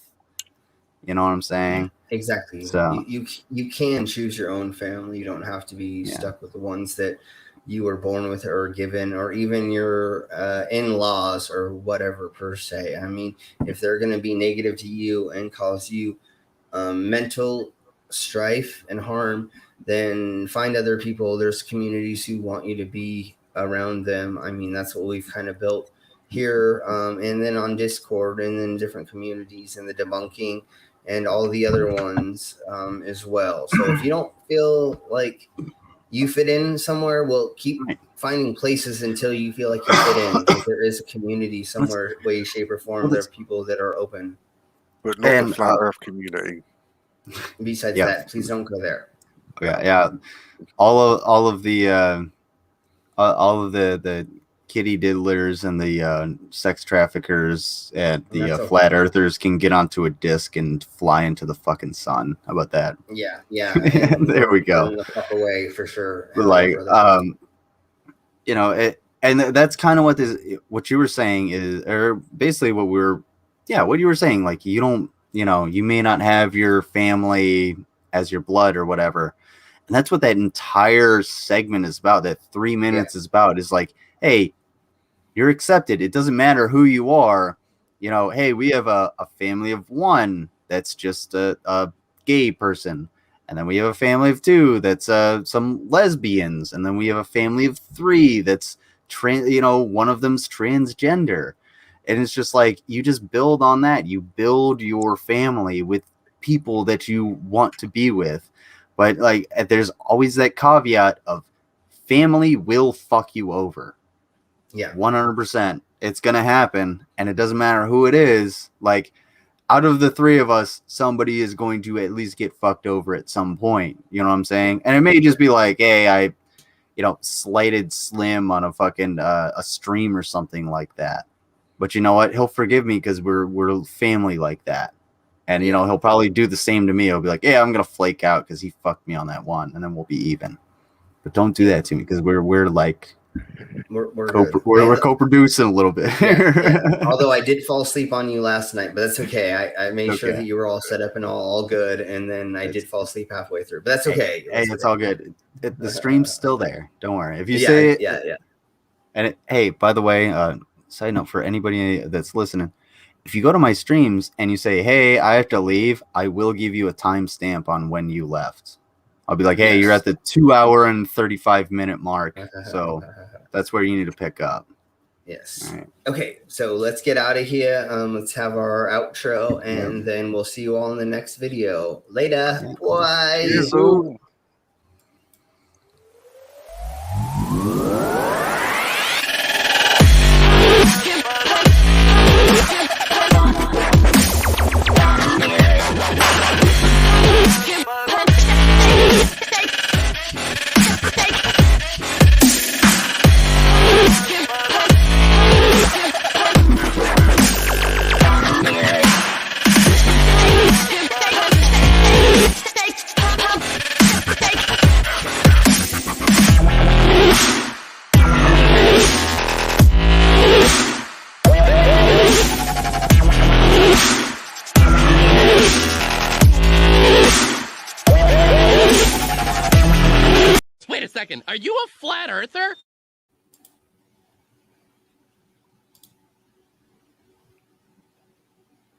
S8: You know what I'm saying?
S1: Exactly.
S8: So
S1: you can choose your own family. You don't have to be stuck with the ones that you were born with or given, or even your in-laws or whatever per se. I mean, if they're going to be negative to you and cause you mental strife and harm, then find other people. There's communities who want you to be around them. I mean, that's what we've kind of built here, and then on Discord, and then different communities, and the debunking and all the other ones as well. So if you don't feel like you fit in somewhere, well, keep finding places until you feel like you fit in. Like there is a community somewhere, way, shape, or form. There are people that are open.
S7: But not the flat Earth community.
S1: Besides that, please don't go there.
S8: Yeah. All of the kitty diddlers and the sex traffickers and the flat earthers can get onto a disc and fly into the fucking sun. How about that?
S1: Yeah.
S8: There we go.
S1: The fuck away for sure.
S8: Like, and that's kind of what you were saying is, or basically what you were saying. Like, you don't, you may not have your family as your blood or whatever. And that's what that entire segment is about. That 3 minutes is about, is like, hey, you're accepted. It doesn't matter who you are. Hey, we have a family of one that's just a gay person. And then we have a family of two that's some lesbians. And then we have a family of three that's one of them's transgender. And it's just like, you just build on that. You build your family with people that you want to be with. But like, there's always that caveat of family will fuck you over.
S1: Yeah.
S8: 100%. It's going to happen. And it doesn't matter who it is. Like, out of the three of us, somebody is going to at least get fucked over at some point. You know what I'm saying? And it may just be like, hey, slighted Slim on a fucking a stream or something like that. But you know what? He'll forgive me because we're family like that. And he'll probably do the same to me. He'll be like, "Yeah, I'm gonna flake out because he fucked me on that one, and then we'll be even." But don't do that to me because we're like we're co-producing a little bit.
S1: Although I did fall asleep on you last night, but that's okay. I made sure that you were all set up and all good, and then I did fall asleep halfway through. But that's okay.
S8: Hey, it's all good. The stream's still there. Don't worry. If you say it, And hey, by the way, side note for anybody that's listening. If you go to my streams and you say, "Hey, I have to leave," I will give you a timestamp on when you left. I'll be like, "Hey, you're at the 2 hour and 35-minute mark, so that's where you need to pick up."
S1: Yes. Right. Okay, so let's get out of here. Let's have our outro, and then we'll see you all in the next video. Later. Bye.